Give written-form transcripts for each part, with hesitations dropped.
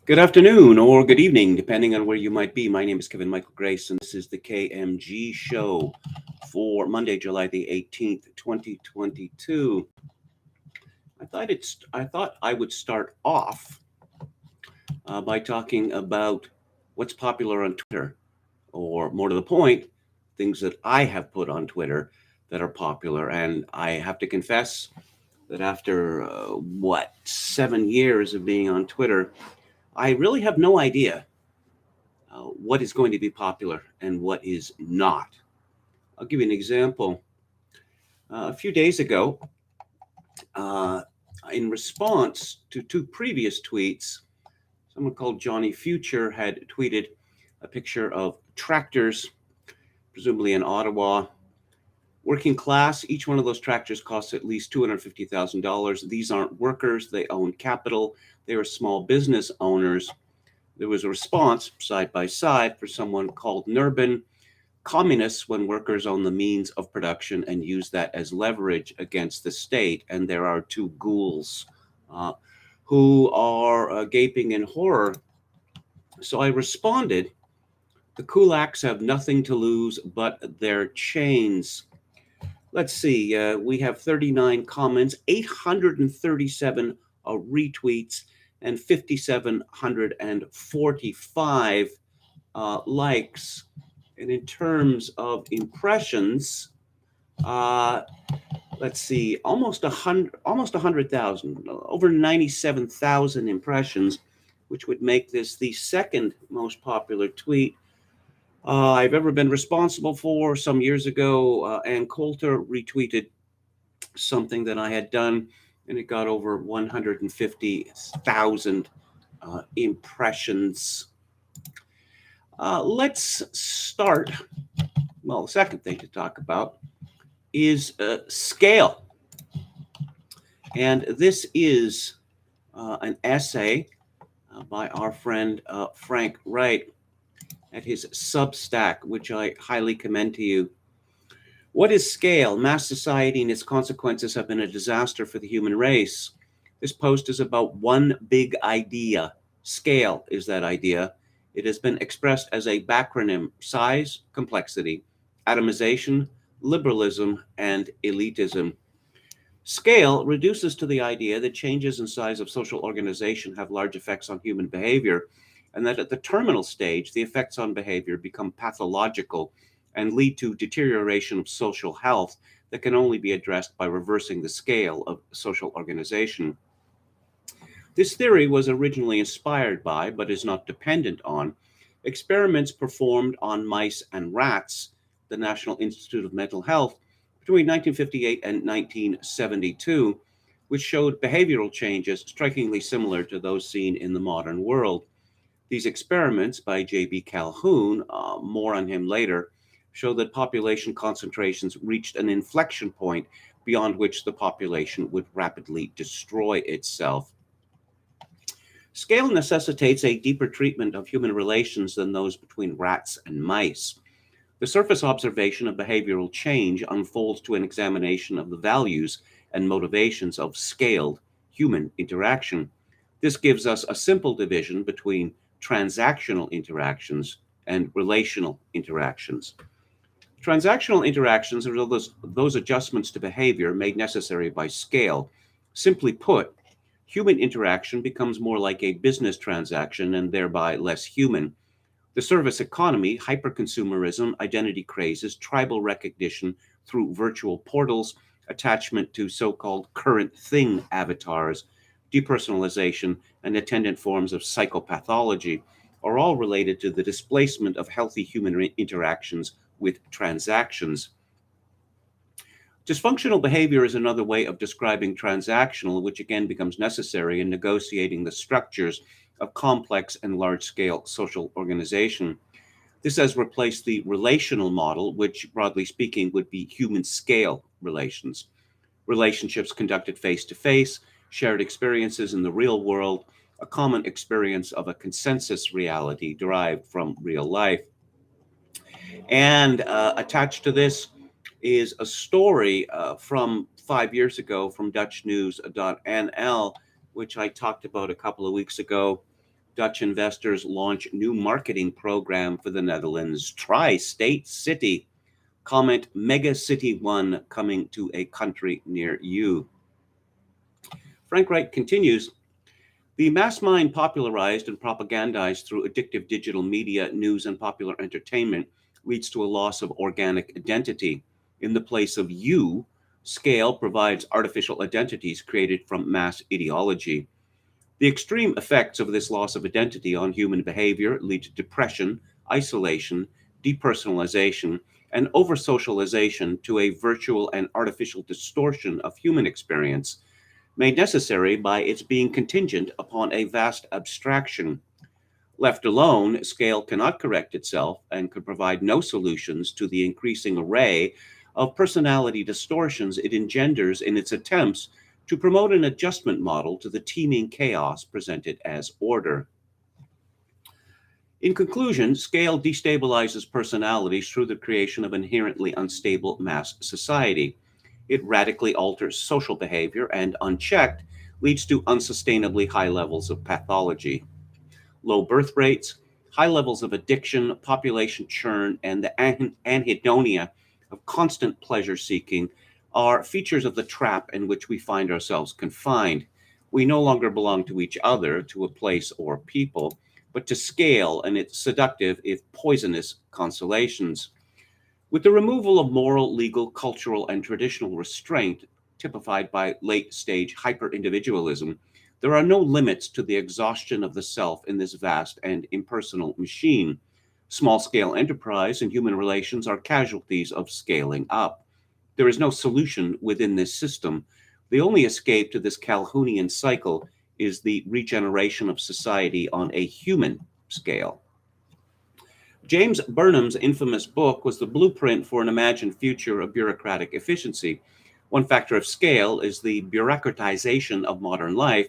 Good afternoon or good evening, depending on where you might be. My name is Kevin Michael Grace, and this is the KMG show for Monday, July the 18th, 2022. I thought I would start off by talking about what's popular on Twitter, or more to the point, things that I have put on Twitter that are popular. And I have to confess that after 7 years of being on Twitter, I really have no idea what is going to be popular and what is not. I'll give you an example. A few days ago, uh, in response to two previous tweets, someone called Johnny Future had tweeted a picture of tractors, presumably in Ottawa. Working class, each one of those tractors costs at least $250,000. These aren't workers, they own capital, they are small business owners. There was a response side by side for someone called Nurbin. Communists when workers own the means of production and use that as leverage against the state. And there are two ghouls uh, who are gaping in horror. So I responded, the kulaks have nothing to lose but their chains. Let's see, we have 39 comments, 837 retweets, and 5,745 likes. And in terms of impressions, uh, let's see, almost 100,000, over 97,000 impressions, which would make this the second most popular tweet I've ever been responsible for. Some years ago, Ann Coulter retweeted something that I had done, and it got over 150,000 impressions. Let's start. Well, the second thing to talk about is scale. And this is an essay by our friend Frank Wright at his Substack, which I highly commend to you. What is scale? Mass society and its consequences have been a disaster for the human race. This post is about one big idea. Scale is that idea. It has been expressed as a backronym: size, complexity, atomization, liberalism, and elitism. Scale reduces to the idea that changes in size of social organization have large effects on human behavior, and that at the terminal stage, the effects on behavior become pathological and lead to deterioration of social health that can only be addressed by reversing the scale of social organization. This theory was originally inspired by, but is not dependent on, experiments performed on mice and rats, the National Institute of Mental Health, between 1958 and 1972, which showed behavioral changes strikingly similar to those seen in the modern world. These experiments by J.B. Calhoun, more on him later, show that population concentrations reached an inflection point beyond which the population would rapidly destroy itself. Scale necessitates a deeper treatment of human relations than those between rats and mice. The surface observation of behavioral change unfolds to an examination of the values and motivations of scaled human interaction. This gives us a simple division between transactional interactions and relational interactions. Transactional interactions are those adjustments to behavior made necessary by scale. Simply put, human interaction becomes more like a business transaction and thereby less human. The service economy, hyperconsumerism, identity crazes, tribal recognition through virtual portals, attachment to so called current thing avatars, depersonalization, and attendant forms of psychopathology are all related to the displacement of healthy human interactions with transactions. Dysfunctional behavior is another way of describing transactional, which again becomes necessary in negotiating the structures of complex and large scale social organization. This has replaced the relational model, which, broadly speaking, would be human scale relations. Relationships conducted face to face, shared experiences in the real world, a common experience of a consensus reality derived from real life. And attached to this is a story from 5 years ago from Dutch News.nl, which I talked about a couple of weeks ago. Dutch investors launch new marketing program for the Netherlands. Tri-state city. Comment mega city one coming to a country near you. Frank Wright continues, the mass mind popularized and propagandized through addictive digital media, news, and popular entertainment leads to a loss of organic identity. In the place of you, scale provides artificial identities created from mass ideology. The extreme effects of this loss of identity on human behavior lead to depression, isolation, depersonalization, and over socialization to a virtual and artificial distortion of human experience, made necessary by its being contingent upon a vast abstraction. Left alone, scale cannot correct itself and could provide no solutions to the increasing array of personality distortions it engenders in its attempts to promote an adjustment model to the teeming chaos presented as order. In conclusion, scale destabilizes personalities through the creation of inherently unstable mass society. It radically alters social behavior and, unchecked, leads to unsustainably high levels of pathology. Low birth rates, high levels of addiction, population churn, and the anhedonia of constant pleasure seeking are features of the trap in which we find ourselves confined. We no longer belong to each other, to a place or people, but to scale and its seductive, if poisonous, consolations. With the removal of moral, legal, cultural, and traditional restraint, typified by late stage hyper individualism, there are no limits to the exhaustion of the self in this vast and impersonal machine. Small scale enterprise and human relations are casualties of scaling up. There is no solution within this system. The only escape to this Calhounian cycle is the regeneration of society on a human scale. James Burnham's infamous book was the blueprint for an imagined future of bureaucratic efficiency. One factor of scale is the bureaucratization of modern life,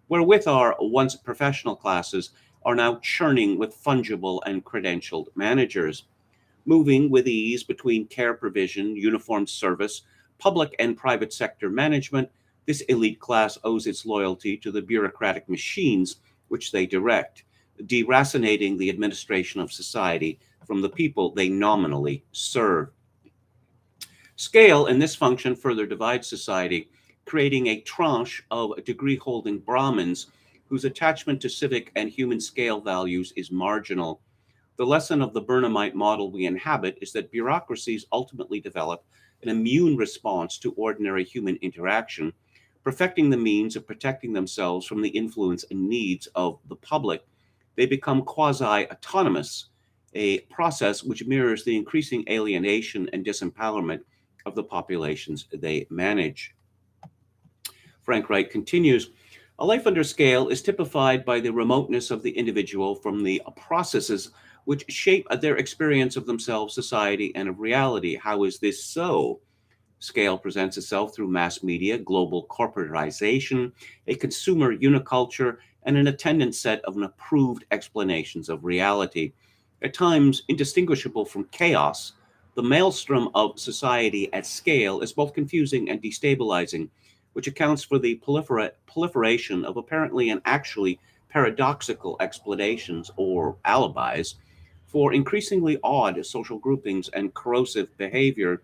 wherewith our once professional classes are now churning with fungible and credentialed managers. Moving with ease between care provision, uniformed service, public and private sector management, this elite class owes its loyalty to the bureaucratic machines which they direct, deracinating the administration of society from the people they nominally serve. Scale in this function further divides society, creating a tranche of degree holding Brahmins whose attachment to civic and human scale values is marginal. The lesson of the Burnhamite model we inhabit is that bureaucracies ultimately develop an immune response to ordinary human interaction, perfecting the means of protecting themselves from the influence and needs of the public. They become quasi autonomous, a process which mirrors the increasing alienation and disempowerment of the populations they manage. Frank Wright continues, a life under scale is typified by the remoteness of the individual from the processes which shape their experience of themselves, society, and of reality. How is this so? Scale presents itself through mass media, global corporatization, a consumer uniculture, and an attendant set of approved explanations of reality. At times indistinguishable from chaos, the maelstrom of society at scale is both confusing and destabilizing, which accounts for the proliferation of apparently and actually paradoxical explanations or alibis for increasingly odd social groupings and corrosive behavior.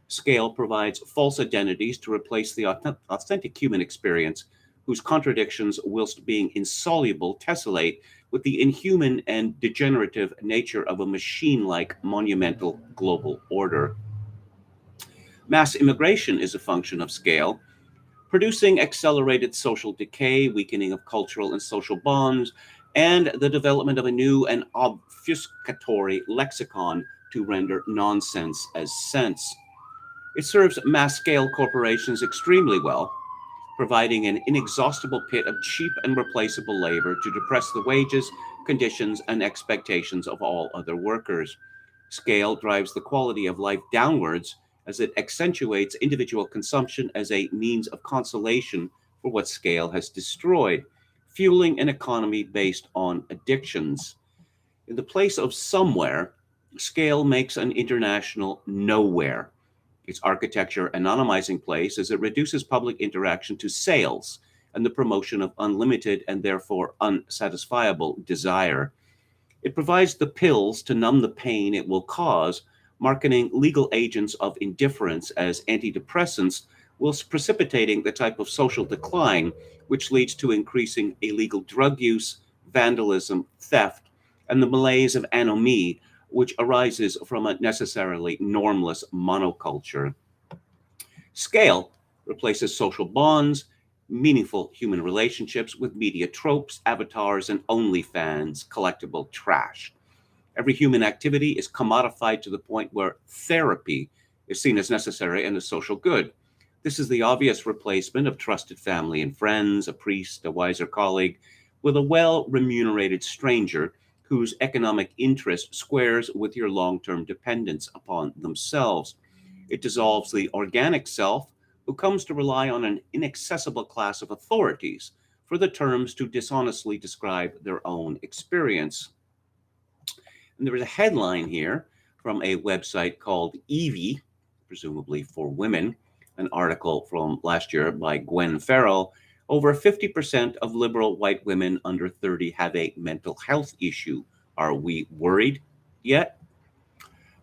Scale provides false identities to replace the authentic human experience, whose contradictions, whilst being insoluble, tessellate with the inhuman and degenerative nature of a machine like monumental global order. Mass immigration is a function of scale, producing accelerated social decay, weakening of cultural and social bonds, and the development of a new and obfuscatory lexicon to render nonsense as sense. It serves mass scale corporations extremely well, providing an inexhaustible pit of cheap and replaceable labor to depress the wages, conditions, and expectations of all other workers. Scale drives the quality of life downwards as it accentuates individual consumption as a means of consolation for what scale has destroyed, fueling an economy based on addictions. In the place of somewhere, scale makes an international nowhere. Its architecture anonymizing place as it reduces public interaction to sales, and the promotion of unlimited and therefore unsatisfiable desire. It provides the pills to numb the pain it will cause, marketing legal agents of indifference as antidepressants, whilst precipitating the type of social decline which leads to increasing illegal drug use, vandalism, theft, and the malaise of anomie, which arises from a necessarily normless monoculture. Scale replaces social bonds, meaningful human relationships with media tropes, avatars, and OnlyFans collectible trash. Every human activity is commodified to the point where therapy is seen as necessary and a social good. This is the obvious replacement of trusted family and friends, a priest, a wiser colleague, with a well remunerated stranger whose economic interest squares with your long term dependence upon themselves. It dissolves the organic self, who comes to rely on an inaccessible class of authorities for the terms to dishonestly describe their own experience. And there is a headline here from a website called Evie, presumably for women, an article from last year by Gwen Farrell. Over 50% of liberal white women under 30 have a mental health issue. Are we worried yet?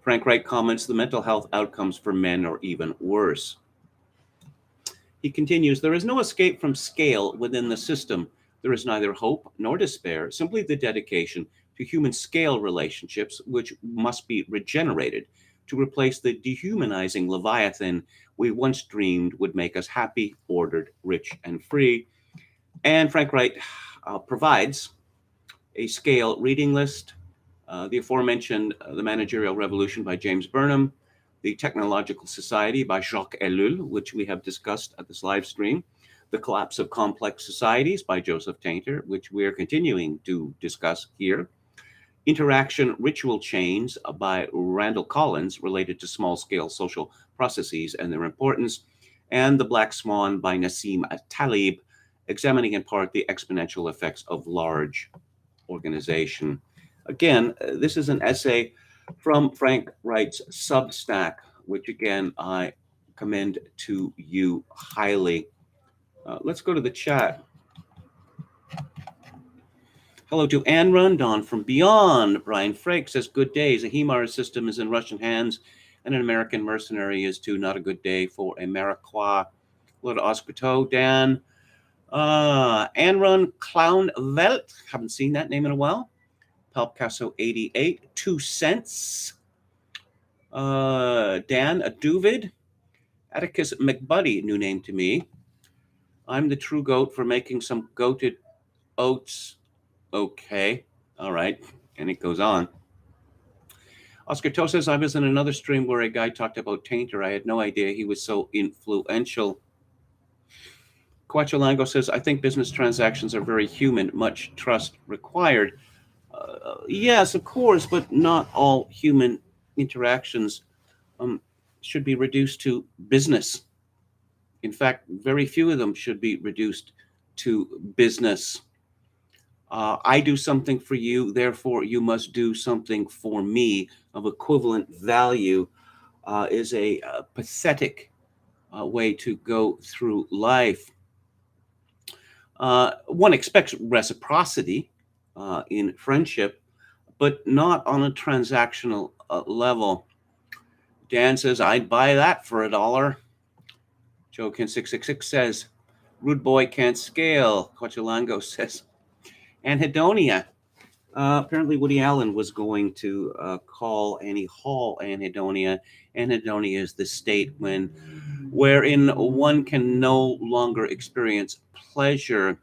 Frank Wright comments the mental health outcomes for men are even worse. He continues, there is no escape from scale within the system. There is neither hope nor despair, simply the dedication to human scale relationships, which must be regenerated to replace the dehumanizing leviathan we once dreamed would make us happy, ordered, rich, and free. And Frank Wright provides a scale reading list, the aforementioned The Managerial Revolution by James Burnham, The Technological Society by Jacques Ellul, which we have discussed at this live stream, The Collapse of Complex Societies by Joseph Tainter, which we are continuing to discuss here, Interaction Ritual Chains by Randall Collins, related to small-scale social processes and their importance, and The Black Swan by Nassim Taleb, examining in part the exponential effects of large organization. Again, this is an essay from Frank Wright's Substack, which again I commend to you highly. Let's go to the chat. Hello to Anne Rundon from Beyond. Brian Frake says, good days. A HEMAR system is in Russian hands and an American mercenary is too. Not a good day for Ameriqua. Hello to Oscar Toe, Dan. Anne Run Clown Welt. Haven't seen that name in a while. Palpcasso 88. 2 cents. Dan Duvid. Atticus McBuddy, new name to me. I'm the true goat for making some goated oats. Okay. All right. And it goes on. Oscar Toe says, I was in another stream where a guy talked about Tainter. I had no idea he was so influential. Quachalango says, I think business transactions are very human, much trust required. Yes, of course, but not all human interactions should be reduced to business. In fact, very few of them should be reduced to business. I do something for you, therefore you must do something for me of equivalent value is a pathetic way to go through life. One expects reciprocity in friendship, but not on a transactional level. Dan says, I'd buy that for $1. Jokin666 says, rude boy can't scale. Cochilango says, anhedonia. Apparently Woody Allen was going to call Annie Hall anhedonia. Anhedonia is the state wherein one can no longer experience pleasure.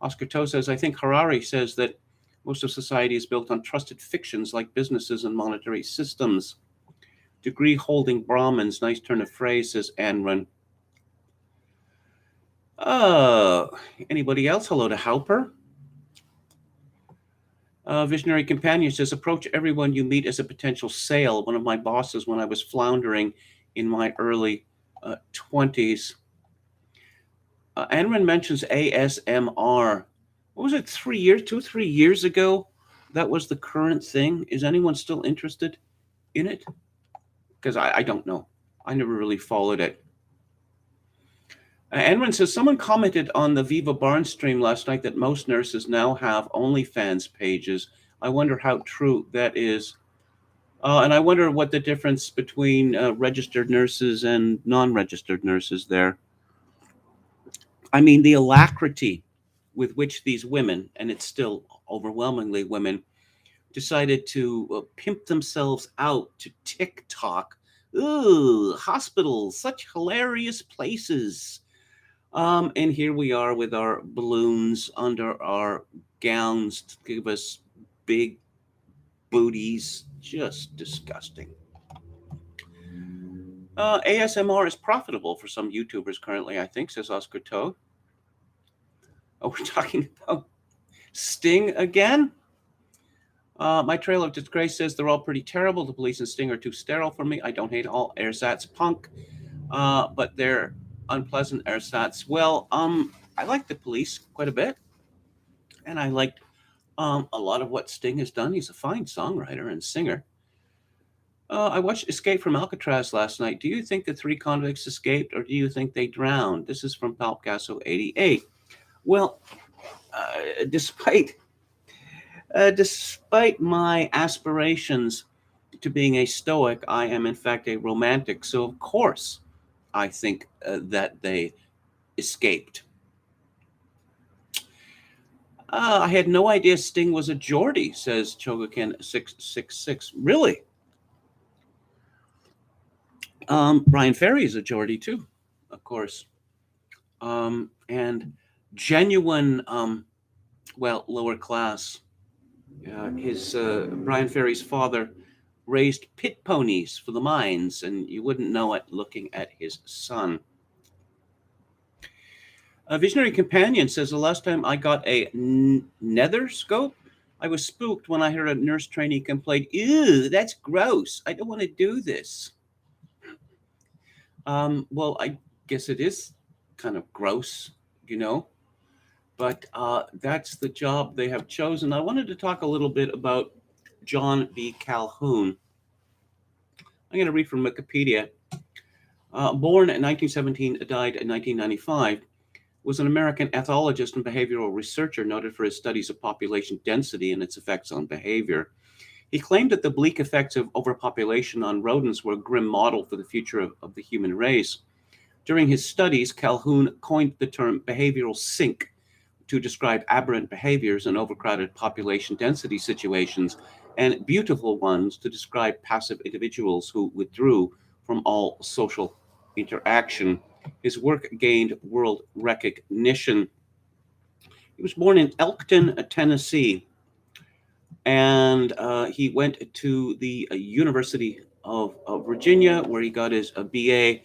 Oscar Toe says, I think Harari says that most of society is built on trusted fictions like businesses and monetary systems. Degree-holding Brahmins, nice turn of phrase, says Anrun. Anybody else? Hello to Halper. Visionary Companion says, approach everyone you meet as a potential sale. One of my bosses when I was floundering in my early 20s. Anrun mentions ASMR. What was it, 3 years ago? That was the current thing. Is anyone still interested in it? Because I don't know. I never really followed it. Enron says someone commented on the Viva Barnes stream last night that most nurses now have OnlyFans pages. I wonder how true that is. And I wonder what the difference between registered nurses and non-registered nurses there. I mean, the alacrity with which these women, and it's still overwhelmingly women, decided to pimp themselves out to TikTok. Ooh, hospitals, such hilarious places. And here we are with our balloons under our gowns to give us big booties. Just disgusting. ASMR is profitable for some YouTubers currently, I think, says Oscar Toe. Oh, we're talking about Sting again? My trail of disgrace says they're all pretty terrible. The police and Sting are too sterile for me. I don't hate all ersatz punk, but they're unpleasant ersatz. Well, I like the police quite a bit, and I liked a lot of what Sting has done. He's a fine songwriter and singer. I watched Escape from Alcatraz last night. Do you think the three convicts escaped, or do you think they drowned? This is from Palpcasso 88. Well, despite my aspirations to being a stoic, I am in fact a romantic. So of course, I think that they escaped. I had no idea Sting was a Geordie, says Chogaken 666. Really? Brian Ferry is a Geordie too, of course. And genuine, lower class. Brian Ferry's father raised pit ponies for the mines, and you wouldn't know it looking at his son. A Visionary Companion says the last time I got a nether scope, I was spooked when I heard a nurse trainee complain, "Ew, that's gross. I don't want to do this." Well, I guess it is kind of gross, but that's the job they have chosen. I wanted to talk a little bit about John B. Calhoun. I'm going to read from Wikipedia. Born in 1917, died in 1995, was an American ethologist and behavioral researcher noted for his studies of population density and its effects on behavior. He claimed that the bleak effects of overpopulation on rodents were a grim model for the future of the human race. During his studies, Calhoun coined the term behavioral sink to describe aberrant behaviors in overcrowded population density situations, and beautiful ones to describe passive individuals who withdrew from all social interaction. His work gained world recognition. He was born in Elkton, Tennessee, and he went to the University of Virginia, where he got his BA,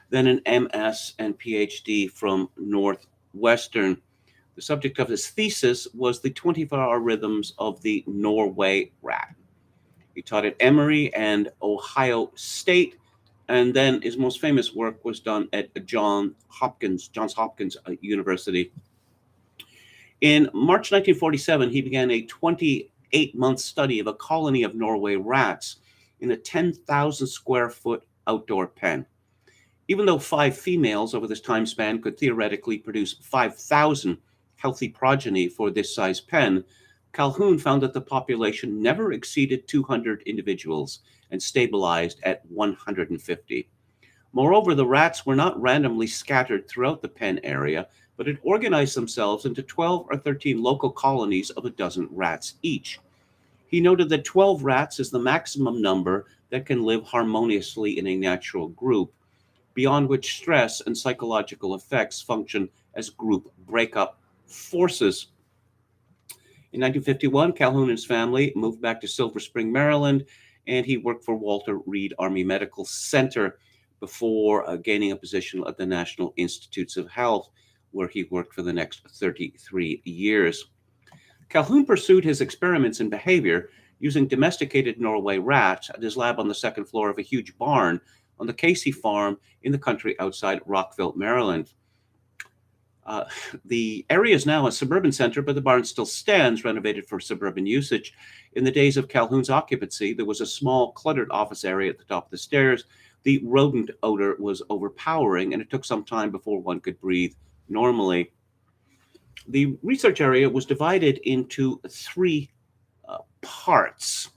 then an MS and PhD from Northwestern. The subject of his thesis was the 24-hour rhythms of the Norway rat. He taught at Emory and Ohio State, and then his most famous work was done at Johns Hopkins University. In March 1947, he began a 28-month study of a colony of Norway rats in a 10,000 square foot outdoor pen. Even though 5 females over this time span could theoretically produce 5,000 healthy progeny for this size pen, Calhoun found that the population never exceeded 200 individuals and stabilized at 150. Moreover, the rats were not randomly scattered throughout the pen area, but had organized themselves into 12 or 13 local colonies of a dozen rats each. He noted that 12 rats is the maximum number that can live harmoniously in a natural group, beyond which stress and psychological effects function as group breakup forces. In 1951, Calhoun and his family moved back to Silver Spring, Maryland, and he worked for Walter Reed Army Medical Center before gaining a position at the National Institutes of Health, where he worked for the next 33 years. Calhoun pursued his experiments in behavior using domesticated Norway rats at his lab on the second floor of a huge barn on the Casey farm in the country outside Rockville, Maryland. The area is now a suburban center, but the barn still stands, renovated for suburban usage. In the days of Calhoun's occupancy, there was a small, cluttered office area at the top of the stairs The rodent odor was overpowering, and it took some time before one could breathe normally. The research area was divided into three parts.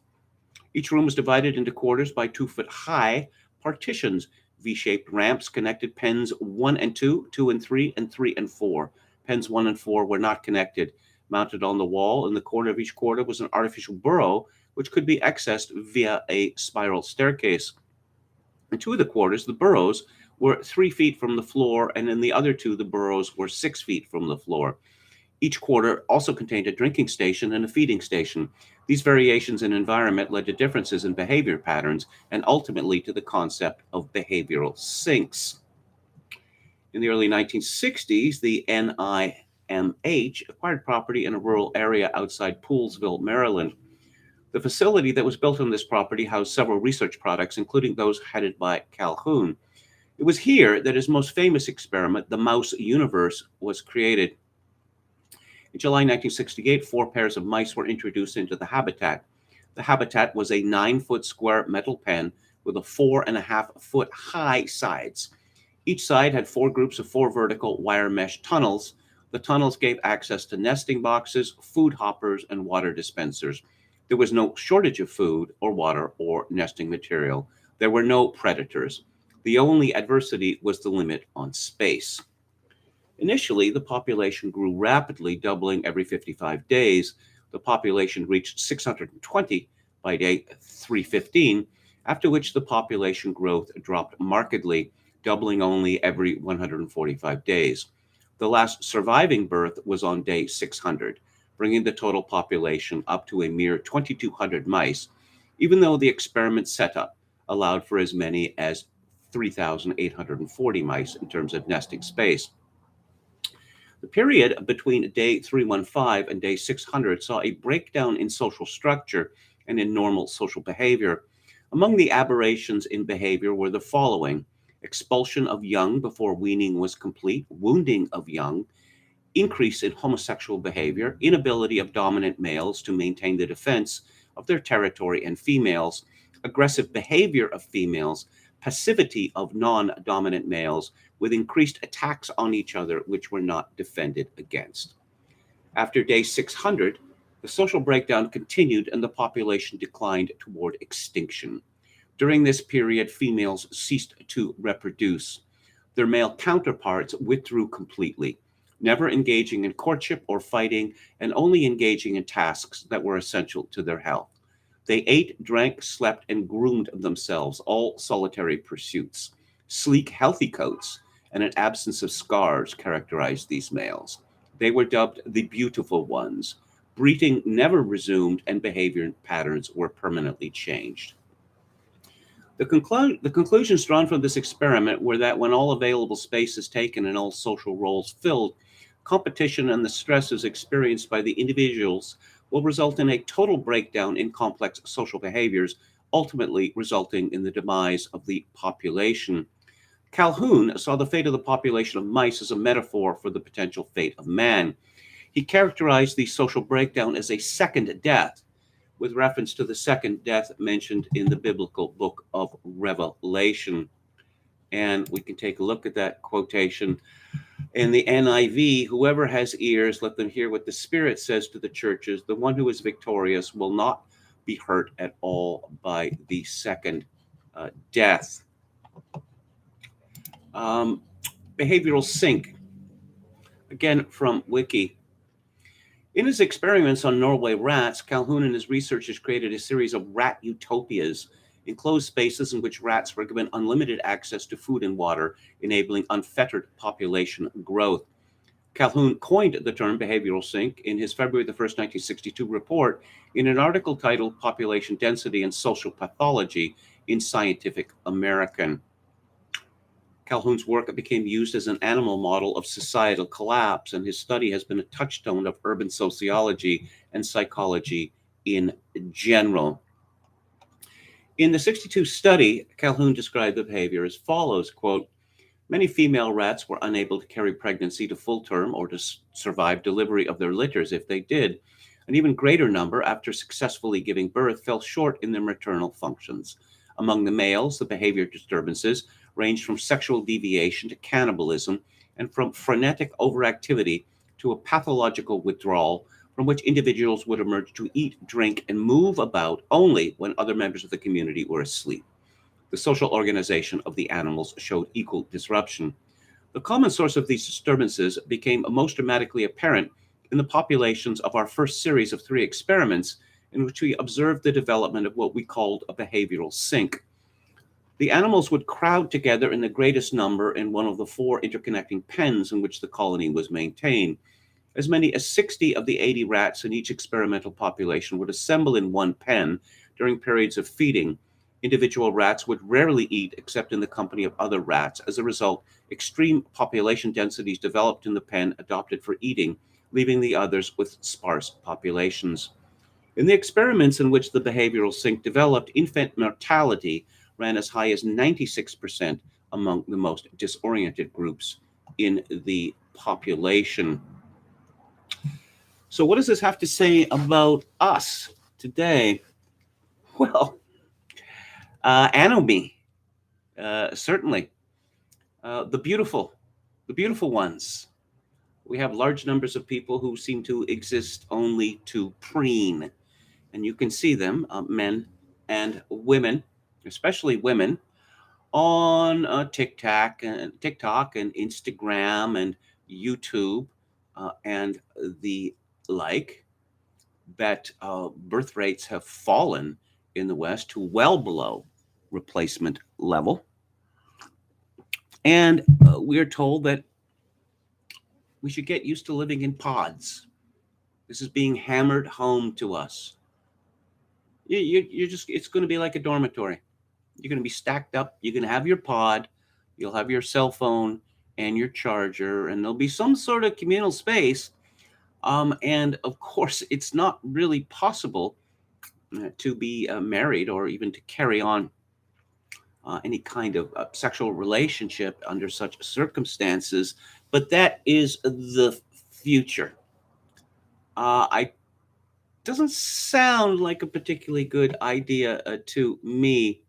Each room was divided into quarters by 2 foot high partitions. V-shaped ramps connected pens 1 and 2, 2 and 3, and 3 and 4. Pens 1 and 4 were not connected. Mounted on the wall in the corner of each quarter was an artificial burrow, which could be accessed via a spiral staircase. In 2 of the quarters, the burrows were 3 feet from the floor, and in the other 2, the burrows were 6 feet from the floor. Each quarter also contained a drinking station and a feeding station. These variations in environment led to differences in behavior patterns and ultimately to the concept of behavioral sinks. In the early 1960s, the NIMH acquired property in a rural area outside Poolesville, Maryland. The facility that was built on this property housed several research products, including those headed by Calhoun. It was here that his most famous experiment, the mouse universe, was created. In July 1968, 4 pairs of mice were introduced into the habitat. The habitat was a 9-foot square metal pen with a 4.5-foot high sides. Each side had 4 groups of 4 vertical wire mesh tunnels. The tunnels gave access to nesting boxes, food hoppers, and water dispensers. There was no shortage of food or water or nesting material. There were no predators. The only adversity was the limit on space. Initially, the population grew rapidly, doubling every 55 days. The population reached 620 by day 315, after which the population growth dropped markedly, doubling only every 145 days. The last surviving birth was on day 600, bringing the total population up to a mere 2,200 mice, even though the experiment setup allowed for as many as 3,840 mice in terms of nesting space. The period between day 315 and day 600 saw a breakdown in social structure and in normal social behavior. Among the aberrations in behavior were the following: expulsion of young before weaning was complete, wounding of young, increase in homosexual behavior, inability of dominant males to maintain the defense of their territory and females, aggressive behavior of females, passivity of non-dominant males, with increased attacks on each other which were not defended against. After day 600, the social breakdown continued and the population declined toward extinction. During this period, females ceased to reproduce. Their male counterparts withdrew completely, never engaging in courtship or fighting, and only engaging in tasks that were essential to their health. They ate, drank, slept, and groomed themselves, all solitary pursuits. Sleek, healthy coats and an absence of scars characterized these males. They were dubbed the beautiful ones. Breeding never resumed, and behavior patterns were permanently changed. The conclusions drawn from this experiment were that when all available space is taken and all social roles filled, competition and the stresses experienced by the individuals will result in a total breakdown in complex social behaviors, ultimately resulting in the demise of the population. Calhoun saw the fate of the population of mice as a metaphor for the potential fate of man. He characterized the social breakdown as a second death, with reference to the second death mentioned in the biblical book of Revelation. And we can take a look at that quotation in the NIV. Whoever has ears, let them hear what the Spirit says to the churches. The one who is victorious will not be hurt at all by the second death. Behavioral sink, again from Wiki. In his experiments on Norway rats, Calhoun and his researchers created a series of rat utopias, enclosed spaces in which rats were given unlimited access to food and water, enabling unfettered population growth. Calhoun coined the term behavioral sink in his February 1st, 1962 report in an article titled Population Density and Social Pathology in Scientific American. Calhoun's work became used as an animal model of societal collapse, and his study has been a touchstone of urban sociology and psychology in general. In the 62 study, Calhoun described the behavior as follows, quote, many female rats were unable to carry pregnancy to full term or to survive delivery of their litters if they did. An even greater number, after successfully giving birth, fell short in their maternal functions. Among the males, the behavior disturbances range from sexual deviation to cannibalism, and from frenetic overactivity to a pathological withdrawal from which individuals would emerge to eat, drink, and move about only when other members of the community were asleep. The social organization of the animals showed equal disruption. The common source of these disturbances became most dramatically apparent in the populations of our first series of 3 experiments, in which we observed the development of what we called a behavioral sink. The animals would crowd together in the greatest number in one of the 4 interconnecting pens in which the colony was maintained. As many as 60 of the 80 rats in each experimental population would assemble in one pen during periods of feeding. Individual rats would rarely eat except in the company of other rats. As a result, extreme population densities developed in the pen adopted for eating, leaving the others with sparse populations. In the experiments in which the behavioral sink developed, infant mortality ran as high as 96% among the most disoriented groups in the population. So, what does this have to say about us today? Well, anomy, certainly. The beautiful ones. We have large numbers of people who seem to exist only to preen. And you can see them, men and women, especially women, on TikTok and Instagram and YouTube and the like. That birth rates have fallen in the West to well below replacement level. And we are told that we should get used to living in pods. This is being hammered home to us. It's going to be like a dormitory. You're going to be stacked up. You're going to have your pod. You'll have your cell phone and your charger, and there'll be some sort of communal space. And of course, it's not really possible to be married or even to carry on any kind of sexual relationship under such circumstances. But that is the future. I doesn't sound like a particularly good idea to me.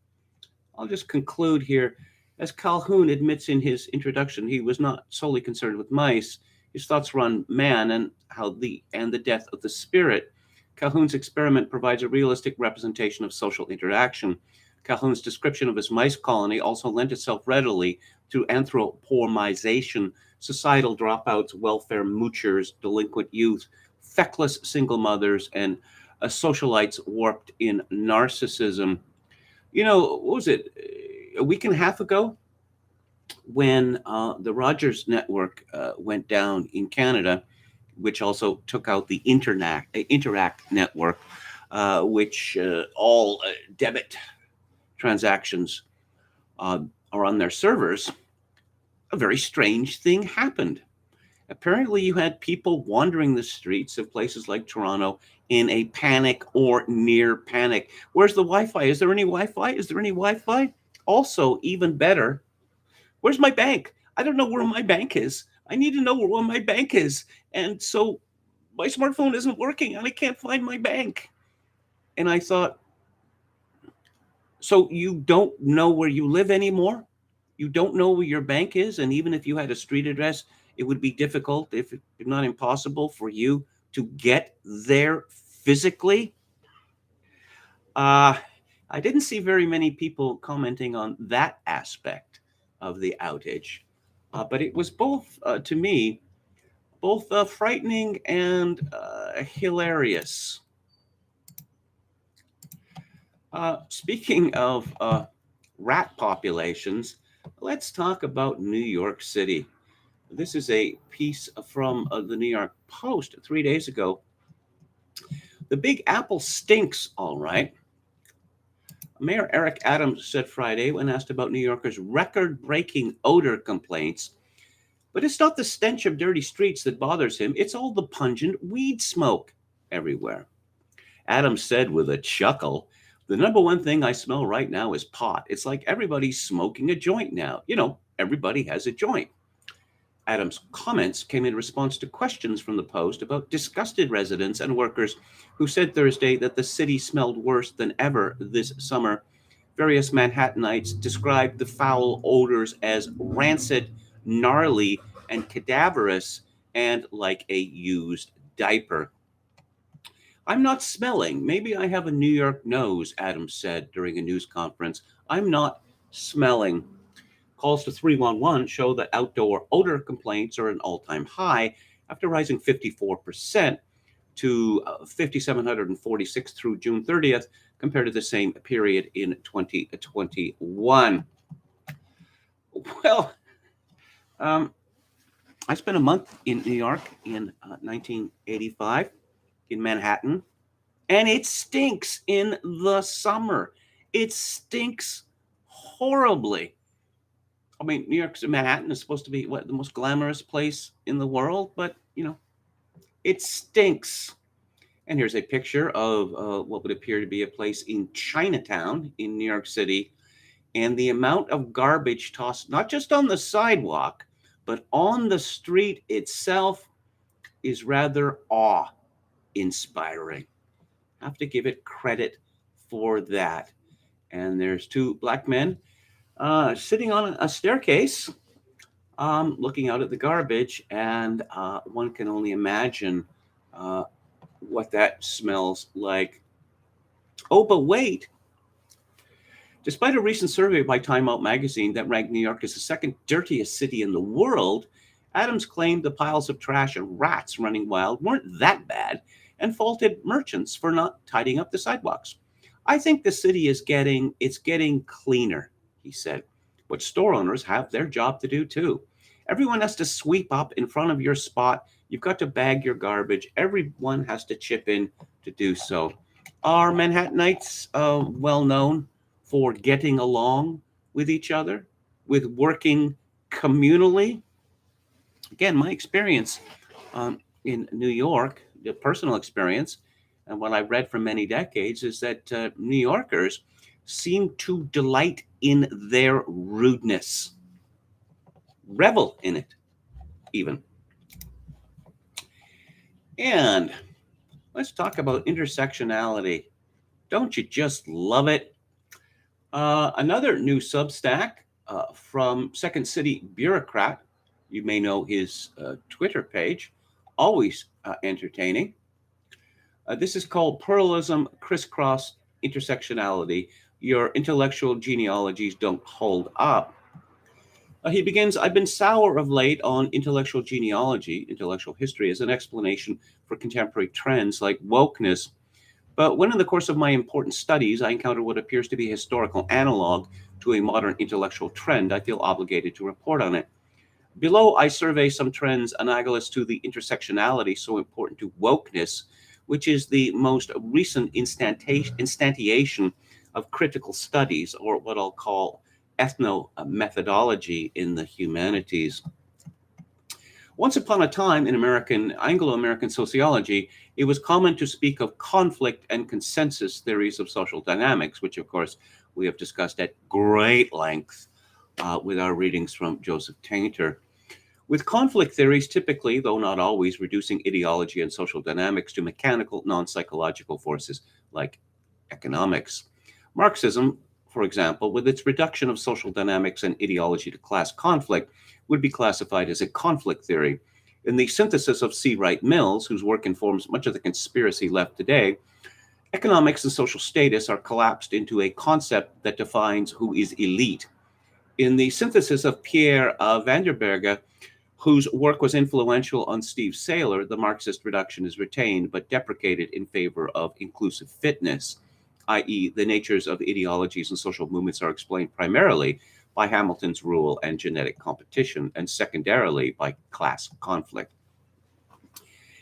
I'll just conclude here. As Calhoun admits in his introduction, he was not solely concerned with mice. His thoughts were on man and the death of the spirit. Calhoun's experiment provides a realistic representation of social interaction. Calhoun's description of his mice colony also lent itself readily to anthropomization, societal dropouts, welfare moochers, delinquent youth, feckless single mothers, and socialites warped in narcissism. You know, what was it, a week and a half ago, when the Rogers network went down in Canada, which also took out the Interact network, which all debit transactions are on their servers, a very strange thing happened. Apparently, you had people wandering the streets of places like Toronto in a panic or near panic. Where's the Wi-Fi? Is there any Wi-Fi? Is there any Wi-Fi? Also, even better, where's my bank? I don't know where my bank is. I need to know where my bank is. And so my smartphone isn't working and I can't find my bank. And I thought, so you don't know where you live anymore? You don't know where your bank is? And even if you had a street address, it would be difficult, if not impossible, for you to get there physically. I didn't see very many people commenting on that aspect of the outage, but it was both, to me, both frightening and hilarious. Speaking of rat populations, let's talk about New York City. This is a piece from the New York Post 3 days ago. The Big Apple stinks, all right. Mayor Eric Adams said Friday when asked about New Yorkers' record-breaking odor complaints, but it's not the stench of dirty streets that bothers him, it's all the pungent weed smoke everywhere. Adams said with a chuckle, "The number one thing I smell right now is pot. It's like everybody's smoking a joint now. You know, everybody has a joint." Adams' comments came in response to questions from the Post about disgusted residents and workers who said Thursday that the city smelled worse than ever this summer. Various Manhattanites described the foul odors as rancid, gnarly, and cadaverous, and like a used diaper. I'm not smelling. Maybe I have a New York nose, Adams said during a news conference. I'm not smelling. Calls to 311 show that outdoor odor complaints are an all time high after rising 54% to 5,746 through June 30th compared to the same period in 2021. Well, um, I spent a month in New York in 1985 in Manhattan, and it stinks in the summer. It stinks horribly. I mean, New York's Manhattan is supposed to be what, the most glamorous place in the world, but it stinks. And here's a picture of what would appear to be a place in Chinatown in New York City. And the amount of garbage tossed, not just on the sidewalk, but on the street itself, is rather awe inspiring. I have to give it credit for that. And there's two black men sitting on a staircase, looking out at the garbage, and one can only imagine what that smells like. Oh, but wait. Despite a recent survey by Time Out magazine that ranked New York as the second dirtiest city in the world, Adams claimed the piles of trash and rats running wild weren't that bad and faulted merchants for not tidying up the sidewalks. I think the city is getting cleaner, he said. But store owners have their job to do too. Everyone has to sweep up in front of your spot. You've got to bag your garbage. Everyone has to chip in to do so. Are Manhattanites well known for getting along with each other, with working communally? Again, my experience in New York, the personal experience, and what I've read for many decades is that New Yorkers seem to delight in their rudeness, revel in it, even. And let's talk about intersectionality. Don't you just love it? Another new Substack from Second City Bureaucrat. You may know his Twitter page, always entertaining. This is called Pluralism, Crisscross, Intersectionality. Your intellectual genealogies don't hold up. He begins, I've been sour of late on intellectual genealogy, intellectual history, as an explanation for contemporary trends like wokeness. But when in the course of my important studies, I encounter what appears to be a historical analog to a modern intellectual trend, I feel obligated to report on it. Below, I survey some trends analogous to the intersectionality so important to wokeness, which is the most recent instantiation of critical studies, or what I'll call ethno-methodology in the humanities. Once upon a time in Anglo-American sociology, it was common to speak of conflict and consensus theories of social dynamics, which of course we have discussed at great length with our readings from Joseph Tainter. With conflict theories typically, though not always, reducing ideology and social dynamics to mechanical, non-psychological forces like economics. Marxism, for example, with its reduction of social dynamics and ideology to class conflict, would be classified as a conflict theory. In the synthesis of C. Wright Mills, whose work informs much of the conspiracy left today, economics and social status are collapsed into a concept that defines who is elite. In the synthesis of Pierre van der Berge, whose work was influential on Steve Saylor, the Marxist reduction is retained but deprecated in favor of inclusive fitness, i.e., the natures of ideologies and social movements are explained primarily by Hamilton's rule and genetic competition, and secondarily by class conflict.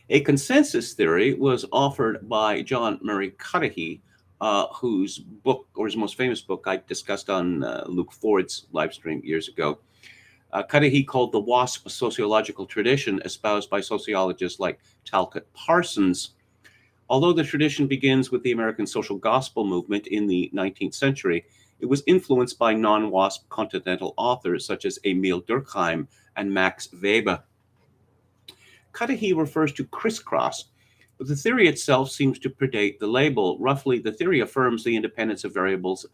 A consensus theory was offered by John Murray Cudahy, whose book, or his most famous book, I discussed on Luke Ford's live stream years ago. Cudahy called the WASP a sociological tradition espoused by sociologists like Talcott Parsons. Although the tradition begins with the American social gospel movement in the 19th century, it was influenced by non-WASP continental authors such as Emil Durkheim and Max Weber. Cudahy refers to crisscross, but the theory itself seems to predate the label. Roughly, the theory affirms the independence of variables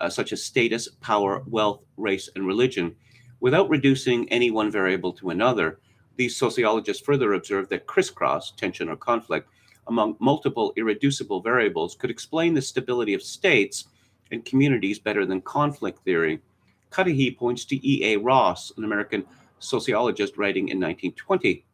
such as status, power, wealth, race, and religion, without reducing any one variable to another. These sociologists further observed that crisscross, tension, or conflict among multiple irreducible variables could explain the stability of states and communities better than conflict theory. Cudahy points to E.A. Ross, an American sociologist writing in 1920.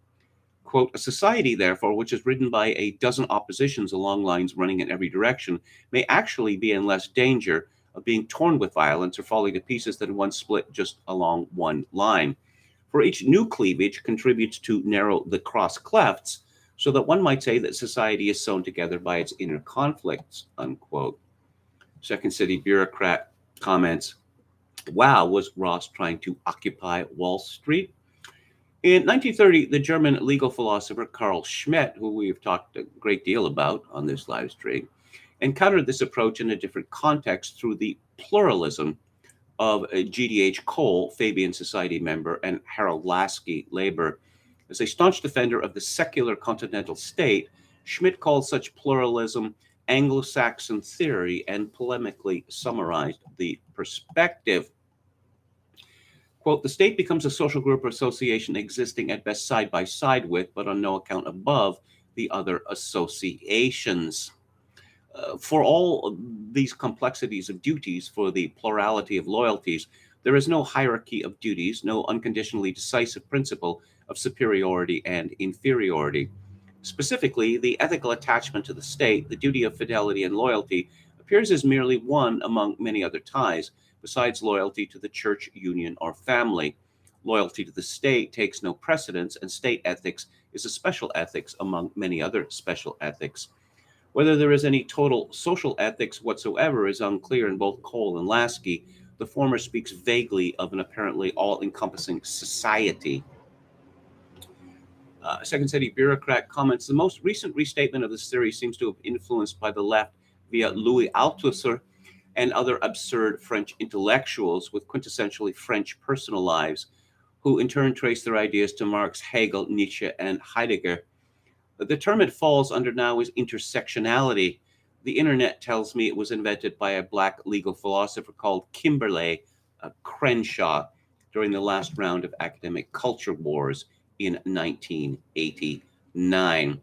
Quote, a society, therefore, which is ridden by a dozen oppositions along lines running in every direction, may actually be in less danger of being torn with violence or falling to pieces than one split just along one line. For each new cleavage contributes to narrow the cross clefts, so that one might say that society is sewn together by its inner conflicts, unquote. Second City Bureaucrat comments, wow, was Ross trying to occupy Wall Street? In 1930, the German legal philosopher Carl Schmitt, who we've talked a great deal about on this live stream, encountered this approach in a different context through the pluralism of G.D.H. Cole, Fabian Society member, and Harold Lasky, labor. As a staunch defender of the secular continental state, Schmitt called such pluralism Anglo-Saxon theory and polemically summarized the perspective. Quote, the state becomes a social group or association existing at best side by side with, but on no account above, the other associations. For all these complexities of duties, for the plurality of loyalties, there is no hierarchy of duties, no unconditionally decisive principle of superiority and inferiority. Specifically, the ethical attachment to the state, the duty of fidelity and loyalty, appears as merely one among many other ties, besides loyalty to the church, union, or family. Loyalty to the state takes no precedence, and state ethics is a special ethics among many other special ethics. Whether there is any total social ethics whatsoever is unclear in both Cole and Lasky. The former speaks vaguely of an apparently all-encompassing society. Second City Bureaucrat comments, the most recent restatement of this theory seems to have been influenced by the left via Louis Althusser and other absurd French intellectuals with quintessentially French personal lives, who in turn trace their ideas to Marx, Hegel, Nietzsche, and Heidegger. The term it falls under now is intersectionality. The internet tells me it was invented by a black legal philosopher called Kimberley Crenshaw during the last round of academic culture wars in 1989.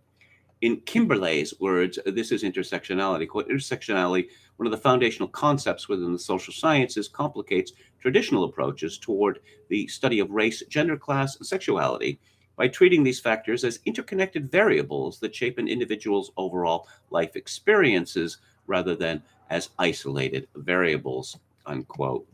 In Kimberley's words, this is intersectionality. Quote, intersectionality, one of the foundational concepts within the social sciences, complicates traditional approaches toward the study of race, gender, class, and sexuality by treating these factors as interconnected variables that shape an individual's overall life experiences rather than as isolated variables, unquote.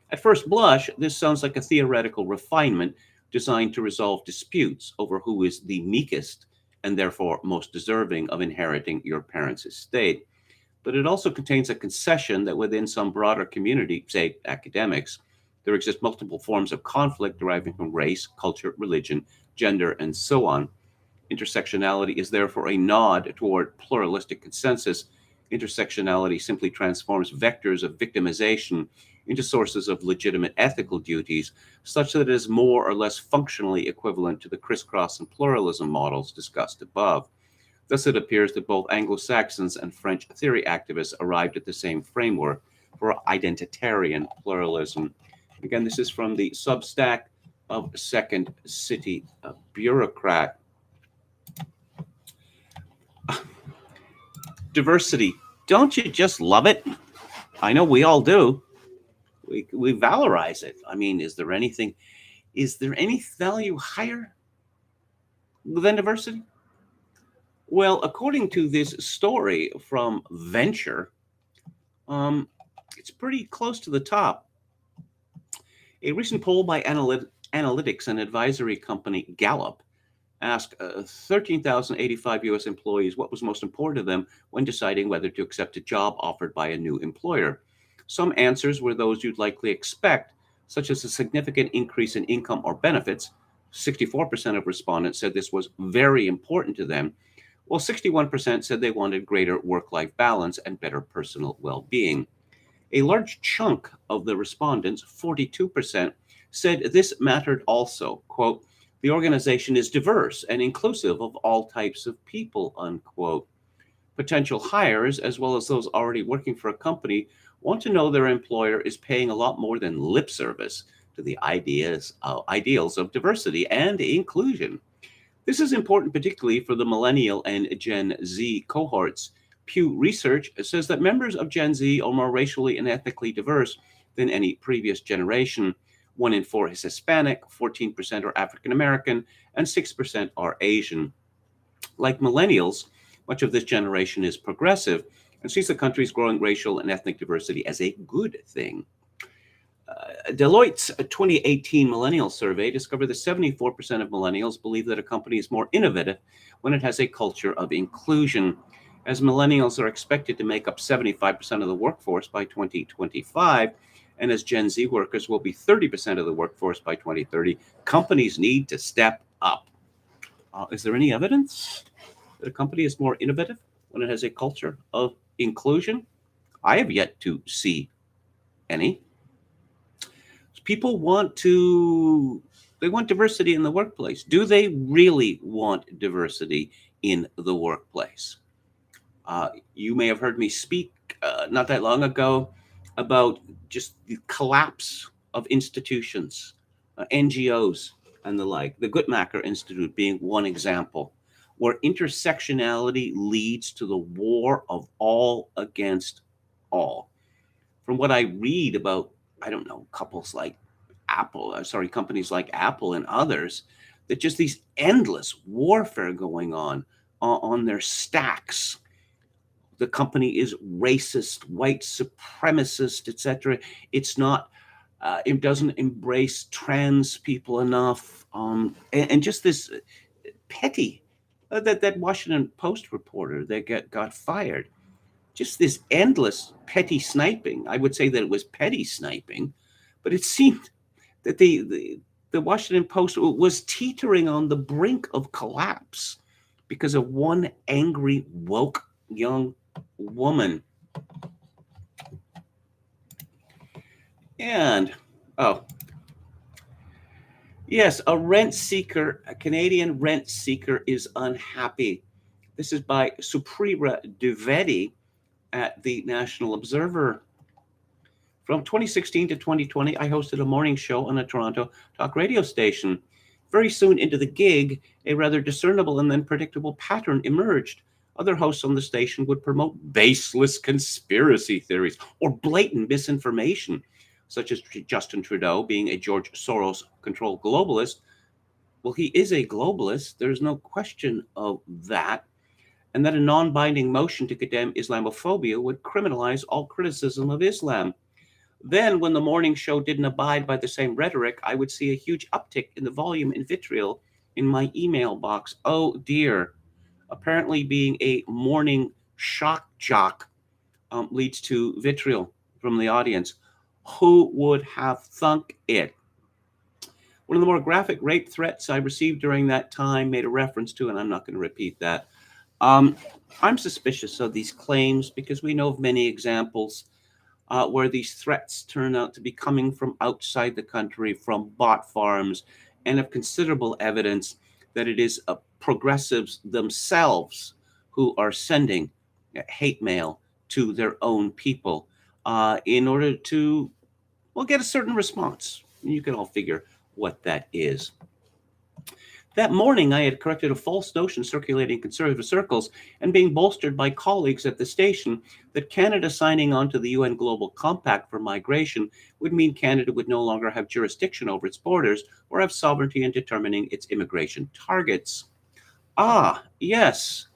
At first blush, this sounds like a theoretical refinement designed to resolve disputes over who is the meekest and therefore most deserving of inheriting your parents' estate. But it also contains a concession that within some broader community, say academics, there exist multiple forms of conflict deriving from race, culture, religion, gender, and so on. Intersectionality is therefore a nod toward pluralistic consensus. Intersectionality simply transforms vectors of victimization into sources of legitimate ethical duties, such that it is more or less functionally equivalent to the crisscross and pluralism models discussed above. Thus, it appears that both Anglo-Saxons and French theory activists arrived at the same framework for identitarian pluralism. Again, this is from the Substack of Second City Bureaucrat. Diversity. Don't you just love it? I know we all do. We valorize it. I mean, is there any value higher than diversity? Well, according to this story from Venture, it's pretty close to the top. A recent poll by analytics and advisory company Gallup asked 13,085 U.S. employees what was most important to them when deciding whether to accept a job offered by a new employer. Some answers were those you'd likely expect, such as a significant increase in income or benefits. 64% of respondents said this was very important to them, while 61% said they wanted greater work-life balance and better personal well-being. A large chunk of the respondents, 42%, said this mattered also. Quote, the organization is diverse and inclusive of all types of people, unquote. Potential hires, as well as those already working for a company, want to know their employer is paying a lot more than lip service to the ideals of diversity and inclusion. This is important particularly for the millennial and Gen Z cohorts. Pew Research says that members of Gen Z are more racially and ethnically diverse than any previous generation. 1 in 4 is Hispanic, 14% are African American, and 6% are Asian. Like millennials, much of this generation is progressive and sees the country's growing racial and ethnic diversity as a good thing. Deloitte's 2018 millennial survey discovered that 74% of millennials believe that a company is more innovative when it has a culture of inclusion. As millennials are expected to make up 75% of the workforce by 2025, and as Gen Z workers will be 30% of the workforce by 2030, companies need to step up. Is there any evidence that a company is more innovative when it has a culture of inclusion? I have yet to see any. People want diversity in the workplace. Do they really want diversity in the workplace? You may have heard me speak not that long ago about just the collapse of institutions, NGOs, and the like. The Guttmacher Institute being one example, where intersectionality leads to the war of all against all. From what I read about, I don't know, companies like Apple and others, that just these endless warfare going on their stacks. The company is racist, white supremacist, etc. It's not. It doesn't embrace trans people enough, and just this petty. That Washington Post reporter that got fired. Just this endless petty sniping. I would say that it was petty sniping, but it seemed that the Washington Post was teetering on the brink of collapse because of one angry, woke young woman. And, yes, a Canadian rent seeker is unhappy. This is by Supriya Dwivedi at the National Observer. From 2016 to 2020, I hosted a morning show on a Toronto talk radio station. Very soon into the gig, a rather discernible and then predictable pattern emerged. Other hosts on the station would promote baseless conspiracy theories or blatant misinformation, such as Justin Trudeau being a George Soros-controlled globalist. Well, he is a globalist. There's no question of that. And that a non-binding motion to condemn Islamophobia would criminalize all criticism of Islam. Then, when the morning show didn't abide by the same rhetoric, I would see a huge uptick in the volume and vitriol in my email box. Oh dear. Apparently being a morning shock jock leads to vitriol from the audience. Who would have thunk it? One of the more graphic rape threats I received during that time made a reference to, and I'm not going to repeat that. I'm suspicious of these claims because we know of many examples where these threats turn out to be coming from outside the country, from bot farms, and of considerable evidence that it is progressives themselves who are sending hate mail to their own people in order to, get a certain response. You can all figure what that is. That morning, I had corrected a false notion circulating in conservative circles and being bolstered by colleagues at the station that Canada signing on to the UN Global Compact for Migration would mean Canada would no longer have jurisdiction over its borders or have sovereignty in determining its immigration targets. Yes.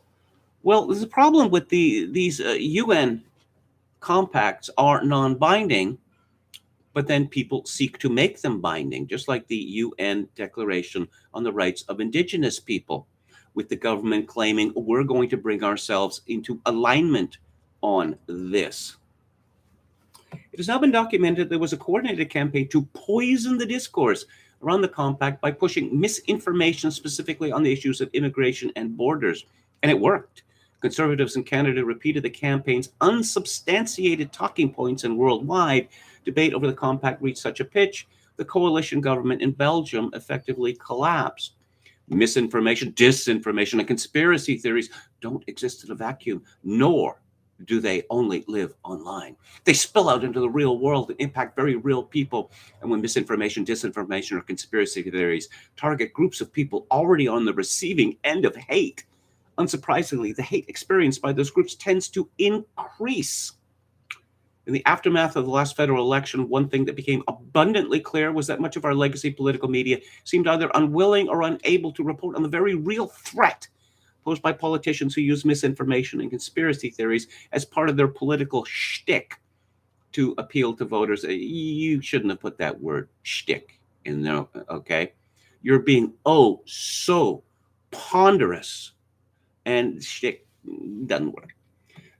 Well, there's a problem with these UN compacts are non-binding, but then people seek to make them binding, just like the UN Declaration on the Rights of Indigenous People, with the government claiming we're going to bring ourselves into alignment on this. It has now been documented there was a coordinated campaign to poison the discourse around the compact by pushing misinformation specifically on the issues of immigration and borders, and it worked. Conservatives in Canada repeated the campaign's unsubstantiated talking points, and worldwide debate over the compact reached such a pitch, the coalition government in Belgium effectively collapsed. Misinformation, disinformation, and conspiracy theories don't exist in a vacuum, nor do they only live online? They spill out into the real world and impact very real people. And when misinformation, disinformation, or conspiracy theories target groups of people already on the receiving end of hate, unsurprisingly, the hate experienced by those groups tends to increase. In the aftermath of the last federal election, one thing that became abundantly clear was that much of our legacy political media seemed either unwilling or unable to report on the very real threat posed by politicians who use misinformation and conspiracy theories as part of their political shtick to appeal to voters. You shouldn't have put that word shtick in there, okay? You're being so ponderous, and shtick doesn't work.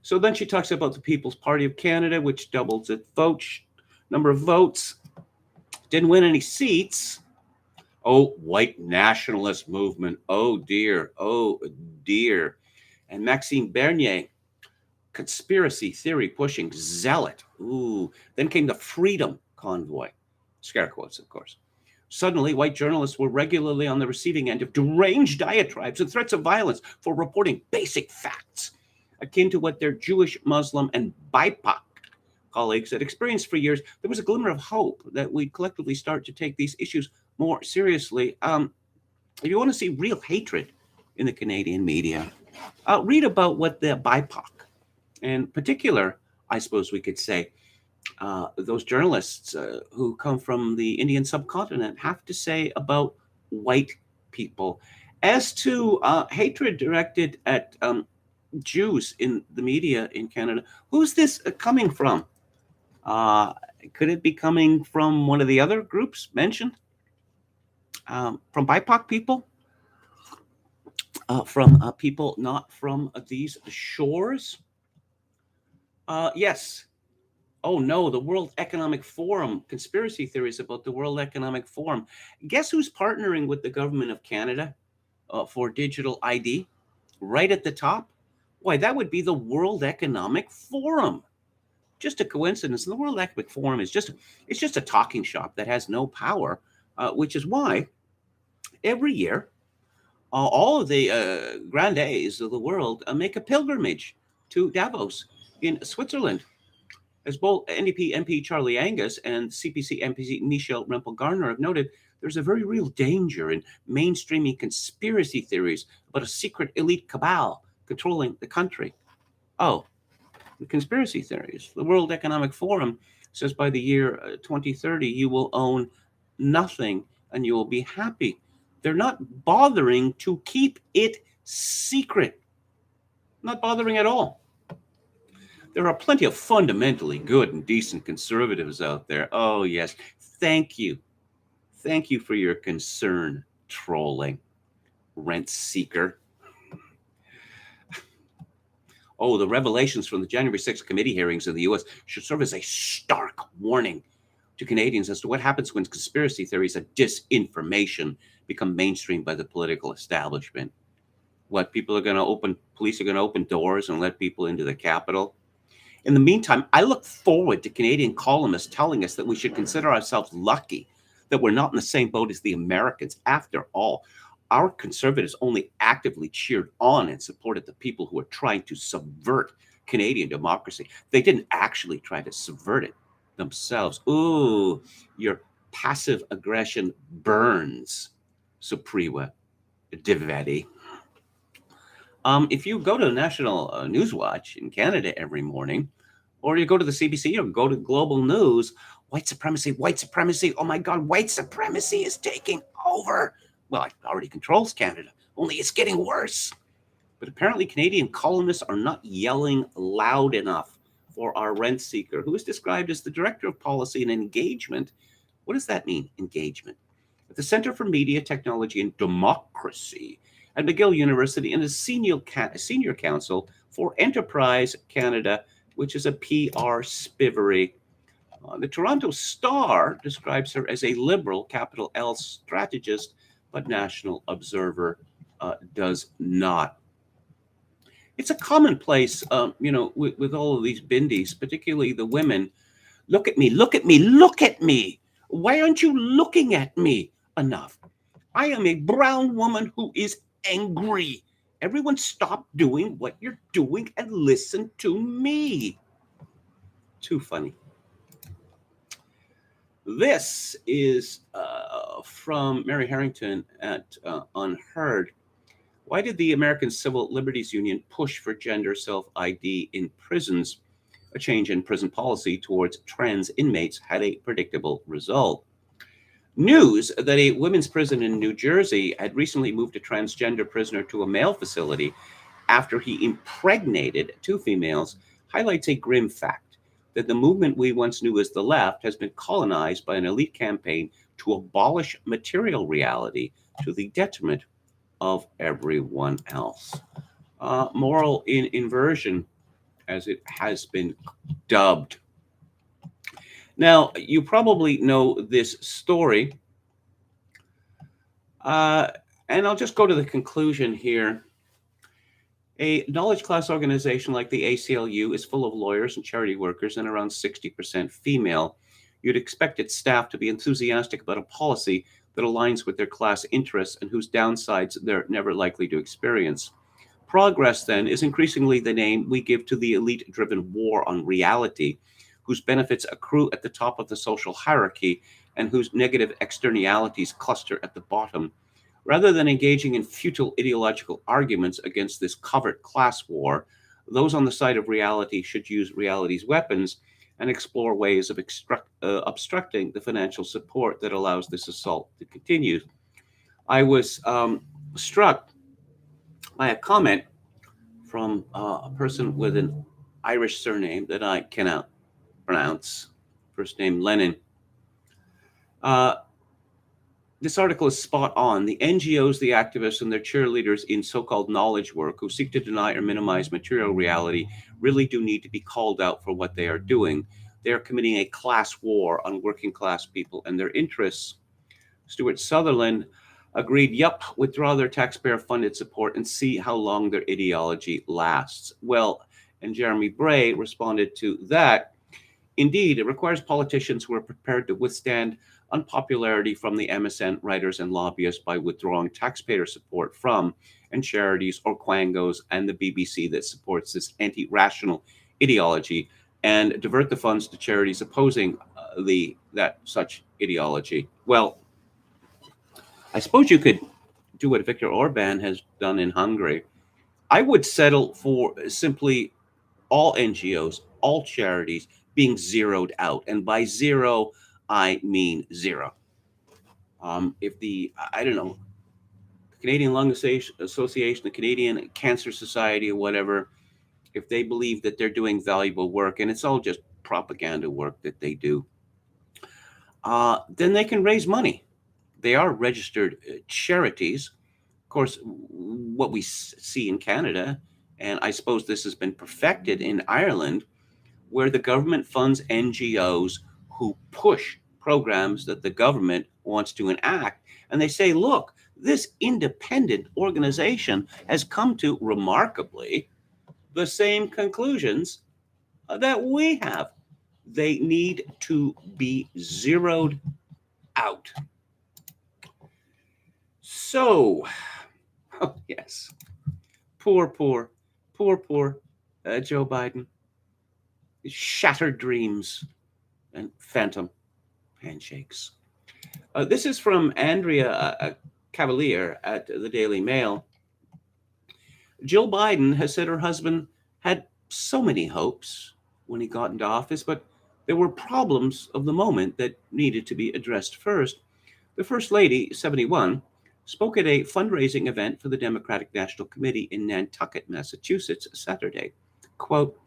So then she talks about the People's Party of Canada, which doubles its number of votes, didn't win any seats. Oh, white nationalist movement. Oh dear. And Maxime Bernier, conspiracy theory pushing zealot. Ooh. Then came the Freedom Convoy. Scare quotes, of course. Suddenly, white journalists were regularly on the receiving end of deranged diatribes and threats of violence for reporting basic facts, akin to what their Jewish, Muslim, and BIPOC colleagues had experienced for years. There was a glimmer of hope that we'd collectively start to take these issues more seriously. If you want to see real hatred in the Canadian media, read about what the BIPOC, in particular, I suppose we could say, those journalists who come from the Indian subcontinent have to say about white people. As to hatred directed at Jews in the media in Canada, who's this coming from? Could it be coming from one of the other groups mentioned? From BIPOC people? From people not from these shores? Yes. Oh no, the World Economic Forum, conspiracy theories about the World Economic Forum. Guess who's partnering with the government of Canada for digital ID? Right at the top? Why, that would be the World Economic Forum. Just a coincidence. And the World Economic Forum is just a talking shop that has no power, which is why every year all of the grandees of the world make a pilgrimage to Davos in Switzerland. As both NDP MP Charlie Angus and CPC MP Michelle Rempel-Garner have noted, there's a very real danger in mainstreaming conspiracy theories about a secret elite cabal controlling the country. Oh, the conspiracy theories. The World Economic Forum says by the year 2030, you will own nothing and you will be happy. They're not bothering to keep it secret. Not bothering at all. There are plenty of fundamentally good and decent conservatives out there. Oh, yes. Thank you. Thank you for your concern, trolling, rent seeker. Oh, the revelations from the January 6th committee hearings in the U.S. should serve as a stark warning to Canadians as to what happens when conspiracy theories and disinformation become mainstream by the political establishment. What, police are going to open doors and let people into the Capitol? In the meantime, I look forward to Canadian columnists telling us that we should consider ourselves lucky that we're not in the same boat as the Americans. After all, our conservatives only actively cheered on and supported the people who are trying to subvert Canadian democracy. They didn't actually try to subvert it themselves. Ooh, your passive aggression burns, Supriya Dwivedi. If you go to National Newswatch in Canada every morning, or you go to the CBC or go to Global News, white supremacy, oh my God, white supremacy is taking over. Well, it already controls Canada, only it's getting worse. But apparently Canadian columnists are not yelling loud enough for our rent seeker, who is described as the Director of Policy and Engagement. What does that mean, engagement? At the Centre for Media, Technology and Democracy at McGill University, and a senior counsel for Enterprise Canada, which is a PR spivery. The Toronto Star describes her as a liberal, capital L, strategist, but National Observer does not. It's a commonplace, with all of these bindies, particularly the women. Look at me, look at me, look at me. Why aren't you looking at me enough? I am a brown woman who is angry Everyone stop doing what you're doing and listen to me. Too funny. This is from Mary Harrington at Unheard. Why did the American Civil Liberties Union push for gender self ID in prisons? A change in prison policy towards trans inmates had a predictable result. News that a women's prison in New Jersey had recently moved a transgender prisoner to a male facility after he impregnated two females highlights a grim fact that the movement we once knew as the left has been colonized by an elite campaign to abolish material reality to the detriment of everyone else. Moral inversion, as it has been dubbed. Now, you probably know this story, and I'll just go to the conclusion here. A knowledge class organization like the ACLU is full of lawyers and charity workers and around 60% female. You'd expect its staff to be enthusiastic about a policy that aligns with their class interests and whose downsides they're never likely to experience. Progress, then, is increasingly the name we give to the elite driven war on reality, whose benefits accrue at the top of the social hierarchy and whose negative externalities cluster at the bottom. Rather than engaging in futile ideological arguments against this covert class war, those on the side of reality should use reality's weapons and explore ways of obstructing the financial support that allows this assault to continue. I was struck by a comment from a person with an Irish surname that I cannot pronounce, first name Lennon. This article is spot on. The NGOs, the activists, and their cheerleaders in so-called knowledge work who seek to deny or minimize material reality really do need to be called out for what they are doing. They are committing a class war on working class people and their interests. Stuart Sutherland agreed, yup, withdraw their taxpayer-funded support and see how long their ideology lasts. Well, and Jeremy Bray responded to that. Indeed, it requires politicians who are prepared to withstand unpopularity from the MSN writers and lobbyists by withdrawing taxpayer support from and charities or quangos and the BBC that supports this anti-rational ideology and divert the funds to charities opposing that such ideology. Well, I suppose you could do what Viktor Orban has done in Hungary. I would settle for simply all NGOs, all charities being zeroed out. And by zero, I mean zero. If I don't know, the Canadian Lung Association, the Canadian Cancer Society, or whatever, if they believe that they're doing valuable work, and it's all just propaganda work that they do, then they can raise money. They are registered charities. Of course, what we see in Canada, and I suppose this has been perfected in Ireland, where the government funds NGOs who push programs that the government wants to enact. And they say, look, this independent organization has come to remarkably the same conclusions that we have. They need to be zeroed out. So, oh yes, poor Joe Biden. Shattered dreams and phantom handshakes. This is from Andrea Cavalier at the Daily Mail. Jill Biden has said her husband had so many hopes when he got into office, but there were problems of the moment that needed to be addressed first. The First Lady, 71, spoke at a fundraising event for the Democratic National Committee in Nantucket, Massachusetts, Saturday. Quote,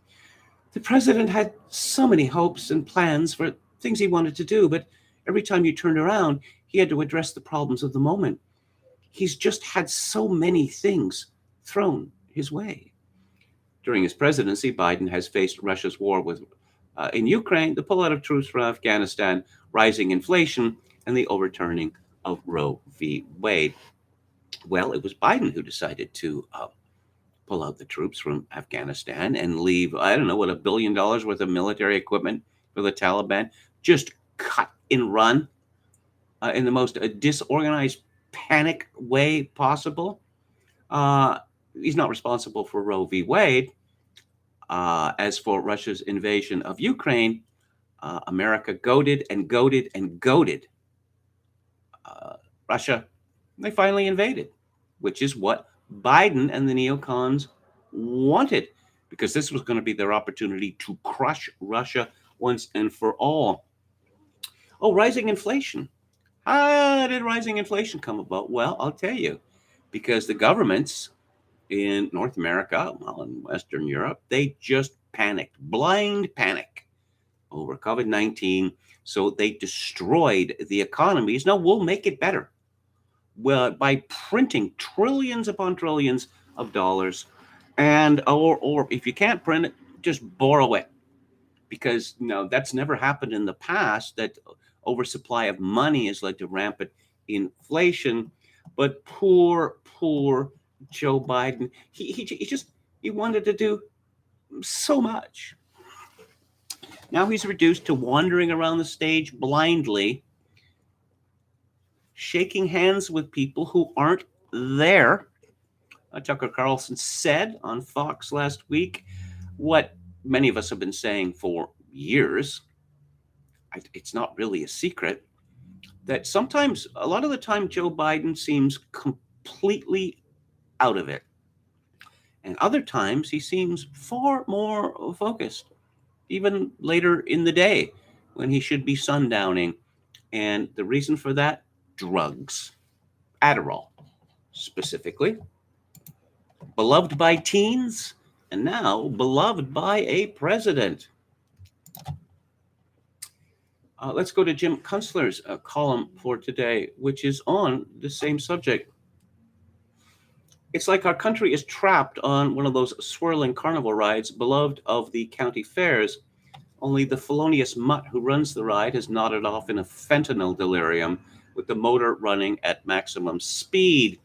the president had so many hopes and plans for things he wanted to do, but every time you turned around, he had to address the problems of the moment. He's just had so many things thrown his way. During his presidency, Biden has faced Russia's war in Ukraine, the pullout of troops from Afghanistan, rising inflation, and the overturning of Roe v. Wade. Well, it was Biden who decided to pull out the troops from Afghanistan and leave, I don't know, what, $1 billion worth of military equipment for the Taliban, just cut and run in the most disorganized, panic way possible. He's not responsible for Roe v. Wade. As for Russia's invasion of Ukraine, America goaded and goaded and goaded uh, Russia. They finally invaded, which is what Biden and the neocons wanted, because this was going to be their opportunity to crush Russia once and for all. Oh, rising inflation. How did rising inflation come about? Well, I'll tell you, because the governments in North America, well, in Western Europe, they just panicked, blind panic over COVID 19. So they destroyed the economies. No, we'll make it better. Well, by printing trillions upon trillions of dollars, and or if you can't print it, just borrow it, because that's never happened in the past. That oversupply of money has led to rampant inflation. But poor Joe Biden, he wanted to do so much. Now he's reduced to wandering around the stage blindly, shaking hands with people who aren't there. Tucker Carlson said on Fox last week what many of us have been saying for years. It's not really a secret that sometimes, a lot of the time, Joe Biden seems completely out of it. And other times, he seems far more focused, even later in the day when he should be sundowning. And the reason for that? Drugs. Adderall, specifically. Beloved by teens, and now beloved by a president. Let's go to Jim Kunstler's column for today, which is on the same subject. It's like our country is trapped on one of those swirling carnival rides beloved of the county fairs, only the felonious mutt who runs the ride has nodded off in a fentanyl delirium with the motor running at maximum speed.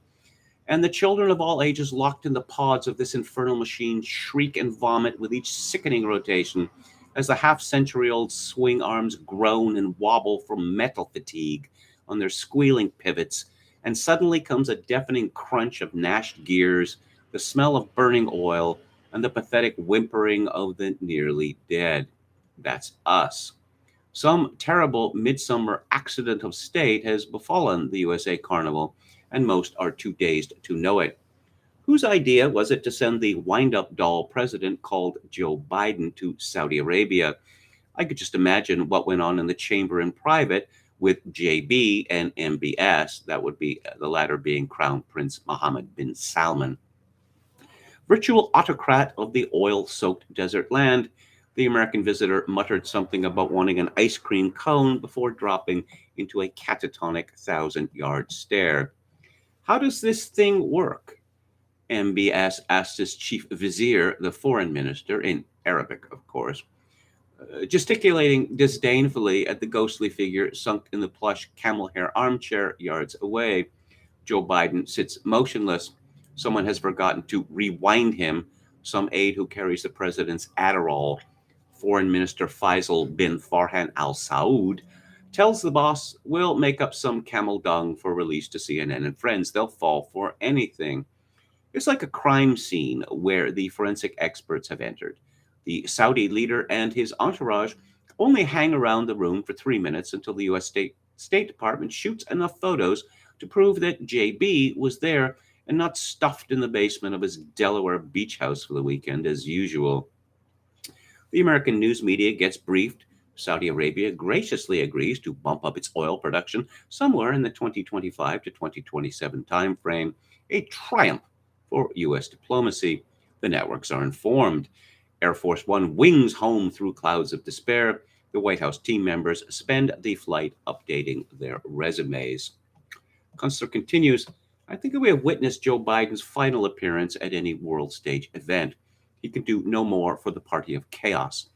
And the children of all ages locked in the pods of this infernal machine shriek and vomit with each sickening rotation as the half-century-old swing arms groan and wobble from metal fatigue on their squealing pivots, and suddenly comes a deafening crunch of gnashed gears, the smell of burning oil, and the pathetic whimpering of the nearly dead. That's us. Some terrible midsummer accident of state has befallen the USA Carnival, and most are too dazed to know it. Whose idea was it to send the wind-up doll president called Joe Biden to Saudi Arabia? I could just imagine what went on in the chamber in private with JB and MBS, that would be the latter being Crown Prince Mohammed bin Salman. Virtual autocrat of the oil-soaked desert land, the American visitor muttered something about wanting an ice cream cone before dropping into a catatonic 1,000-yard stare. How does this thing work? MBS asked his chief vizier, the foreign minister, in Arabic, of course, gesticulating disdainfully at the ghostly figure sunk in the plush camel hair armchair yards away. Joe Biden sits motionless. Someone has forgotten to rewind him. Some aide who carries the president's Adderall, Foreign Minister Faisal bin Farhan Al Saud, tells the boss we'll make up some camel dung for release to CNN and friends. They'll fall for anything. It's like a crime scene where the forensic experts have entered. The Saudi leader and his entourage only hang around the room for 3 minutes until the U.S. State Department shoots enough photos to prove that JB was there and not stuffed in the basement of his Delaware beach house for the weekend as usual. The American news media gets briefed. Saudi Arabia graciously agrees to bump up its oil production somewhere in the 2025 to 2027 timeframe, a triumph for U.S. diplomacy. The networks are informed. Air Force One wings home through clouds of despair. The White House team members spend the flight updating their resumes. Kunstler continues, I think that we have witnessed Joe Biden's final appearance at any world stage event. He can do no more for the party of chaos.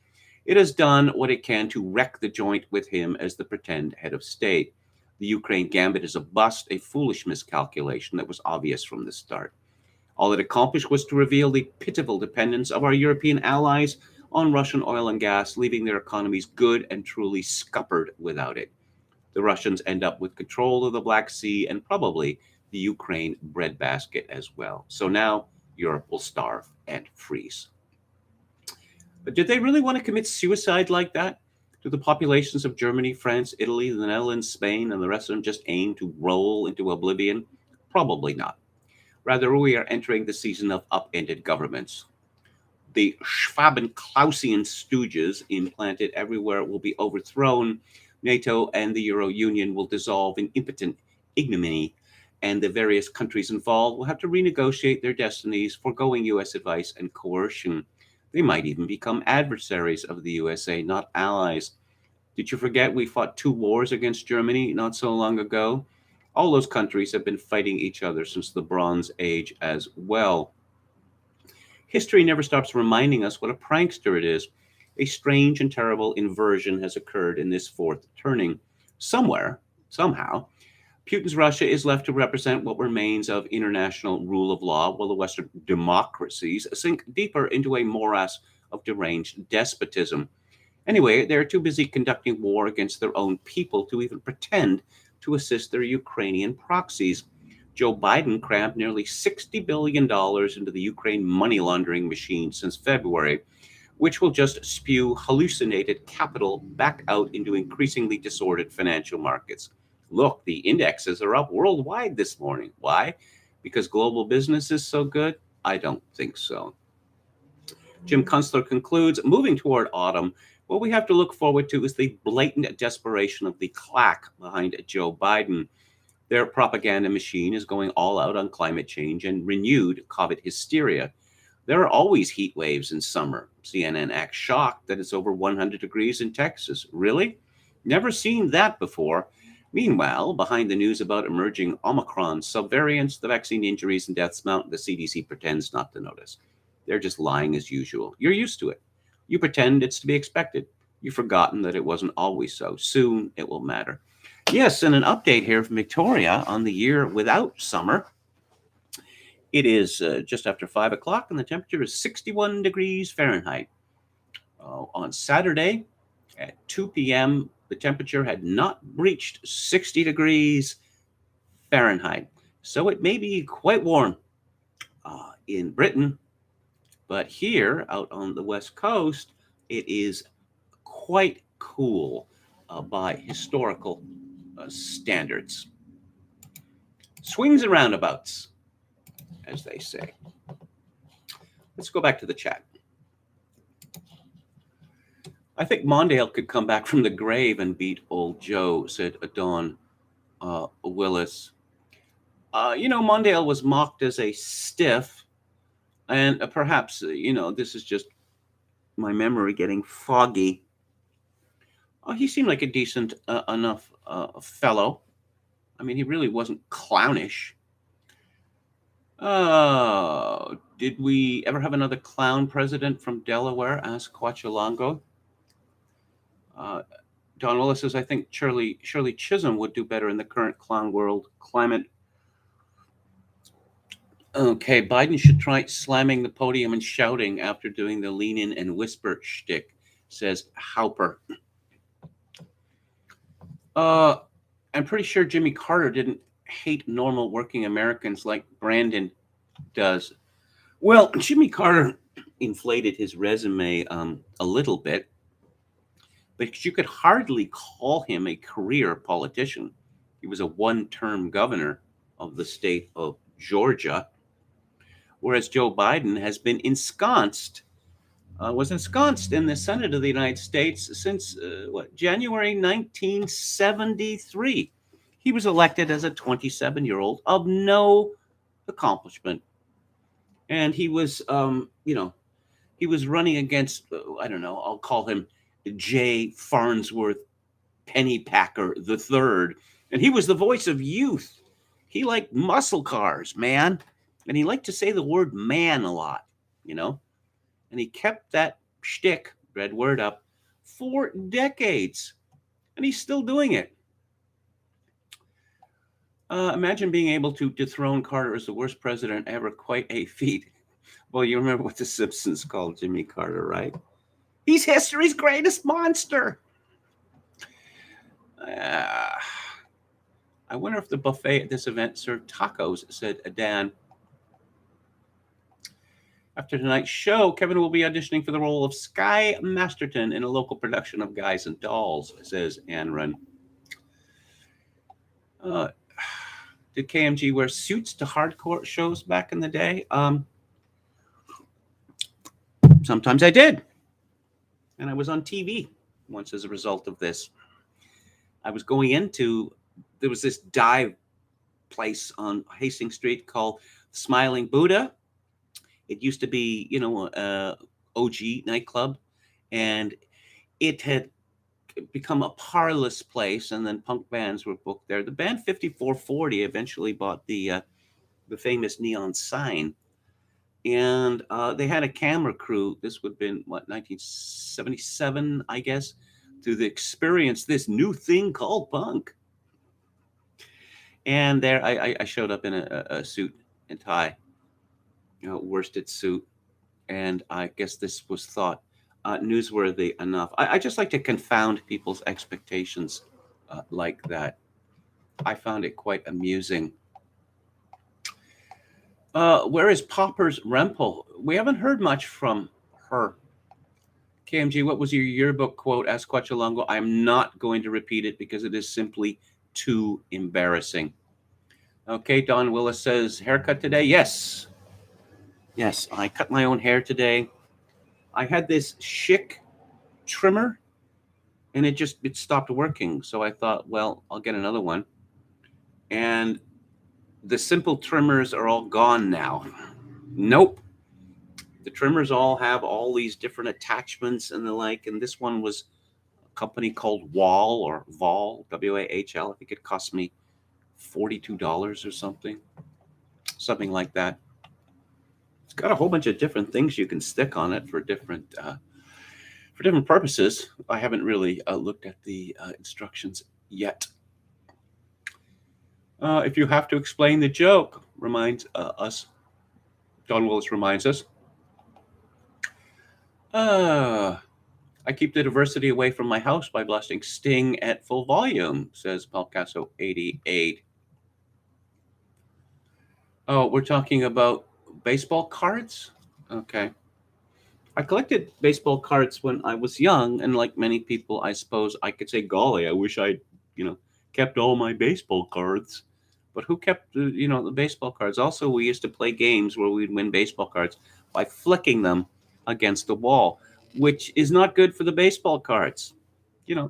It has done what it can to wreck the joint with him as the pretend head of state. The Ukraine gambit is a bust, a foolish miscalculation that was obvious from the start. All it accomplished was to reveal the pitiful dependence of our European allies on Russian oil and gas, leaving their economies good and truly scuppered without it. The Russians end up with control of the Black Sea and probably the Ukraine breadbasket as well. So now Europe will starve and freeze. But did they really want to commit suicide like that? Do the populations of Germany, France, Italy, the Netherlands, Spain, and the rest of them just aim to roll into oblivion? Probably not. Rather, we are entering the season of upended governments. The Schwaben-Clausian stooges implanted everywhere will be overthrown. NATO and the Euro Union will dissolve in impotent ignominy, and the various countries involved will have to renegotiate their destinies, foregoing U.S. advice and coercion. They might even become adversaries of the USA, not allies. Did you forget we fought 2 wars against Germany not so long ago? All those countries have been fighting each other since the Bronze Age as well. History never stops reminding us what a prankster it is. A strange and terrible inversion has occurred in this fourth turning. Somewhere, somehow, Putin's Russia is left to represent what remains of international rule of law, while the Western democracies sink deeper into a morass of deranged despotism. Anyway, they're too busy conducting war against their own people to even pretend to assist their Ukrainian proxies. Joe Biden crammed nearly $60 billion into the Ukraine money laundering machine since February, which will just spew hallucinated capital back out into increasingly disordered financial markets. Look, the indexes are up worldwide this morning. Why? Because global business is so good? I don't think so. Jim Kunstler concludes, moving toward autumn, what we have to look forward to is the blatant desperation of the claque behind Joe Biden. Their propaganda machine is going all out on climate change and renewed COVID hysteria. There are always heat waves in summer. CNN acts shocked that it's over 100 degrees in Texas. Really? Never seen that before. Meanwhile, behind the news about emerging Omicron subvariants, the vaccine injuries and deaths mount, the CDC pretends not to notice. They're just lying as usual. You're used to it. You pretend it's to be expected. You've forgotten that it wasn't always so. Soon it will matter. Yes, and an update here from Victoria on the year without summer. It is just after 5 o'clock, and the temperature is 61 degrees Fahrenheit. On Saturday at 2 p.m., the temperature had not breached 60 degrees Fahrenheit. So it may be quite warm in Britain, but here out on the West Coast, it is quite cool by historical standards. Swings and roundabouts, as they say. Let's go back to the chat. I think Mondale could come back from the grave and beat old Joe, said Dawn Willis. Mondale was mocked as a stiff, and perhaps, this is just my memory getting foggy. He seemed like a decent enough fellow. I mean, he really wasn't clownish. Did we ever have another clown president from Delaware? Asked Quachalongo. Don Willis says, I think Shirley Chisholm would do better in the current clown world climate. Okay, Biden should try slamming the podium and shouting after doing the lean in and whisper shtick, says Hauper. I'm pretty sure Jimmy Carter didn't hate normal working Americans like Brandon does. Well, Jimmy Carter inflated his resume a little bit, but you could hardly call him a career politician. He was a one-term governor of the state of Georgia, whereas Joe Biden has been was ensconced in the Senate of the United States since January 1973. He was elected as a 27-year-old of no accomplishment, and he was, he was running against, I'll call him J. Farnsworth Pennypacker III, and he was the voice of youth. He liked muscle cars, man, and he liked to say the word man a lot, and he kept that shtick, red word up, for decades, and he's still doing it. Imagine being able to dethrone Carter as the worst president ever. Quite a feat. Well, you remember what the Simpsons called Jimmy Carter, right? He's history's greatest monster. I wonder if the buffet at this event served tacos, said Dan. After tonight's show, Kevin will be auditioning for the role of Sky Masterton in a local production of Guys and Dolls, says Anrun. Did KMG wear suits to hardcore shows back in the day? Sometimes I did. And I was on TV once as a result of this. I was going into, there was this dive place on Hastings Street called Smiling Buddha. It used to be, OG nightclub, and it had become a parlous place, and then punk bands were booked there. The band 5440 eventually bought the famous neon sign, and they had a camera crew. This would have been, 1977, I guess, to experience this new thing called punk. And there I showed up in a suit and tie, worsted suit, and I guess this was thought newsworthy enough. I just like to confound people's expectations like that. I found it quite amusing. Where is Popper's Rempel? We haven't heard much from her. KMG, what was your yearbook quote? Asked Quachalongo. I'm not going to repeat it because it is simply too embarrassing. Okay, Don Willis says, haircut today? Yes. Yes, I cut my own hair today. I had this Schick trimmer, and it stopped working. So I thought, well, I'll get another one. And the simple trimmers are all gone now. Nope. The trimmers all have all these different attachments and the like. And this one was a company called Wall or Vol, W-A-H-L. I think it cost me $42 or something like that. It's got a whole bunch of different things you can stick on it for different purposes. I haven't really looked at the instructions yet. If you have to explain the joke, reminds us. Don Willis reminds us. I keep the diversity away from my house by blasting Sting at full volume, says Palcasso 88. Oh, we're talking about baseball cards? Okay. I collected baseball cards when I was young, and like many people, I suppose I could say, golly, I wish I'd, kept all my baseball cards. But who kept the baseball cards? Also, we used to play games where we'd win baseball cards by flicking them against the wall, which is not good for the baseball cards.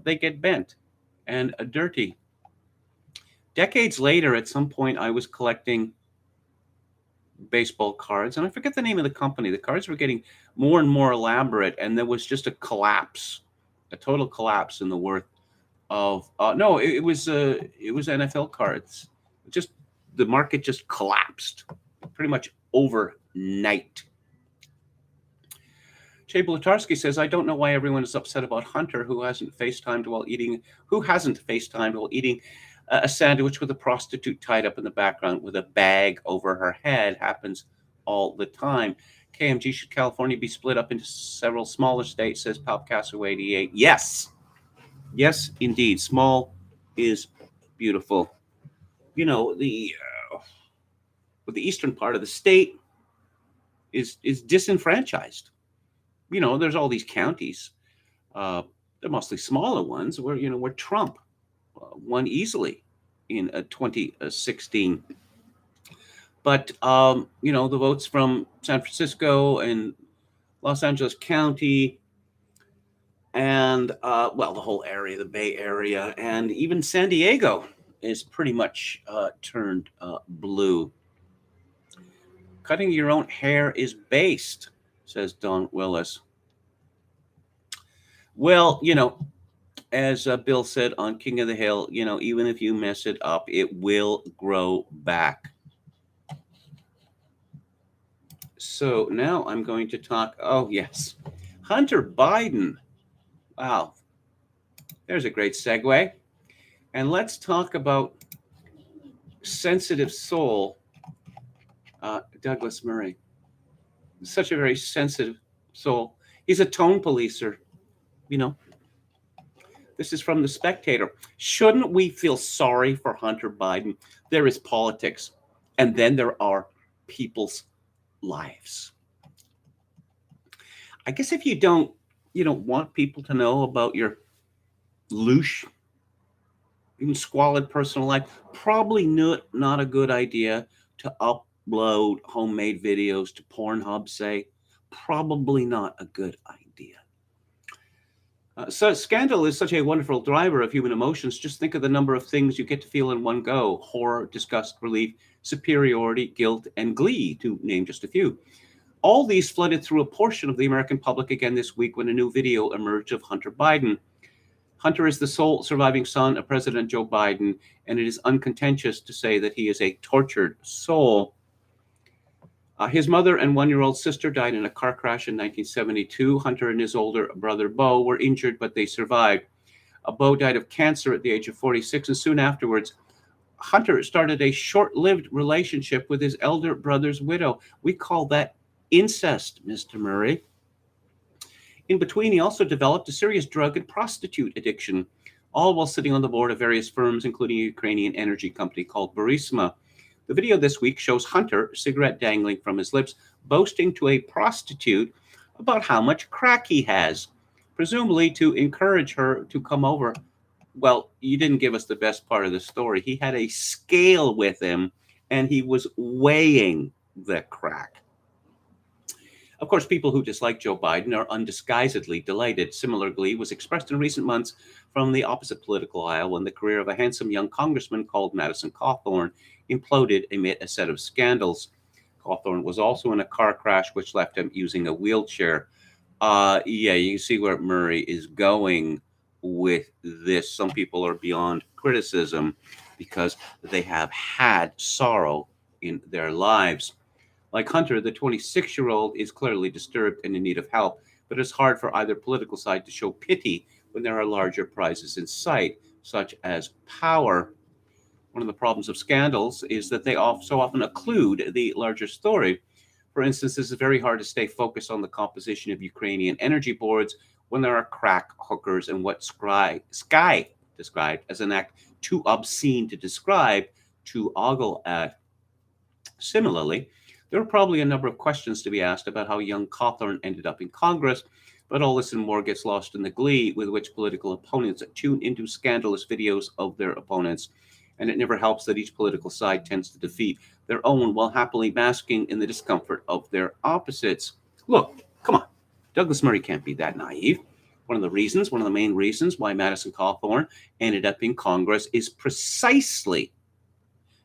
They get bent and dirty. Decades later, at some point, I was collecting baseball cards, and I forget the name of the company. The cards were getting more and more elaborate, and there was just a total collapse in the worth of. No, it was NFL cards. Just the market just collapsed pretty much overnight. Jay Blatarski says, I don't know why everyone is upset about Hunter, who hasn't FaceTimed while eating a sandwich with a prostitute tied up in the background with a bag over her head. Happens all the time. KMG, should California be split up into several smaller states, says Palcasso 88. Yes, indeed. Small is beautiful. The eastern part of the state is disenfranchised. There's all these counties. They're mostly smaller ones where Trump won easily in 2016. But, the votes from San Francisco and Los Angeles County and, the whole area, the Bay Area, and even San Diego is pretty much turned blue. Cutting your own hair is based, says Don Willis. Well, as Bill said on King of the Hill, even if you mess it up, it will grow back. So now I'm going to talk. Oh, yes. Hunter Biden. Wow. There's a great segue. And let's talk about sensitive soul, Douglas Murray. Such a very sensitive soul. He's a tone policer, This is from The Spectator. Shouldn't we feel sorry for Hunter Biden? There is politics, and then there are people's lives. I guess if you don't want people to know about your louche, even squalid personal life, probably not a good idea to upload homemade videos to Pornhub, say. Probably not a good idea. So scandal is such a wonderful driver of human emotions. Just think of the number of things you get to feel in one go: horror, disgust, relief, superiority, guilt, and glee, to name just a few. All these flooded through a portion of the American public again this week when a new video emerged of Hunter Biden. Hunter is the sole surviving son of President Joe Biden, and it is uncontentious to say that he is a tortured soul. His mother and one-year-old sister died in a car crash in 1972. Hunter and his older brother, Bo, were injured, but they survived. Bo died of cancer at the age of 46, and soon afterwards, Hunter started a short-lived relationship with his elder brother's widow. We call that incest, Mr. Murray. In between, he also developed a serious drug and prostitute addiction, all while sitting on the board of various firms, including a Ukrainian energy company called Burisma. The video this week shows Hunter, cigarette dangling from his lips, boasting to a prostitute about how much crack he has, presumably to encourage her to come over. Well, you didn't give us the best part of the story. He had a scale with him, and he was weighing the crack. Of course, people who dislike Joe Biden are undisguisedly delighted. Similar glee was expressed in recent months from the opposite political aisle when the career of a handsome young congressman called Madison Cawthorn imploded amid a set of scandals. Cawthorn was also in a car crash which left him using a wheelchair. Yeah, you can see where Murray is going with this. Some people are beyond criticism because they have had sorrow in their lives. Like Hunter, the 26-year-old is clearly disturbed and in need of help, but it's hard for either political side to show pity when there are larger prizes in sight, such as power. One of the problems of scandals is that they so often occlude the larger story. For instance, it's very hard to stay focused on the composition of Ukrainian energy boards when there are crack hookers and what Sky described as an act too obscene to describe, to ogle at. Similarly, there are probably a number of questions to be asked about how young Cawthorn ended up in Congress, but all this and more gets lost in the glee with which political opponents tune into scandalous videos of their opponents. And it never helps that each political side tends to defeat their own while happily basking in the discomfort of their opposites. Look, come on. Douglas Murray can't be that naive. One of the main reasons why Madison Cawthorn ended up in Congress is precisely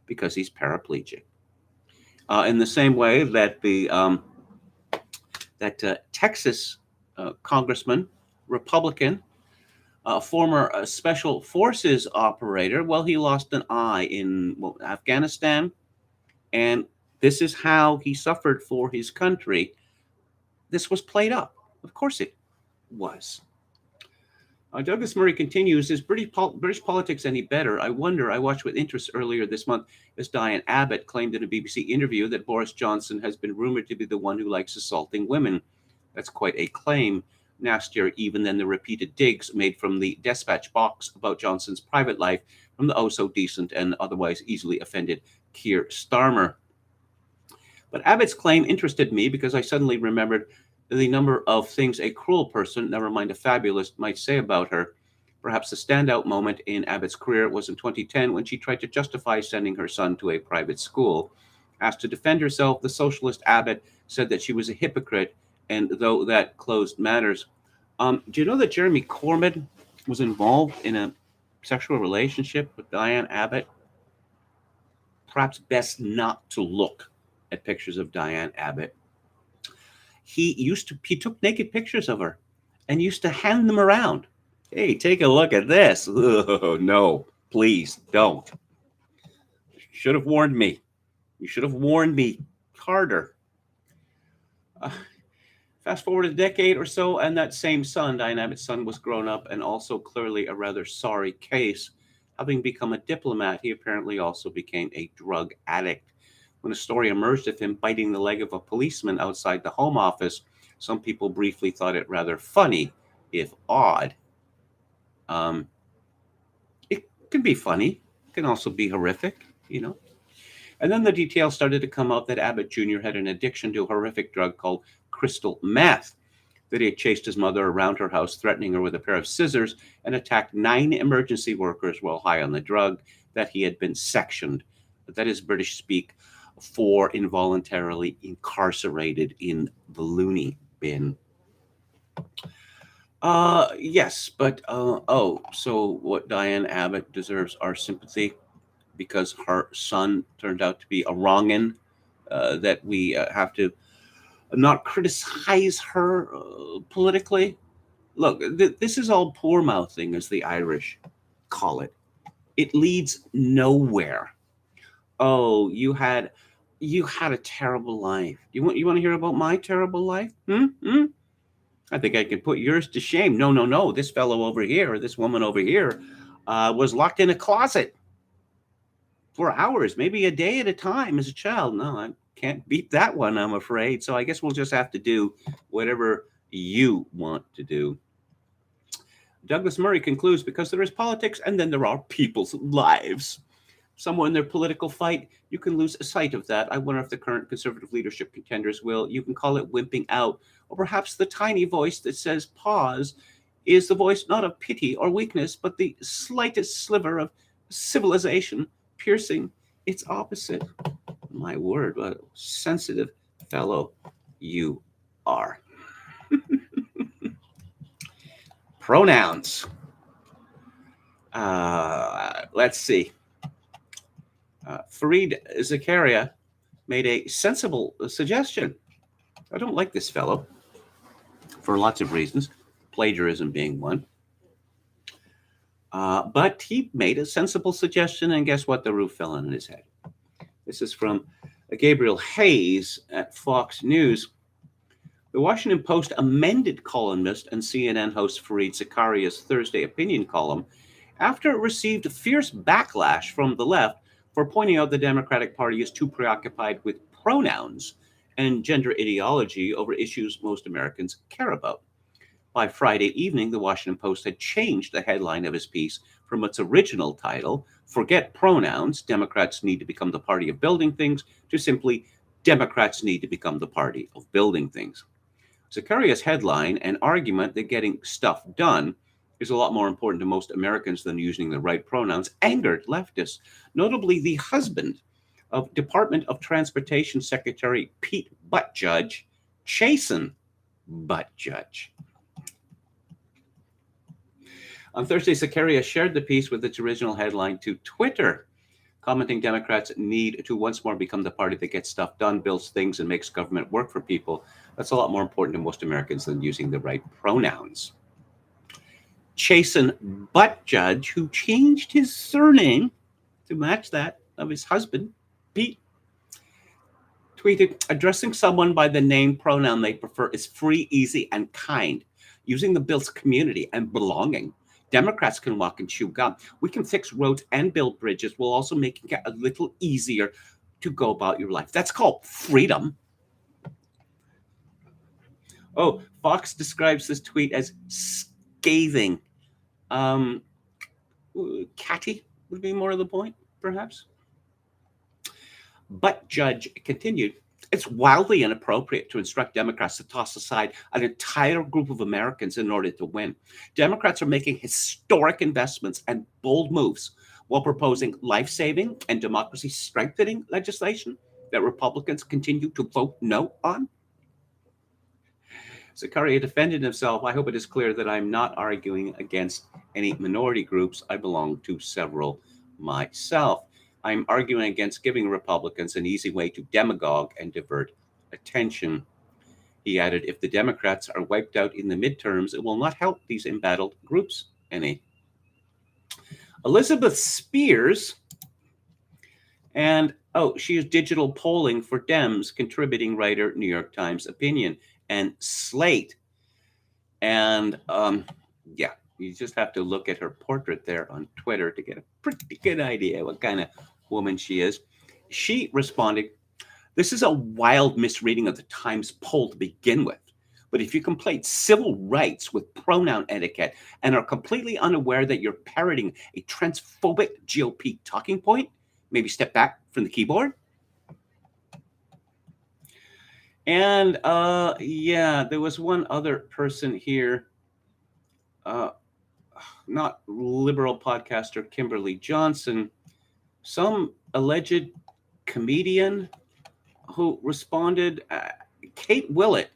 because he's paraplegic. In the same way that Texas congressman, Republican, former special forces operator, well, he lost an eye in Afghanistan, and this is how he suffered for his country. This was played up. Of course it was. Douglas Murray continues, is British politics any better? I wonder. I watched with interest earlier this month as Diane Abbott claimed in a BBC interview that Boris Johnson has been rumored to be the one who likes assaulting women. That's quite a claim. Nastier even than the repeated digs made from the dispatch box about Johnson's private life from the oh-so-decent and otherwise easily offended Keir Starmer. But Abbott's claim interested me because I suddenly remembered the number of things a cruel person, never mind a fabulist, might say about her. Perhaps the standout moment in Abbott's career was in 2010 when she tried to justify sending her son to a private school. Asked to defend herself, the socialist Abbott said that she was a hypocrite, and though that closed matters. Do you know that Jeremy Corbyn was involved in a sexual relationship with Diane Abbott? Perhaps best not to look at pictures of Diane Abbott. He took naked pictures of her and used to hand them around. Hey, take a look at this. Oh, no, please don't. Should have warned me. You should have warned me harder. Fast forward a decade or so, and that same son, Diane Abbott's son, was grown up and also clearly a rather sorry case. Having become a diplomat, he apparently also became a drug addict. When a story emerged of him biting the leg of a policeman outside the Home Office, some people briefly thought it rather funny, if odd. It can be funny. It can also be horrific, And then the details started to come out that Abbott Jr. had an addiction to a horrific drug called crystal meth. that he had chased his mother around her house, threatening her with a pair of scissors, and attacked 9 emergency workers while high on the drug, that he had been sectioned. That is British speak for involuntarily incarcerated in the loony bin. Yes, but so what? Diane Abbott deserves our sympathy because her son turned out to be a wrong'un. That we have to not criticize her politically. Look, this is all poor mouthing, as the Irish call it. It leads nowhere. Oh, you had a terrible life. You want to hear about my terrible life? I think I can put yours to shame. No, no, no. This fellow over here, this woman over here, was locked in a closet for hours, maybe a day at a time as a child. No, I can't beat that one, I'm afraid. So I guess we'll just have to do whatever you want to do. Douglas Murray concludes, because there is politics and then there are people's lives. Somewhere in their political fight, you can lose sight of that. I wonder if the current conservative leadership contenders will. You can call it wimping out, or perhaps the tiny voice that says pause is the voice not of pity or weakness, but the slightest sliver of civilization piercing its opposite. My word, what a sensitive fellow you are. Pronouns. Let's see. Fareed Zakaria made a sensible suggestion. I don't like this fellow for lots of reasons, plagiarism being one. But he made a sensible suggestion, and guess what? The roof fell on his head. This is from Gabriel Hayes at Fox News. The Washington Post amended columnist and CNN host Fareed Zakaria's Thursday opinion column after it received fierce backlash from the left for pointing out the Democratic Party is too preoccupied with pronouns and gender ideology over issues most Americans care about. By Friday evening, the Washington Post had changed the headline of his piece from its original title, Forget Pronouns, Democrats Need to Become the Party of Building Things, to simply Democrats Need to Become the Party of Building Things. Zakaria's headline, an argument that getting stuff done is a lot more important to most Americans than using the right pronouns, angered leftists, notably the husband of Department of Transportation Secretary Pete Buttigieg, Chasten Buttigieg. On Thursday, Zakaria shared the piece with its original headline to Twitter, commenting Democrats need to once more become the party that gets stuff done, builds things, and makes government work for people. That's a lot more important to most Americans than using the right pronouns. Chasten Buttigieg, who changed his surname to match that of his husband, Pete, tweeted, addressing someone by the name pronoun they prefer is free, easy, and kind. Using the builds community and belonging. Democrats can walk and chew gum. We can fix roads and build bridges while also making it a little easier to go about your life. That's called freedom. Oh, Fox describes this tweet as scathing. Catty would be more of the point, perhaps. But Judge continued, it's wildly inappropriate to instruct Democrats to toss aside an entire group of Americans in order to win. Democrats are making historic investments and bold moves while proposing life-saving and democracy-strengthening legislation that Republicans continue to vote no on. Zakaria defended himself. I hope it is clear that I'm not arguing against any minority groups. I belong to several myself. I'm arguing against giving Republicans an easy way to demagogue and divert attention. He added, if the Democrats are wiped out in the midterms, it will not help these embattled groups any. Elizabeth Spears, and she is digital polling for Dems, contributing writer, New York Times Opinion, and Slate. And you just have to look at her portrait there on Twitter to get a pretty good idea what kind of woman she is. She responded, this is a wild misreading of the Times poll to begin with. But if you conflate civil rights with pronoun etiquette and are completely unaware that you're parroting a transphobic GOP talking point, maybe step back from the keyboard. And yeah, there was one other person here, uh, not liberal podcaster Kimberly Johnson, some alleged comedian who responded. Kate Willett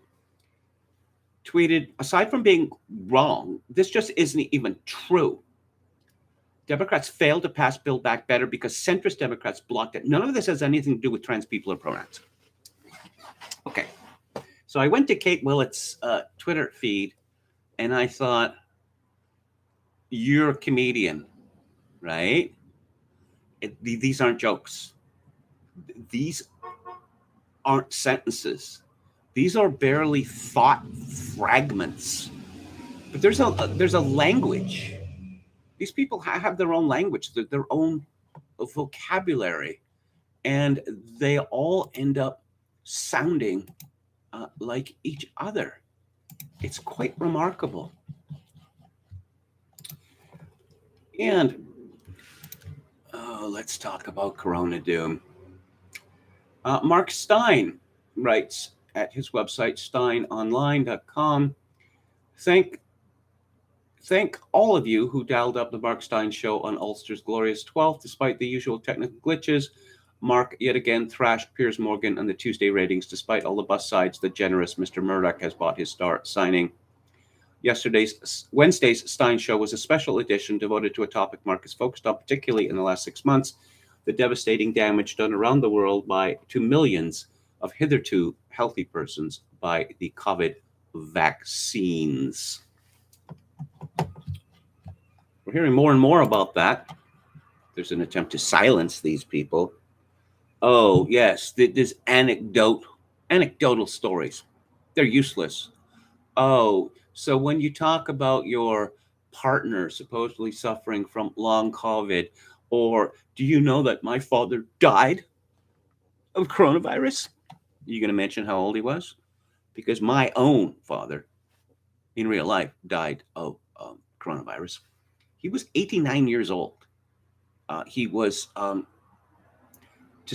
tweeted, aside from being wrong, this just isn't even true. Democrats failed to pass Build Back Better because centrist Democrats blocked it. None of this has anything to do with trans people or pronouns. Okay. So I went to Kate Willett's Twitter feed and I thought, you're a comedian, right? These aren't jokes. These aren't sentences. These are barely thought fragments. But there's a language. These people have their own language, their own vocabulary, and they all end up sounding like each other. It's quite remarkable. And let's talk about Corona Doom. Mark Stein writes at his website, steinonline.com, Thank all of you who dialed up the Mark Stein show on Ulster's glorious 12th. Despite the usual technical glitches, Mark yet again thrashed Piers Morgan on the Tuesday ratings, despite all the bus sides the generous Mr. Murdoch has bought his star signing. Wednesday's Stein show was a special edition devoted to a topic Mark has focused on, particularly in the last 6 months, the devastating damage done around the world to millions of hitherto healthy persons by the COVID vaccines. We're hearing more and more about that. There's an attempt to silence these people. Oh, yes, there's anecdotal stories. They're useless. Oh, so when you talk about your partner supposedly suffering from long COVID, or do you know that my father died of coronavirus? You're going to mention how old he was? Because my own father, in real life, died of coronavirus. He was 89 years old. He was, to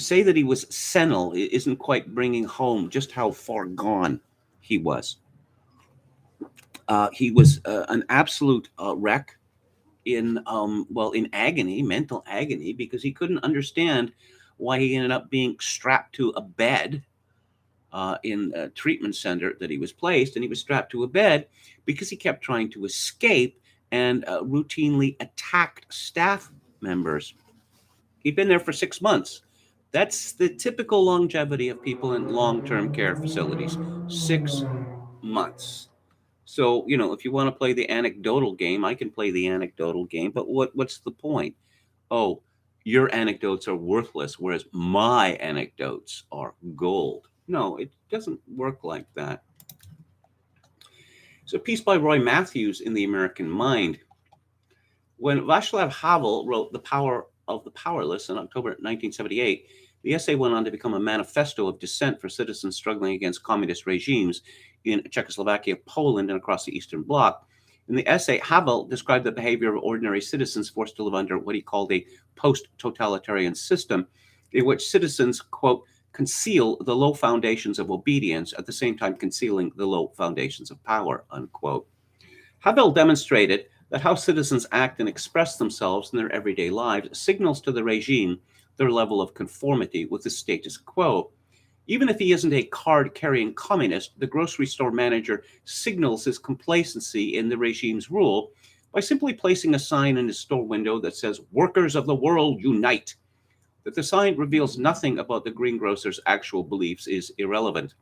say that he was senile isn't quite bringing home just how far gone he was. He was an absolute wreck in agony, mental agony, because he couldn't understand why he ended up being strapped to a bed in a treatment center that he was placed, and he was strapped to a bed because he kept trying to escape and routinely attacked staff members. He'd been there for 6 months. That's the typical longevity of people in long-term care facilities, 6 months. So, if you want to play the anecdotal game, I can play the anecdotal game, but what's the point? Oh, your anecdotes are worthless, whereas my anecdotes are gold. No, it doesn't work like that. So, a piece by Roy Matthews in The American Mind. When Václav Havel wrote The Power of the Powerless in October 1978, the essay went on to become a manifesto of dissent for citizens struggling against communist regimes in Czechoslovakia, Poland, and across the Eastern Bloc. In the essay, Havel described the behavior of ordinary citizens forced to live under what he called a post-totalitarian system, in which citizens, quote, conceal the low foundations of obedience, at the same time concealing the low foundations of power, unquote. Havel demonstrated that how citizens act and express themselves in their everyday lives signals to the regime their level of conformity with the status quo. Even if he isn't a card-carrying communist, the grocery store manager signals his complacency in the regime's rule by simply placing a sign in his store window that says, "Workers of the world, unite." That the sign reveals nothing about the greengrocer's actual beliefs is irrelevant.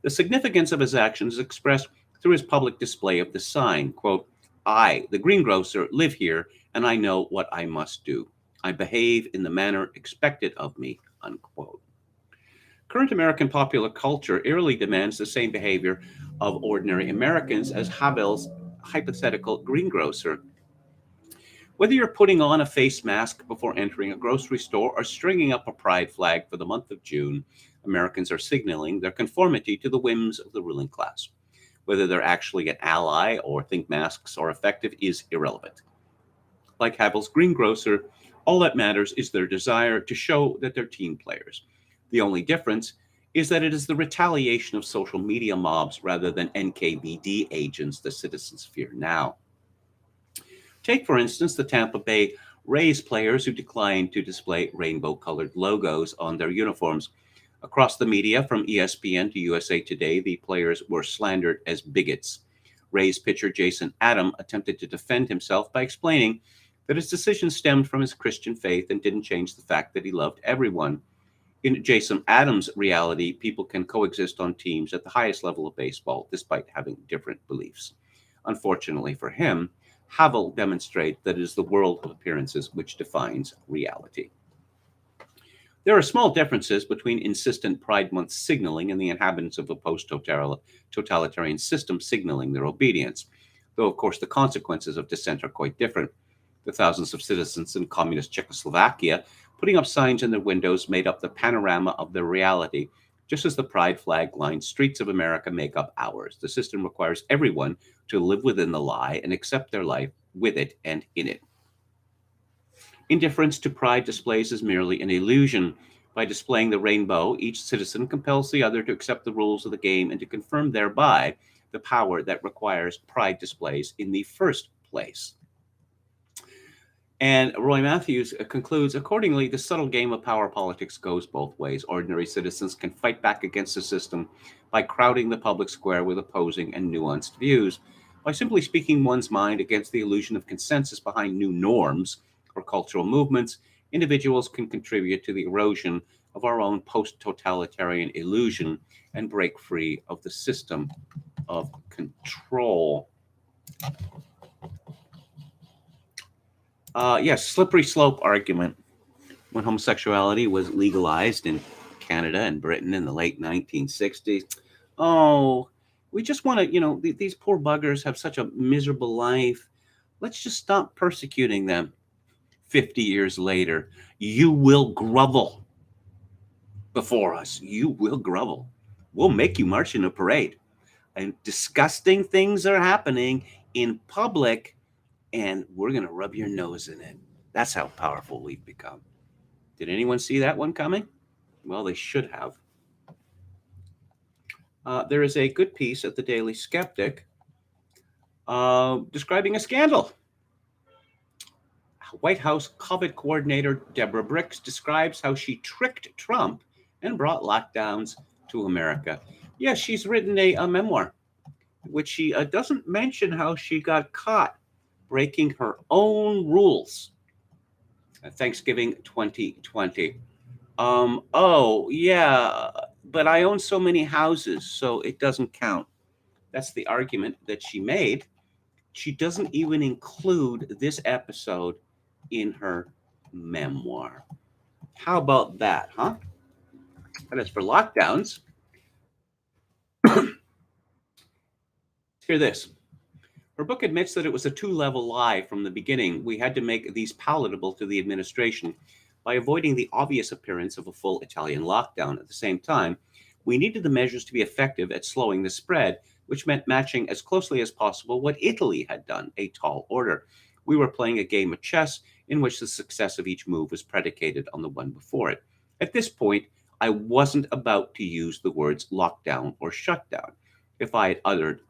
The significance of his actions is expressed through his public display of the sign, quote, "I, the greengrocer, live here, and I know what I must do. I behave in the manner expected of me," unquote. Current American popular culture eerily demands the same behavior of ordinary Americans as Havel's hypothetical greengrocer. Whether you're putting on a face mask before entering a grocery store or stringing up a pride flag for the month of June, Americans are signaling their conformity to the whims of the ruling class. Whether they're actually an ally or think masks are effective is irrelevant. Like Havel's greengrocer, all that matters is their desire to show that they're team players. The only difference is that it is the retaliation of social media mobs rather than NKVD agents the citizens fear now. Take, for instance, the Tampa Bay Rays players who declined to display rainbow colored logos on their uniforms. Across the media, from ESPN to USA Today, the players were slandered as bigots. Rays pitcher Jason Adam attempted to defend himself by explaining that his decision stemmed from his Christian faith and didn't change the fact that he loved everyone. In Jason Adams' reality, people can coexist on teams at the highest level of baseball despite having different beliefs. Unfortunately for him, Havel demonstrates that it is the world of appearances which defines reality. There are small differences between insistent Pride Month signaling and the inhabitants of a post-totalitarian system signaling their obedience, though, of course, the consequences of dissent are quite different. The thousands of citizens in communist Czechoslovakia putting up signs in their windows made up the panorama of their reality, just as the pride flag-lined streets of America make up ours. The system requires everyone to live within the lie and accept their life with it and in it. Indifference to pride displays is merely an illusion. By displaying the rainbow, each citizen compels the other to accept the rules of the game and to confirm thereby the power that requires pride displays in the first place. And Roy Matthews concludes, accordingly, the subtle game of power politics goes both ways. Ordinary citizens can fight back against the system by crowding the public square with opposing and nuanced views. By simply speaking one's mind against the illusion of consensus behind new norms or cultural movements, individuals can contribute to the erosion of our own post-totalitarian illusion and break free of the system of control. Yes, slippery slope argument. When homosexuality was legalized in Canada and Britain in the late 1960s, oh, we just want to, these poor buggers have such a miserable life. Let's just stop persecuting them. 50 years later, you will grovel before us. You will grovel. We'll make you march in a parade. And disgusting things are happening in public, and we're going to rub your nose in it. That's how powerful we've become. Did anyone see that one coming? Well, they should have. There is a good piece at the Daily Skeptic describing a scandal. White House COVID coordinator Deborah Bricks describes how she tricked Trump and brought lockdowns to America. Yes, she's written a memoir, which she doesn't mention how she got caught breaking her own rules. Thanksgiving 2020. Oh, yeah, but I own so many houses, so it doesn't count. That's the argument that she made. She doesn't even include this episode in her memoir. How about that, huh? And as for lockdowns, hear this. Her book admits that it was a two-level lie from the beginning. We had to make these palatable to the administration by avoiding the obvious appearance of a full Italian lockdown. At the same time, we needed the measures to be effective at slowing the spread, which meant matching as closely as possible what Italy had done, a tall order. We were playing a game of chess in which the success of each move was predicated on the one before it. At this point, I wasn't about to use the words lockdown or shutdown. If I had uttered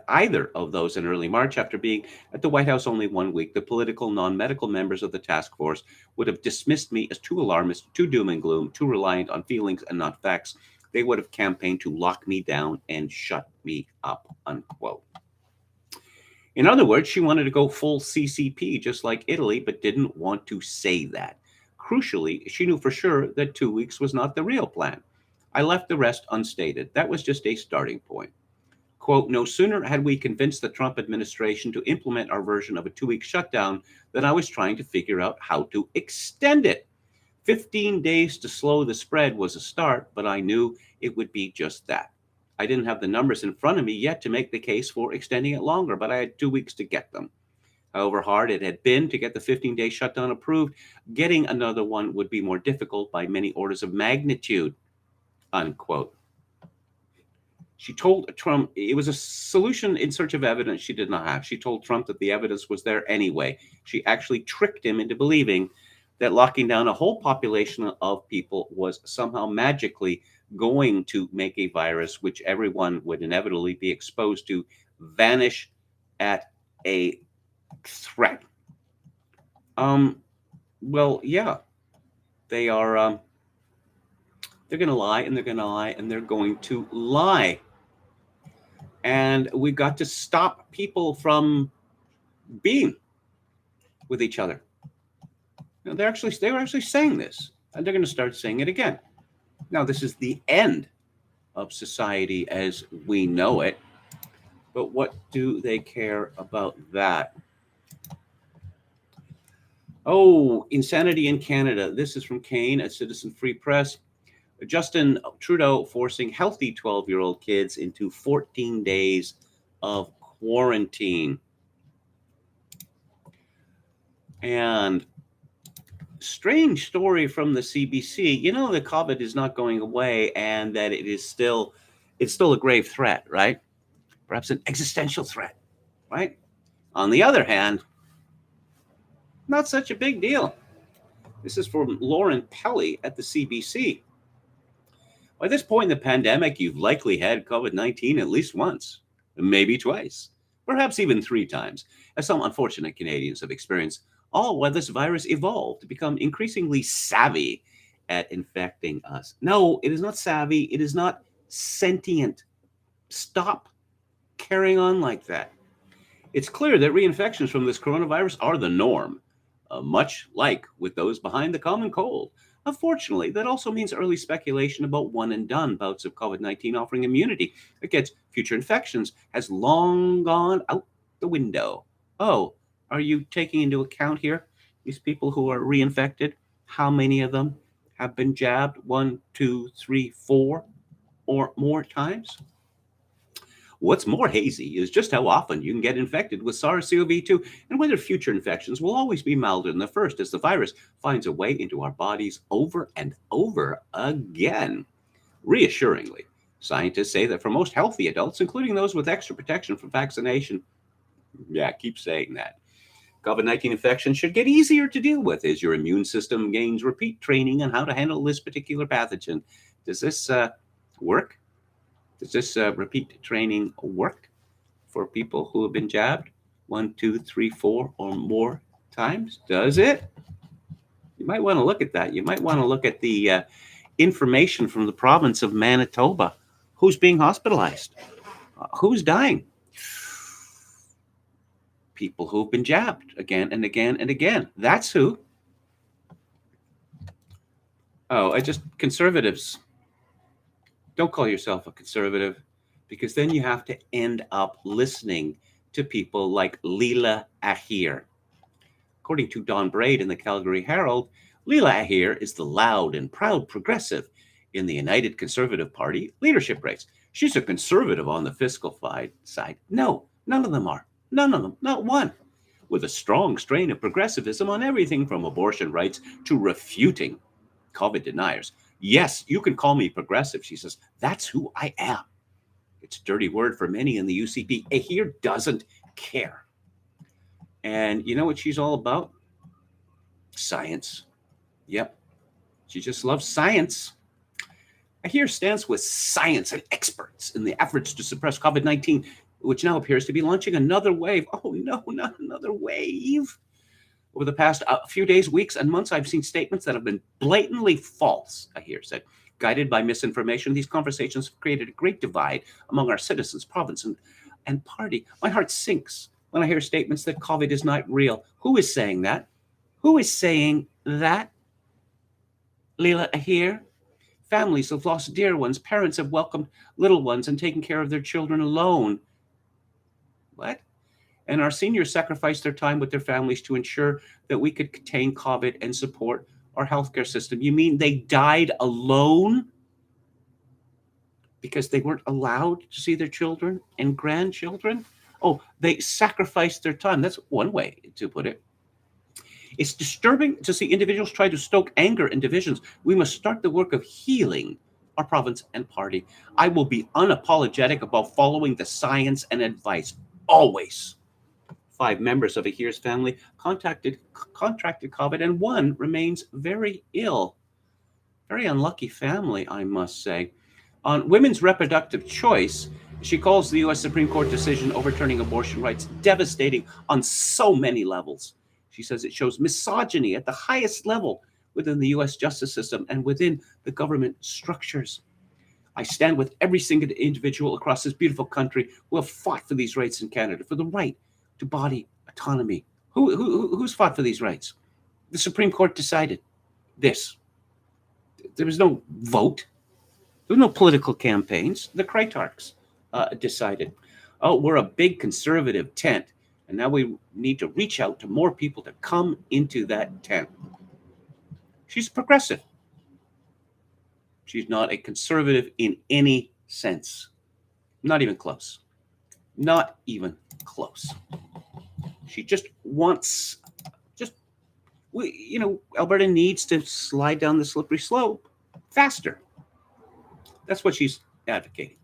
either of those in early March after being at the White House only 1 week, the political, non-medical members of the task force would have dismissed me as too alarmist, too doom and gloom, too reliant on feelings and not facts. They would have campaigned to lock me down and shut me up, unquote. In other words, she wanted to go full CCP, just like Italy, but didn't want to say that. Crucially, she knew for sure that 2 weeks was not the real plan. I left the rest unstated. That was just a starting point. Quote, no sooner had we convinced the Trump administration to implement our version of a 2-week shutdown than I was trying to figure out how to extend it. 15 days to slow the spread was a start, but I knew it would be just that. I didn't have the numbers in front of me yet to make the case for extending it longer, but I had 2 weeks to get them. However hard it had been to get the 15-day shutdown approved, getting another one would be more difficult by many orders of magnitude, unquote. She told Trump it was a solution in search of evidence she did not have. She told Trump that the evidence was there anyway. She actually tricked him into believing that locking down a whole population of people was somehow magically going to make a virus which everyone would inevitably be exposed to vanish at a threat? Um, well, yeah, they are. They're going to lie, and they're going to lie, and they're going to lie, and we've got to stop people from being with each other. You know, they were actually saying this, and they're going to start saying it again. Now, this is the end of society as we know it, but what do they care about that? Oh, insanity in Canada. This is from Kane at Citizen Free Press. Justin Trudeau forcing healthy 12-year-old kids into 14 days of quarantine. And strange story from the CBC. You know that COVID is not going away, and that it's still a grave threat, right? Perhaps an existential threat, right? On the other hand, not such a big deal. This is from Lauren Pelly at the CBC. By this point in the pandemic, you've likely had COVID-19 at least once, maybe twice, perhaps even 3 times, as some unfortunate Canadians have experienced, all while this virus evolved to become increasingly savvy at infecting us. No, it is not savvy. It is not sentient. Stop carrying on like that. It's clear that reinfections from this coronavirus are the norm, much like with those behind the common cold. Unfortunately, that also means early speculation about one and done bouts of COVID 19 offering immunity against future infections has long gone out the window. Oh, are you taking into account here these people who are reinfected? How many of them have been jabbed 1, 2, 3, 4 or more times? What's more hazy is just how often you can get infected with SARS-CoV-2 and whether future infections will always be milder than the first as the virus finds a way into our bodies over and over again. Reassuringly, scientists say that for most healthy adults, including those with extra protection from vaccination, yeah, keep saying that, COVID-19 infection should get easier to deal with as your immune system gains repeat training on how to handle this particular pathogen. Does this work? Does this repeat training work for people who have been jabbed 1, 2, 3, 4 or more times? Does it? You might want to look at that. You might want to look at the information from the province of Manitoba. Who's being hospitalized? Who's dying? People who've been jabbed again and again and again. That's who. Oh, conservatives. Don't call yourself a conservative, because then you have to end up listening to people like Leela Ahir. According to Don Braid in the Calgary Herald, Leela Ahir is the loud and proud progressive in the United Conservative Party leadership race. She's a conservative on the fiscal side. No, none of them are. None of them, not one. With a strong strain of progressivism on everything from abortion rights to refuting COVID deniers. Yes, you can call me progressive, she says. That's who I am. It's a dirty word for many in the UCP. Ahir doesn't care. And you know what she's all about? Science. Yep. She just loves science. Ahir stands with science and experts in the efforts to suppress COVID-19, which now appears to be launching another wave. Oh no, not another wave. Over the past few days, weeks, and months, I've seen statements that have been blatantly false, Ahir said. Guided by misinformation, these conversations have created a great divide among our citizens, province, and party. My heart sinks when I hear statements that COVID is not real. Who is saying that? Who is saying that? Leela Ahir? Families have lost dear ones. Parents have welcomed little ones and taken care of their children alone. What? And our seniors sacrificed their time with their families to ensure that we could contain COVID and support our healthcare system. You mean they died alone because they weren't allowed to see their children and grandchildren? Oh, they sacrificed their time. That's one way to put it. It's disturbing to see individuals try to stoke anger and divisions. We must start the work of healing our province and party. I will be unapologetic about following the science and advice, always. 5 members of Ahir's family contracted COVID, and one remains very ill. Very unlucky family, I must say. On women's reproductive choice, she calls the U.S. Supreme Court decision overturning abortion rights devastating on so many levels. She says it shows misogyny at the highest level within the U.S. justice system and within the government structures. I stand with every single individual across this beautiful country who have fought for these rights in Canada, for the right to body autonomy. Who's fought for these rights? The Supreme Court decided this. There was no vote. There were no political campaigns. The Critarchs decided, oh, we're a big conservative tent, and now we need to reach out to more people to come into that tent. She's progressive. She's not a conservative in any sense. Not even close. Not even close. She just wants, Alberta needs to slide down the slippery slope faster. That's what she's advocating.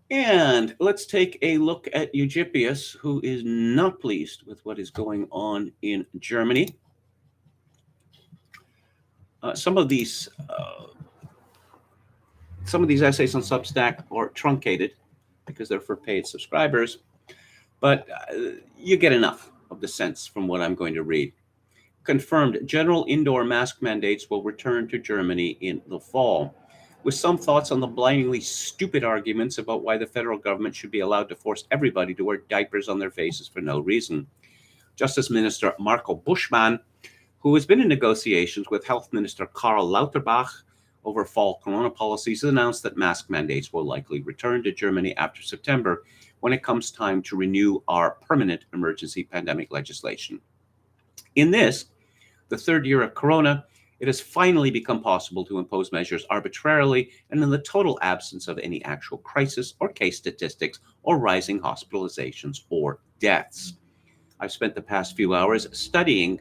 And let's take a look at Eugippius, who is not pleased with what is going on in Germany. Some of these essays on Substack are truncated because they're for paid subscribers, but you get enough of the sense from what I'm going to read. Confirmed general indoor mask mandates will return to Germany in the fall, with some thoughts on the blindingly stupid arguments about why the federal government should be allowed to force everybody to wear diapers on their faces for no reason. Justice Minister Marco Buschmann, who has been in negotiations with Health Minister Karl Lauterbach over fall corona policies, announced that mask mandates will likely return to Germany after September when it comes time to renew our permanent emergency pandemic legislation. In this, the third year of corona, it has finally become possible to impose measures arbitrarily and in the total absence of any actual crisis or case statistics or rising hospitalizations or deaths. I've spent the past few hours studying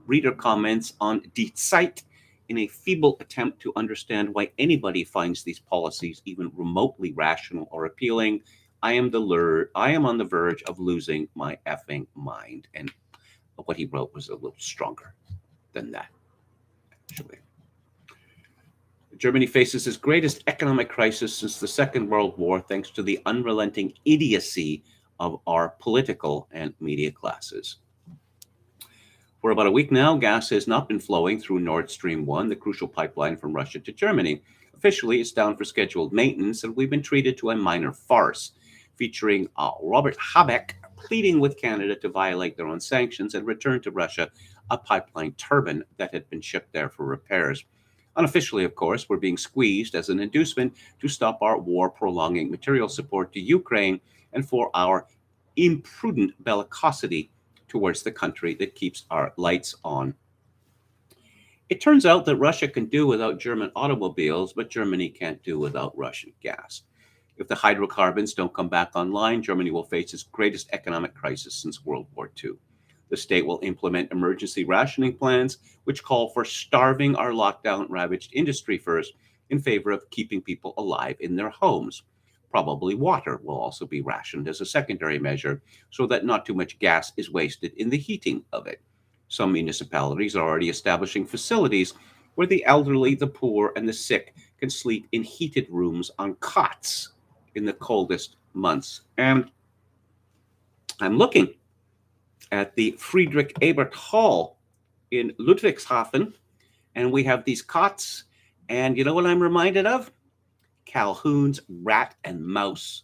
reader comments on dissent in a feeble attempt to understand why anybody finds these policies even remotely rational or appealing. I am on the verge of losing my effing mind. And what he wrote was a little stronger than that, actually. Germany faces its greatest economic crisis since the Second World War, thanks to the unrelenting idiocy of our political and media classes. For about a week now, gas has not been flowing through Nord Stream 1, the crucial pipeline from Russia to Germany. Officially, it's down for scheduled maintenance, and we've been treated to a minor farce featuring Robert Habeck pleading with Canada to violate their own sanctions and return to Russia a pipeline turbine that had been shipped there for repairs. Unofficially, of course, we're being squeezed as an inducement to stop our war-prolonging material support to Ukraine and for our imprudent bellicosity towards the country that keeps our lights on. It turns out that Russia can do without German automobiles, but Germany can't do without Russian gas. If the hydrocarbons don't come back online, Germany will face its greatest economic crisis since World War II. The state will implement emergency rationing plans, which call for starving our lockdown-ravaged industry first in favor of keeping people alive in their homes. Probably water will also be rationed as a secondary measure so that not too much gas is wasted in the heating of it. Some municipalities are already establishing facilities where the elderly, the poor, and the sick can sleep in heated rooms on cots in the coldest months. And I'm looking at the Friedrich Ebert Hall in Ludwigshafen, and we have these cots, and you know what I'm reminded of? Calhoun's rat and mouse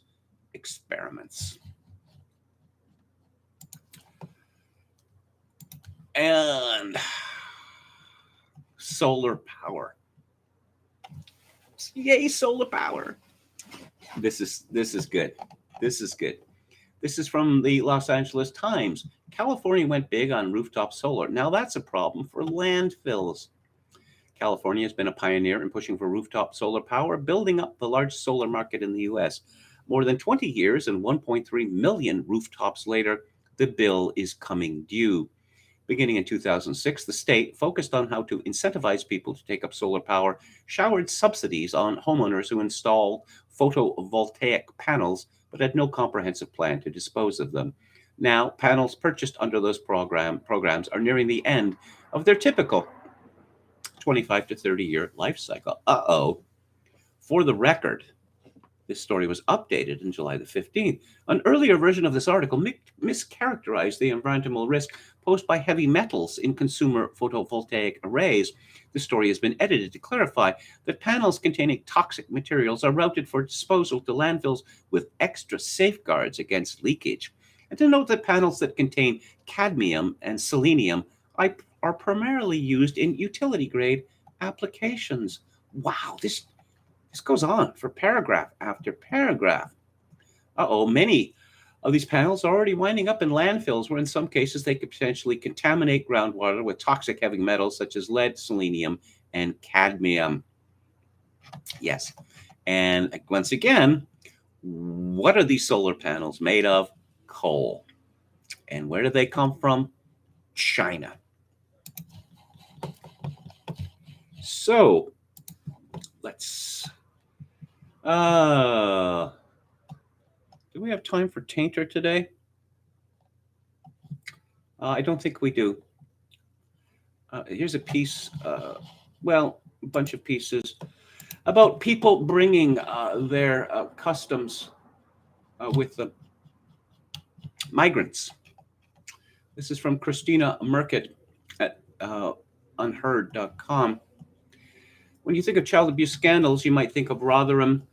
experiments. And solar power. Yay, solar power. This is good. This is good. This is from the Los Angeles Times. California went big on rooftop solar. Now that's a problem for landfills. California has been a pioneer in pushing for rooftop solar power, building up the largest solar market in the U.S. More than 20 years and 1.3 million rooftops later, the bill is coming due. Beginning in 2006, the state focused on how to incentivize people to take up solar power, showered subsidies on homeowners who installed photovoltaic panels but had no comprehensive plan to dispose of them. Now, panels purchased under those programs are nearing the end of their typical 25 to 30 year life cycle. Uh-oh. For the record, this story was updated on July the 15th. An earlier version of this article mischaracterized the environmental risk posed by heavy metals in consumer photovoltaic arrays. The story has been edited to clarify that panels containing toxic materials are routed for disposal to landfills with extra safeguards against leakage, and to note that panels that contain cadmium and selenium are primarily used in utility grade applications. Wow, this goes on for paragraph after paragraph. Many of these panels are already winding up in landfills where in some cases they could potentially contaminate groundwater with toxic heavy metals such as lead, selenium, and cadmium. Yes. And once again, what are these solar panels made of? Coal. And where do they come from? China. So let's do we have time for Tainter today? I don't think we do. Here's a piece, a bunch of pieces about people bringing their customs with them. Migrants. This is from Christina Merkett at unheard.com. When you think of child abuse scandals, you might think of Rotherham,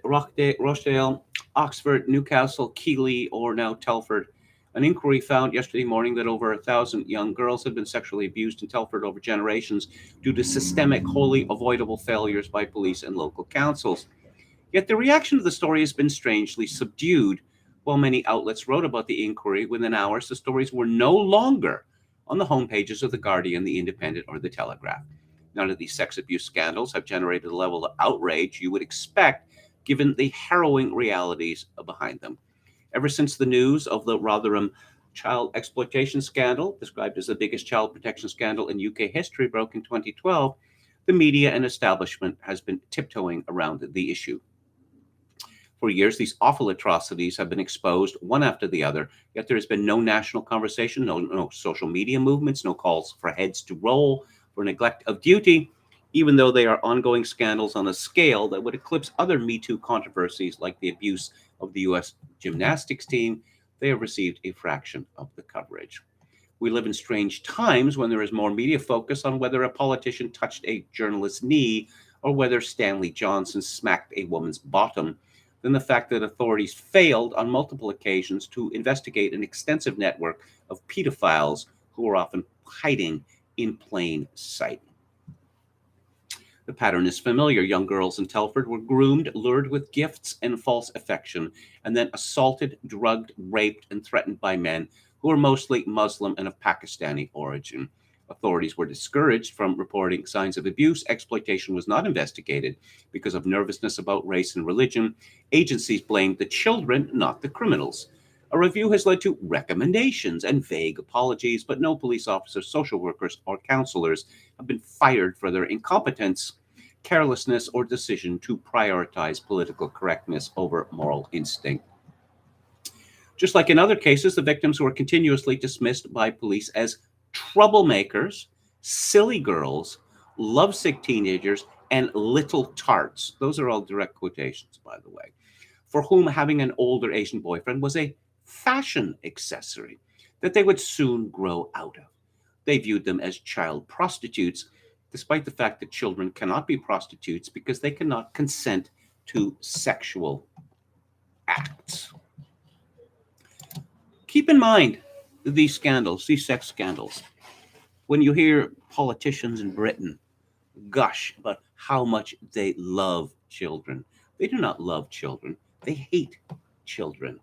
Rochdale, Oxford, Newcastle, Keighley, or now Telford. An inquiry found yesterday morning that over 1,000 young girls had been sexually abused in Telford over generations due to systemic, wholly avoidable failures by police and local councils. Yet the reaction to the story has been strangely subdued. While many outlets wrote about the inquiry, within hours the stories were no longer on the homepages of The Guardian, The Independent, or The Telegraph. None of these sex abuse scandals have generated a level of outrage you would expect given the harrowing realities behind them. Ever since the news of the Rotherham child exploitation scandal, described as the biggest child protection scandal in UK history, broke in 2012, the media and establishment has been tiptoeing around the issue. For years, these awful atrocities have been exposed one after the other, yet there has been no national conversation, no social media movements, no calls for heads to roll, for neglect of duty, even though they are ongoing scandals on a scale that would eclipse other Me Too controversies like the abuse of the U.S. gymnastics team. They have received a fraction of the coverage. We live in strange times when there is more media focus on whether a politician touched a journalist's knee or whether Stanley Johnson smacked a woman's bottom than the fact that authorities failed on multiple occasions to investigate an extensive network of pedophiles who are often hiding in plain sight. The pattern is familiar. Young girls in Telford were groomed, lured with gifts and false affection, and then assaulted, drugged, raped, and threatened by men who were mostly Muslim and of Pakistani origin. Authorities were discouraged from reporting signs of abuse. Exploitation was not investigated because of nervousness about race and religion. Agencies blamed the children, not the criminals. A review has led to recommendations and vague apologies, but no police officers, social workers, or counselors have been fired for their incompetence, carelessness, or decision to prioritize political correctness over moral instinct. Just like in other cases, the victims were continuously dismissed by police as troublemakers, silly girls, lovesick teenagers, and little tarts. Those are all direct quotations, by the way, for whom having an older Asian boyfriend was a fashion accessory that they would soon grow out of. They viewed them as child prostitutes, despite the fact that children cannot be prostitutes because they cannot consent to sexual acts. Keep in mind these scandals, these sex scandals, when you hear politicians in Britain gush about how much they love children. They do not love children. They hate children.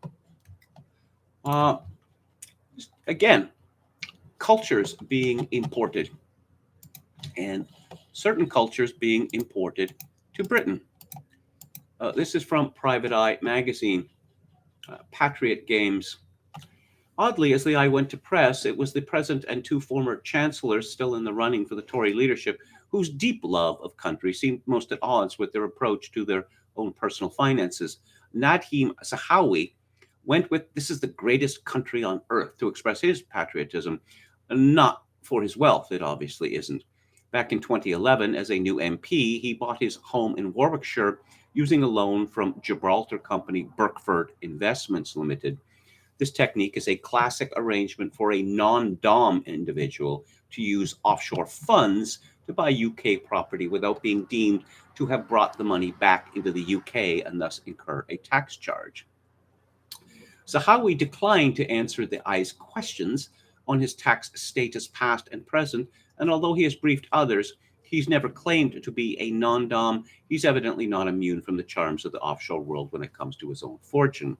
Again, cultures being imported and certain cultures being imported to Britain. This is from Private Eye magazine, Patriot Games. Oddly, as the Eye went to press, it was the president and two former chancellors still in the running for the Tory leadership whose deep love of country seemed most at odds with their approach to their own personal finances. Nadhim Zahawi went with "this is the greatest country on earth" to express his patriotism, not for his wealth, it obviously isn't. Back in 2011, as a new MP, he bought his home in Warwickshire using a loan from Gibraltar company Burkford Investments Limited. This technique is a classic arrangement for a non-dom individual to use offshore funds to buy UK property without being deemed to have brought the money back into the UK and thus incur a tax charge. Zahawi declined to answer the Eye's questions on his tax status past and present, and although he has briefed others, he's never claimed to be a non-dom. He's evidently not immune from the charms of the offshore world when it comes to his own fortune.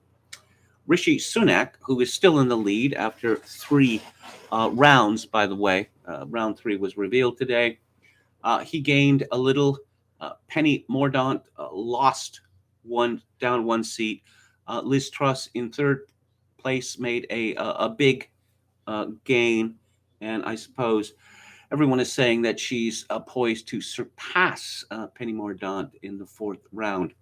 Rishi Sunak, who is still in the lead after three rounds, by the way, round 3 was revealed today. He gained a little. Penny Mordaunt lost down one seat. Liz Truss in third place made a big gain, and I suppose everyone is saying that she's poised to surpass Penny Mordaunt in the 4th round.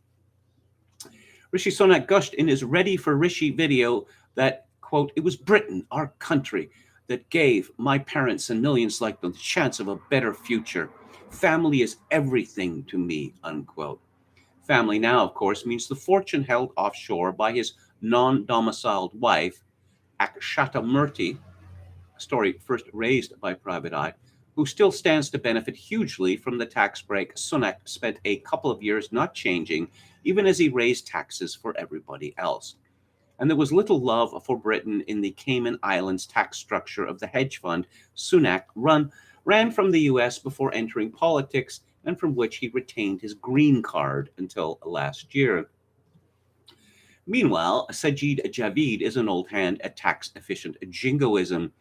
Rishi Sunak gushed in his Ready for Rishi video that, quote, "It was Britain, our country, that gave my parents and millions like them the chance of a better future. Family is everything to me," unquote. Family now, of course, means the fortune held offshore by his non-domiciled wife, Akshata Murthy, a story first raised by Private Eye, who still stands to benefit hugely from the tax break Sunak spent a couple of years not changing, even as he raised taxes for everybody else. And there was little love for Britain in the Cayman Islands tax structure of the hedge fund Sunak ran from the US before entering politics, and from which he retained his green card until last year. Meanwhile, Sajid Javid is an old hand at tax-efficient jingoism.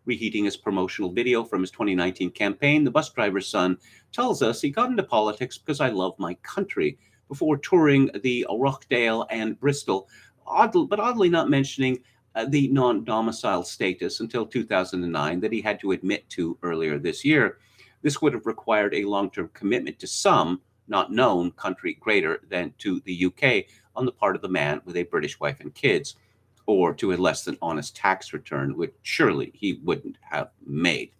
Reheating his promotional video from his 2019 campaign, the bus driver's son tells us he got into politics because I love my country, before touring the Rochdale and Bristol, oddly not mentioning the non-domicile status until 2009 that he had to admit to earlier this year. This would have required a long-term commitment to some, not known, country greater than to the UK on the part of the man with a British wife and kids, or to a less than honest tax return, which surely he wouldn't have made.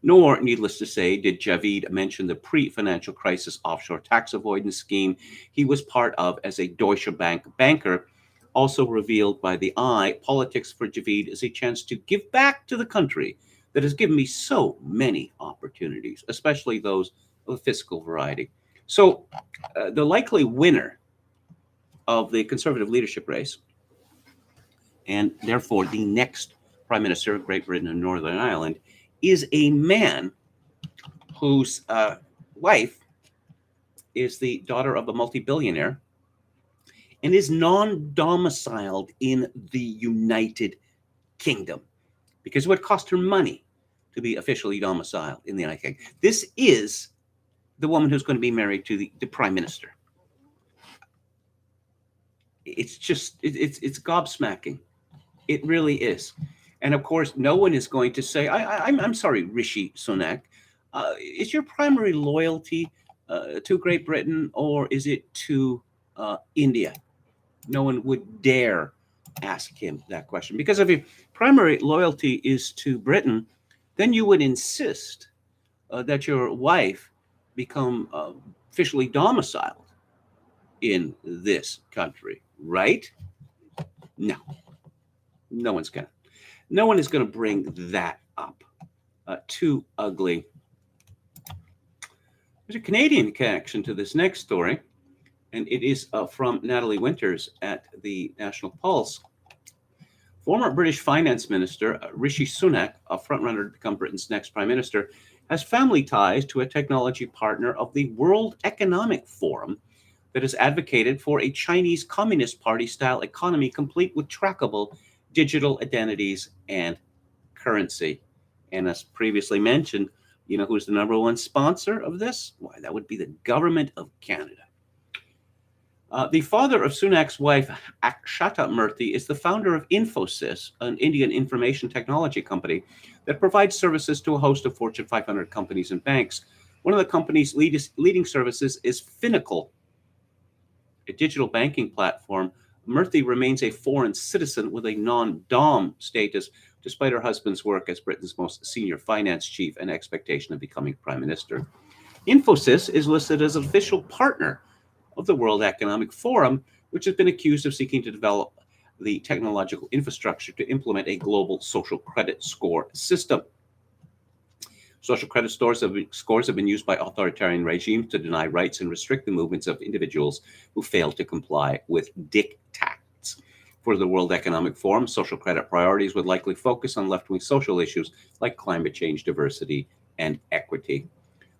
Nor, needless to say, did Javid mention the pre-financial crisis offshore tax avoidance scheme he was part of as a Deutsche Bank banker. Also revealed by the Eye, politics for Javid is a chance to give back to the country that has given me so many opportunities, especially those of a fiscal variety. So the likely winner of the Conservative leadership race, and therefore the next Prime Minister of Great Britain and Northern Ireland, is a man whose wife is the daughter of a multi-billionaire and is non-domiciled in the United Kingdom, because it would cost her money to be officially domiciled in the United Kingdom. This is the woman who's going to be married to the Prime Minister. It's just, it's gobsmacking. It really is. And of course, no one is going to say, I'm sorry, Rishi Sunak, is your primary loyalty to Great Britain, or is it to India? No one would dare ask him that question, because if your primary loyalty is to Britain, then you would insist that your wife become officially domiciled in this country, right? No, no one is going to bring that up. Too ugly. There's a Canadian connection to this next story, and it is from Natalie Winters at the National Pulse. Former British Finance Minister Rishi Sunak, a frontrunner to become Britain's next Prime Minister, has family ties to a technology partner of the World Economic Forum that has advocated for a Chinese Communist Party-style economy complete with trackable digital identities and currency. And as previously mentioned, you know who's the number one sponsor of this? Why, that would be the government of Canada. The father of Sunak's wife, Akshata Murthy, is the founder of Infosys, an Indian information technology company that provides services to a host of Fortune 500 companies and banks. One of the company's leading services is Finacle, a digital banking platform. Murthy remains a foreign citizen with a non-dom status despite her husband's work as Britain's most senior finance chief and expectation of becoming prime minister. Infosys is listed as an official partner of the World Economic Forum, which has been accused of seeking to develop the technological infrastructure to implement a global social credit score system. Social credit scores have been used by authoritarian regimes to deny rights and restrict the movements of individuals who fail to comply with diktats. For the World Economic Forum, social credit priorities would likely focus on left-wing social issues like climate change, diversity, and equity.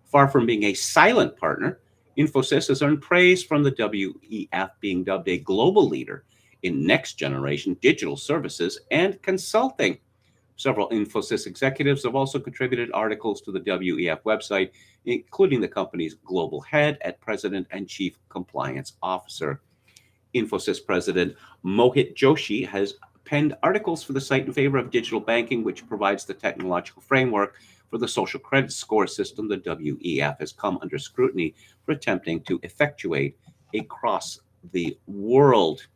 Far from being a silent partner, Infosys has earned praise from the WEF, being dubbed a global leader in next-generation digital services and consulting. Several Infosys executives have also contributed articles to the WEF website, including the company's global head at President and Chief Compliance Officer. Infosys President Mohit Joshi has penned articles for the site in favor of digital banking, which provides the technological framework for the social credit score system. The WEF has come under scrutiny for attempting to effectuate across the world.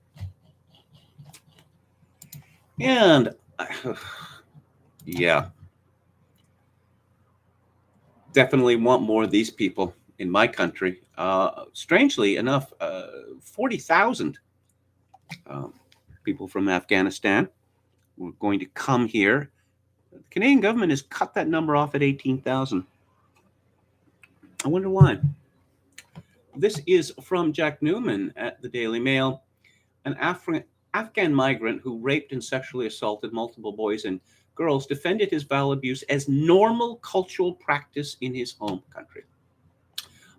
And yeah, definitely want more of these people in my country. Strangely enough, 40,000 people from Afghanistan were going to come here. The Canadian government has cut that number off at 18,000. I wonder why. This is from Jack Newman at the Daily Mail. An Afghan migrant who raped and sexually assaulted multiple boys and girls defended his violent abuse as normal cultural practice in his home country.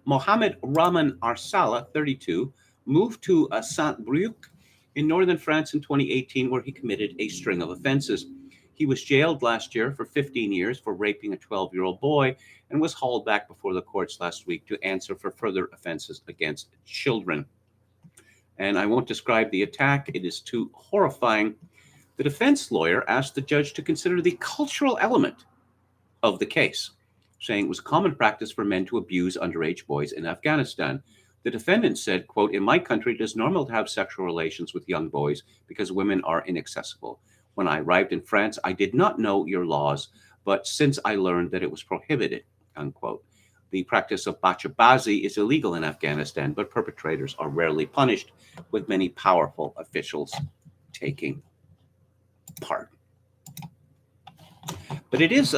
Mohamed Rahman Arsala, 32, moved to Saint-Brieuc in northern France in 2018, where he committed a string of offenses. He was jailed last year for 15 years for raping a 12-year-old boy and was hauled back before the courts last week to answer for further offenses against children. And I won't describe the attack. It is too horrifying. The defense lawyer asked the judge to consider the cultural element of the case, saying it was common practice for men to abuse underage boys in Afghanistan. The defendant said, quote, "In my country, it is normal to have sexual relations with young boys because women are inaccessible. When I arrived in France, I did not know your laws, but since I learned that it was prohibited," unquote. The practice of bachabazi is illegal in Afghanistan, but perpetrators are rarely punished, with many powerful officials taking part. But it is,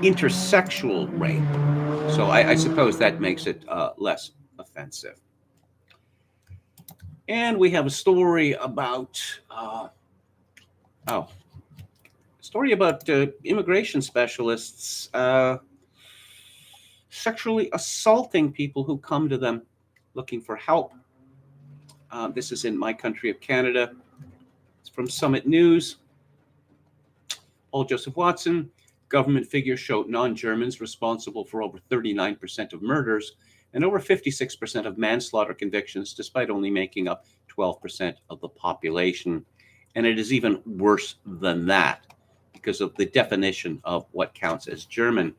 intersexual rape. So I suppose that makes it less offensive. And we have a story about, immigration specialists sexually assaulting people who come to them looking for help. This is in my country of Canada. It's from Summit News. Paul Joseph Watson, government figures show non-Germans responsible for over 39% of murders and over 56% of manslaughter convictions, despite only making up 12% of the population. And it is even worse than that because of the definition of what counts as German.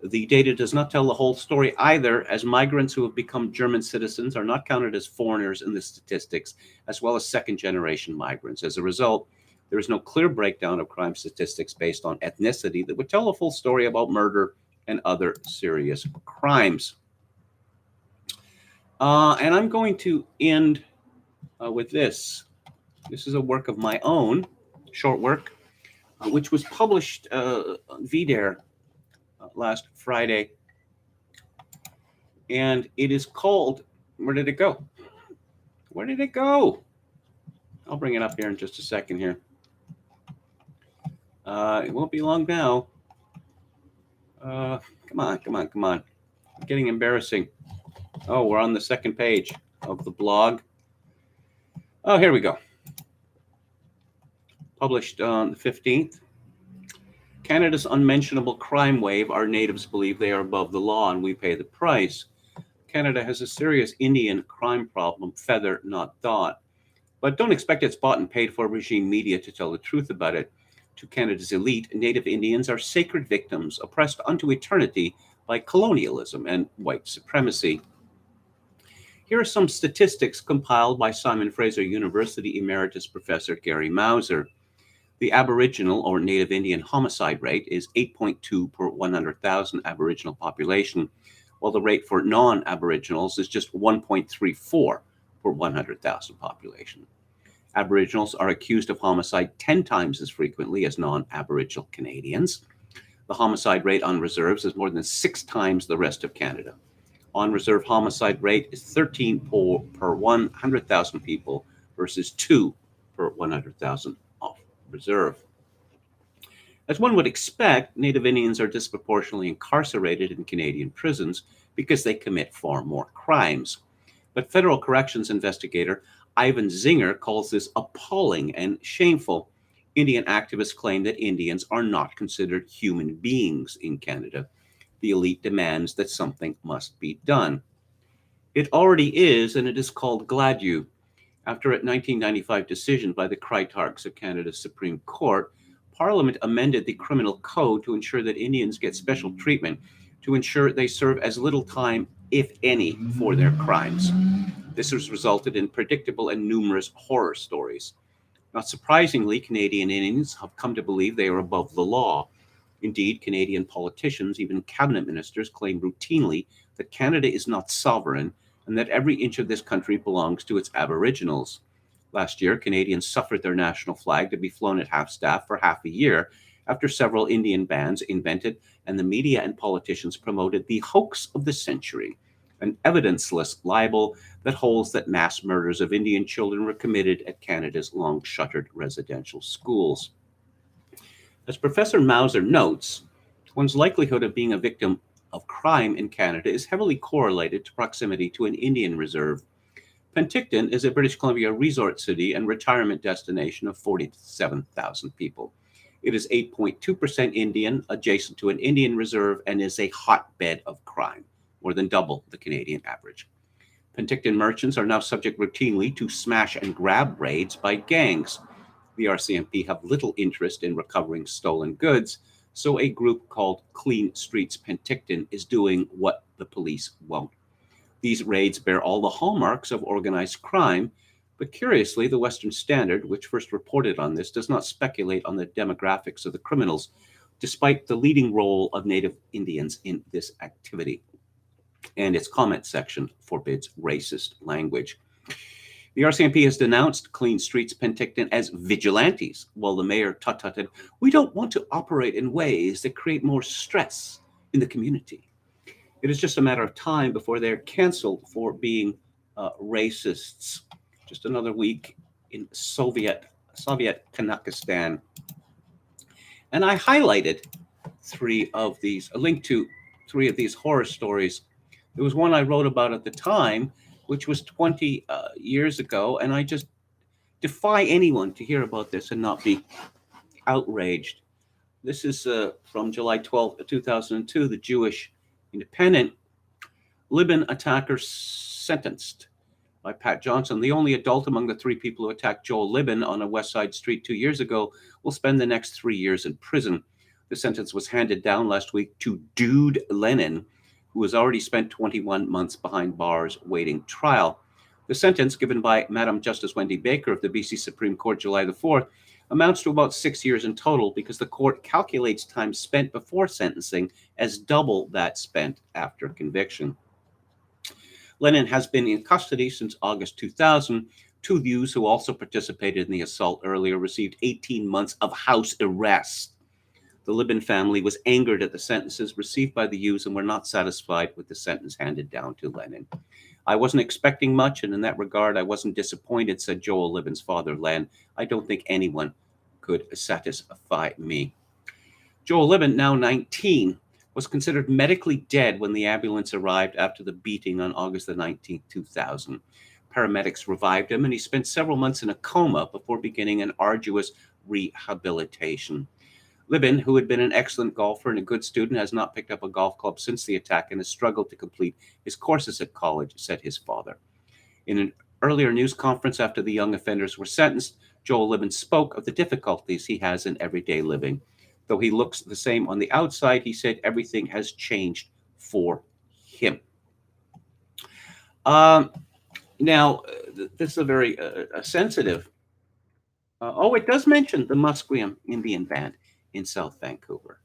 The data does not tell the whole story either, as migrants who have become German citizens are not counted as foreigners in the statistics, as well as second-generation migrants. As a result, there is no clear breakdown of crime statistics based on ethnicity that would tell a full story about murder and other serious crimes. And I'm going to end with this. This is a work of my own, short work, which was published on VDARE last Friday. And it is called, where did it go? Where did it go? I'll bring it up here in just a second here. It won't be long now. Come on. It's getting embarrassing. Oh, we're on the second page of the blog. Oh, here we go. Published on the 15th. Canada's unmentionable crime wave. Our natives believe they are above the law and we pay the price. Canada has a serious Indian crime problem, feather, not thought. But don't expect it's bought and paid for regime media to tell the truth about it. To Canada's elite, Native Indians are sacred victims, oppressed unto eternity by colonialism and white supremacy. Here are some statistics compiled by Simon Fraser University Emeritus Professor Gary Mauser. The Aboriginal or Native Indian homicide rate is 8.2 per 100,000 Aboriginal population, while the rate for non-Aboriginals is just 1.34 per 100,000 population. Aboriginals are accused of homicide 10 times as frequently as non-Aboriginal Canadians. The homicide rate on reserves is more than 6 times the rest of Canada. On-reserve homicide rate is 13 per 100,000 people versus 2 per 100,000 off reserve. As one would expect, Native Indians are disproportionately incarcerated in Canadian prisons because they commit far more crimes. But federal corrections investigator Ivan Zinger calls this appalling and shameful. Indian activists claim that Indians are not considered human beings in Canada. The elite demands that something must be done. It already is, and it is called Gladue. After a 1995 decision by the Critarchs of Canada's Supreme Court, Parliament amended the criminal code to ensure that Indians get special treatment, to ensure they serve as little time, if any, for their crimes. This has resulted in predictable and numerous horror stories. Not surprisingly, Canadian Indians have come to believe they are above the law. Indeed, Canadian politicians, even cabinet ministers, claim routinely that Canada is not sovereign and that every inch of this country belongs to its Aboriginals. Last year, Canadians suffered their national flag to be flown at half-staff for half a year after several Indian bands invented and the media and politicians promoted the hoax of the century, an evidenceless libel that holds that mass murders of Indian children were committed at Canada's long-shuttered residential schools. As Professor Mauser notes, one's likelihood of being a victim of crime in Canada is heavily correlated to proximity to an Indian reserve. Penticton is a British Columbia resort city and retirement destination of 47,000 people. It is 8.2% Indian, adjacent to an Indian reserve, and is a hotbed of crime, more than double the Canadian average. Penticton merchants are now subject routinely to smash and grab raids by gangs. The RCMP have little interest in recovering stolen goods, so a group called Clean Streets Penticton is doing what the police won't. These raids bear all the hallmarks of organized crime, but curiously, the Western Standard, which first reported on this, does not speculate on the demographics of the criminals, despite the leading role of Native Indians in this activity. And its comment section forbids racist language. The RCMP has denounced Clean Streets Penticton as vigilantes, while the mayor tutted, "We don't want to operate in ways that create more stress in the community." It is just a matter of time before they're canceled for being racists. Just another week in Soviet Kanakistan. And I highlighted a link to 3 of these horror stories. There was one I wrote about at the time, which was 20 years ago, and I just defy anyone to hear about this and not be outraged. This is from July 12, 2002, the Jewish Independent. Libin attacker sentenced by Pat Johnson. The only adult among the 3 people who attacked Joel Libin on a West Side street 2 years ago will spend the next 3 years in prison. The sentence was handed down last week to Dude Lennon, who has already spent 21 months behind bars waiting trial. The sentence given by Madam Justice Wendy Baker of the BC Supreme Court July the 4th amounts to about 6 years in total because the court calculates time spent before sentencing as double that spent after conviction. Lennon has been in custody since August 2000. 2 youths who also participated in the assault earlier received 18 months of house arrest. The Libin family was angered at the sentences received by the youths and were not satisfied with the sentence handed down to Lennon. "I wasn't expecting much, and in that regard, I wasn't disappointed," said Joel Libin's father, Len. "I don't think anyone could satisfy me." Joel Libin, now 19, was considered medically dead when the ambulance arrived after the beating on August the 19th, 2000. Paramedics revived him, and he spent several months in a coma before beginning an arduous rehabilitation. Libin, who had been an excellent golfer and a good student, has not picked up a golf club since the attack and has struggled to complete his courses at college, said his father. In an earlier news conference after the young offenders were sentenced, Joel Libin spoke of the difficulties he has in everyday living. Though he looks the same on the outside, he said everything has changed for him. Now, this is a very sensitive It does mention the Musqueam Indian Band in South Vancouver.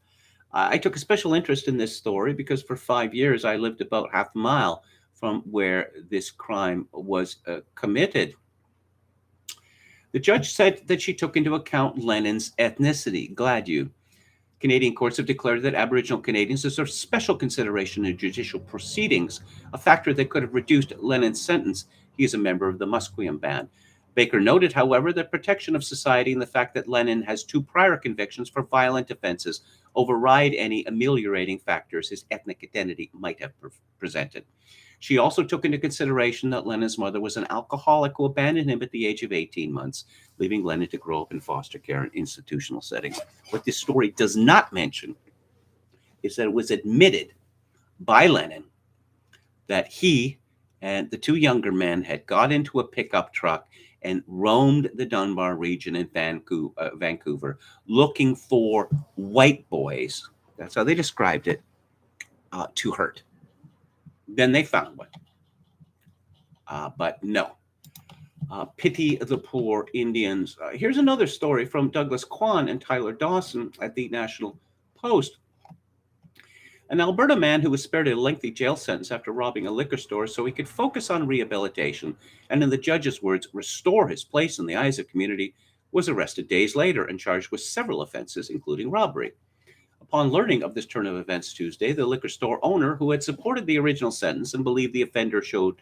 I took a special interest in this story because for 5 years I lived about half a mile from where this crime was committed. The judge said that she took into account Lenin's ethnicity. Glad you. Canadian courts have declared that Aboriginal Canadians deserve special consideration in judicial proceedings, a factor that could have reduced Lenin's sentence. He is a member of the Musqueam Band. Baker noted, however, the protection of society and the fact that Lenin has 2 prior convictions for violent offenses override any ameliorating factors his ethnic identity might have presented. She also took into consideration that Lenin's mother was an alcoholic who abandoned him at the age of 18 months, leaving Lenin to grow up in foster care and institutional settings. What this story does not mention is that it was admitted by Lenin that he and the 2 younger men had got into a pickup truck and roamed the Dunbar region in Vancouver looking for white boys. That's how they described it, to hurt. Then they found one. But no. Pity the poor Indians. Here's another story from Douglas Kwan and Tyler Dawson at the National Post. An Alberta man who was spared a lengthy jail sentence after robbing a liquor store so he could focus on rehabilitation and, in the judge's words, restore his place in the eyes of community, was arrested days later and charged with several offenses, including robbery. Upon learning of this turn of events Tuesday, the liquor store owner, who had supported the original sentence and believed the offender showed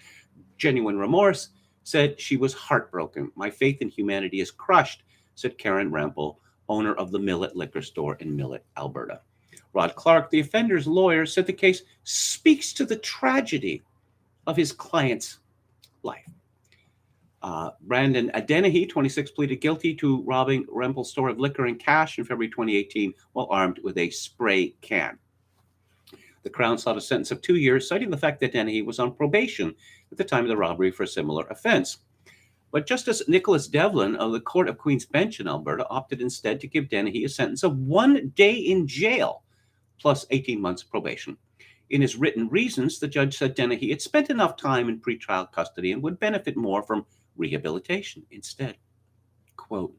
genuine remorse, said she was heartbroken. My faith in humanity is crushed, said Karen Rampel, owner of the Millet Liquor Store in Millet, Alberta. Rod Clark, the offender's lawyer, said the case speaks to the tragedy of his client's life. Brandon Adenahi, 26, pleaded guilty to robbing Rempel's store of liquor and cash in February 2018 while armed with a spray can. The Crown sought a sentence of 2 years, citing the fact that Adenahi was on probation at the time of the robbery for a similar offense. But Justice Nicholas Devlin of the Court of Queen's Bench in Alberta opted instead to give Dennehy a sentence of 1 day in jail plus 18 months probation. In his written reasons, the judge said Dennehy had spent enough time in pretrial custody and would benefit more from rehabilitation instead. Quote,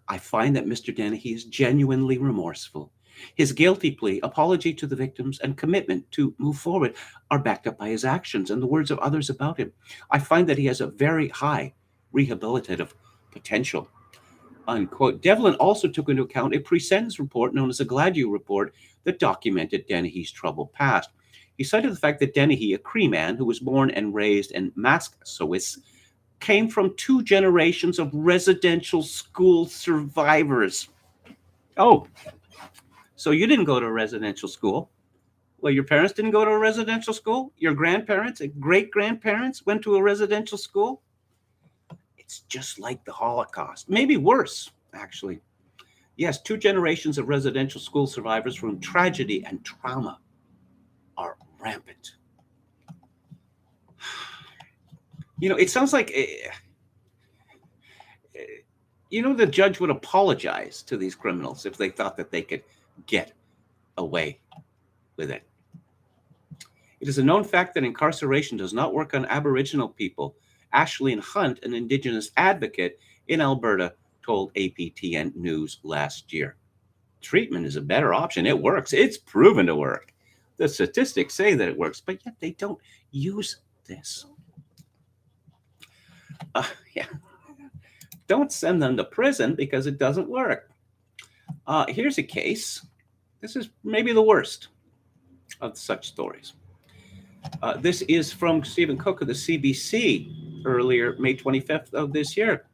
I find that Mr. Dennehy is genuinely remorseful. His guilty plea, apology to the victims, and commitment to move forward are backed up by his actions and the words of others about him. I find that he has a very high rehabilitative potential. Unquote. Devlin also took into account a pre-sentence report known as a Gladue report that documented Dennehy's troubled past. He cited the fact that Dennehy, a Cree man who was born and raised in Massasoit, came from 2 generations of residential school survivors. Oh, so you didn't go to a residential school? Well, your parents didn't go to a residential school? Your grandparents and great-grandparents went to a residential school? It's just like the Holocaust. Maybe worse, actually. Yes, 2 generations of residential school survivors from tragedy and trauma are rampant. You know, it sounds like, the judge would apologize to these criminals if they thought that they could get away with it. It is a known fact that incarceration does not work on Aboriginal people. Ashley Hunt, an Indigenous advocate in Alberta, told APTN News last year. Treatment is a better option. It works. It's proven to work. The statistics say that it works, but yet they don't use this. Don't send them to prison because it doesn't work. Here's a case. This is maybe the worst of such stories. This is from Stephen Cook of the CBC earlier, May 25th of this year.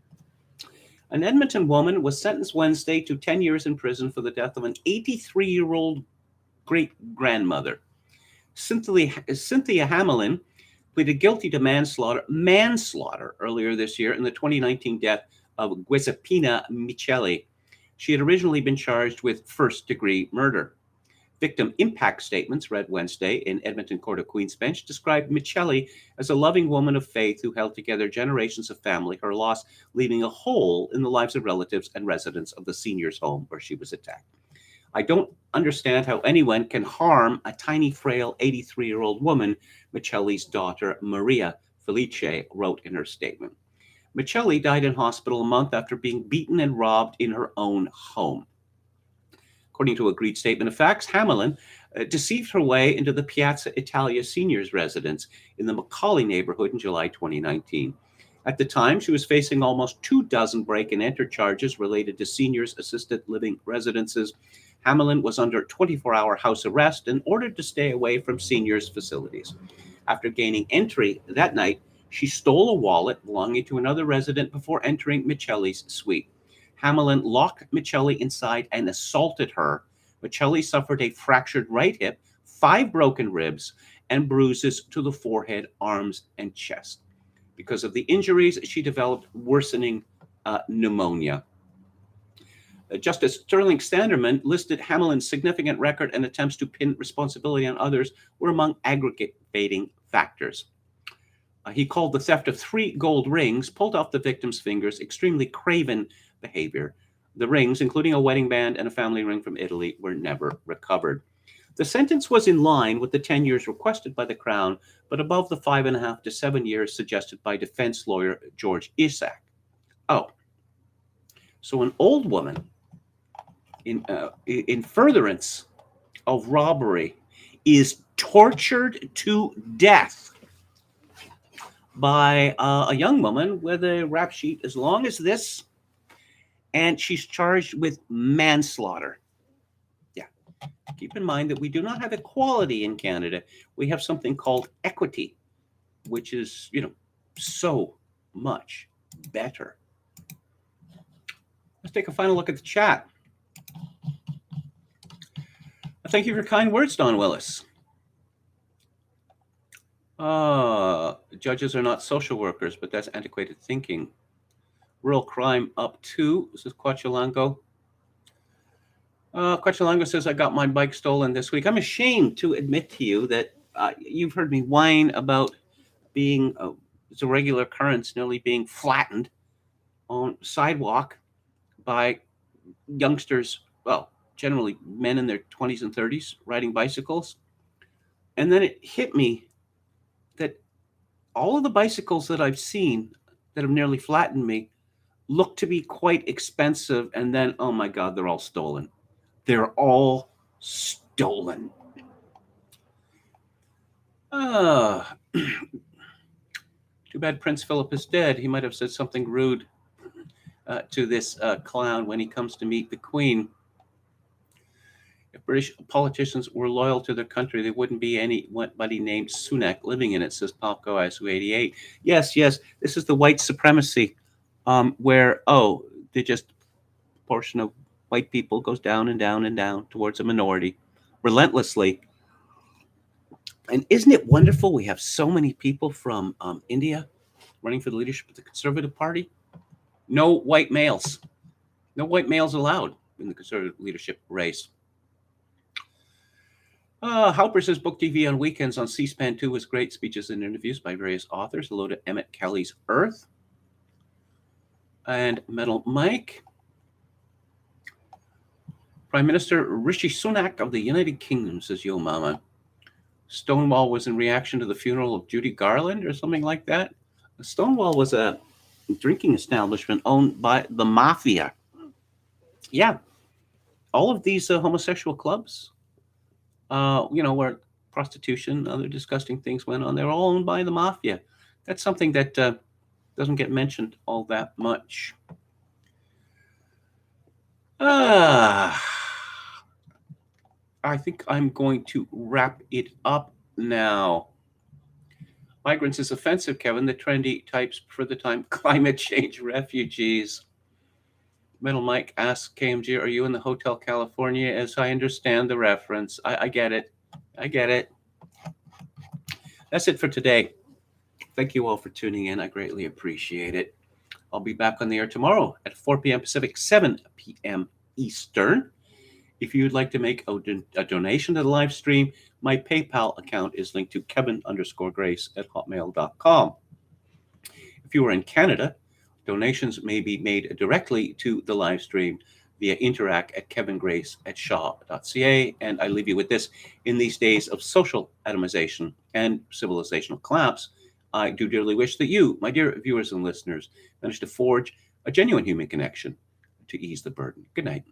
An Edmonton woman was sentenced Wednesday to 10 years in prison for the death of an 83-year-old great-grandmother. Cynthia Hamelin pleaded guilty to manslaughter earlier this year in the 2019 death of Giuseppina Micheli. She had originally been charged with first-degree murder. Victim impact statements read Wednesday in Edmonton Court of Queen's Bench described Micheli as a loving woman of faith who held together generations of family, her loss leaving a hole in the lives of relatives and residents of the seniors' home where she was attacked. I don't understand how anyone can harm a tiny, frail 83-year-old woman, Micheli's daughter, Maria Felice, wrote in her statement. Michelli died in hospital a month after being beaten and robbed in her own home. According to a agreed statement of facts, Hamelin deceived her way into the Piazza Italia seniors residence in the Macaulay neighborhood in July 2019. At the time, she was facing almost 24 break and enter charges related to seniors' assisted living residences. Hamelin was under 24-hour house arrest and ordered to stay away from seniors' facilities. After gaining entry that night, she stole a wallet belonging to another resident before entering Michelli's suite. Hamelin locked Michelli inside and assaulted her. Michelli suffered a fractured right hip, 5 broken ribs, and bruises to the forehead, arms, and chest. Because of the injuries, she developed worsening pneumonia. Justice Sterling Sanderman listed Hamelin's significant record and attempts to pin responsibility on others were among aggravating factors. He called the theft of 3 gold rings pulled off the victim's fingers extremely craven behavior. The rings, including a wedding band and a family ring from Italy, were never recovered. The sentence was in line with the 10 years requested by the Crown, but above the 5.5 to 7 years suggested by defense lawyer George Isaac. Oh, so an old woman in furtherance of robbery is tortured to death by a young woman with a rap sheet as long as this, and she's charged with manslaughter. Yeah. Keep in mind that we do not have equality in Canada. We have something called equity, which is, so much better. Let's take a final look at the chat. Thank you for your kind words, Don Willis. Judges are not social workers, but that's antiquated thinking. Rural crime up 2. This is Quachalango. Quachalango says, I got my bike stolen this week. I'm ashamed to admit to you that you've heard me whine about being, it's a regular occurrence, nearly being flattened on sidewalk by youngsters, well, generally men in their 20s and 30s riding bicycles. And then it hit me that all of the bicycles that I've seen that have nearly flattened me look to be quite expensive. And then, oh my God, they're all stolen. They're all stolen. Too bad Prince Philip is dead. He might have said something rude to this clown when he comes to meet the Queen. If British politicians were loyal to their country, there wouldn't be anybody named Sunak living in it, says Palco ISU88. Yes, this is the white supremacy where, they just portion of white people goes down and down and down towards a minority relentlessly. And isn't it wonderful we have so many people from India running for the leadership of the Conservative Party? No white males. No white males allowed in the Conservative leadership race. Halper says Book TV on weekends on C-SPAN 2 with great speeches and interviews by various authors. Hello to Emmett Kelly's Earth. And Metal Mike. Prime Minister Rishi Sunak of the United Kingdom, says Yo Mama. Stonewall was in reaction to the funeral of Judy Garland or something like that. Stonewall was a drinking establishment owned by the mafia. Yeah. All of these homosexual clubs, where prostitution, other disgusting things went on, they're all owned by the mafia. That's something that doesn't get mentioned all that much. I think I'm going to wrap it up now. Migrants is offensive, Kevin. The trendy types for the time climate change refugees. Metal Mike asks KMG, are you in the Hotel California? As I understand the reference. I get it. That's it for today. Thank you all for tuning in. I greatly appreciate it. I'll be back on the air tomorrow at 4 p.m. Pacific, 7 p.m. Eastern. If you'd like to make a donation to the live stream, my PayPal account is linked to kevin_grace@hotmail.com. If you are in Canada, donations may be made directly to the live stream via interact@kevingrace@shaw.ca. And I leave you with this. In these days of social atomization and civilizational collapse, I do dearly wish that you, my dear viewers and listeners, manage to forge a genuine human connection to ease the burden. Good night.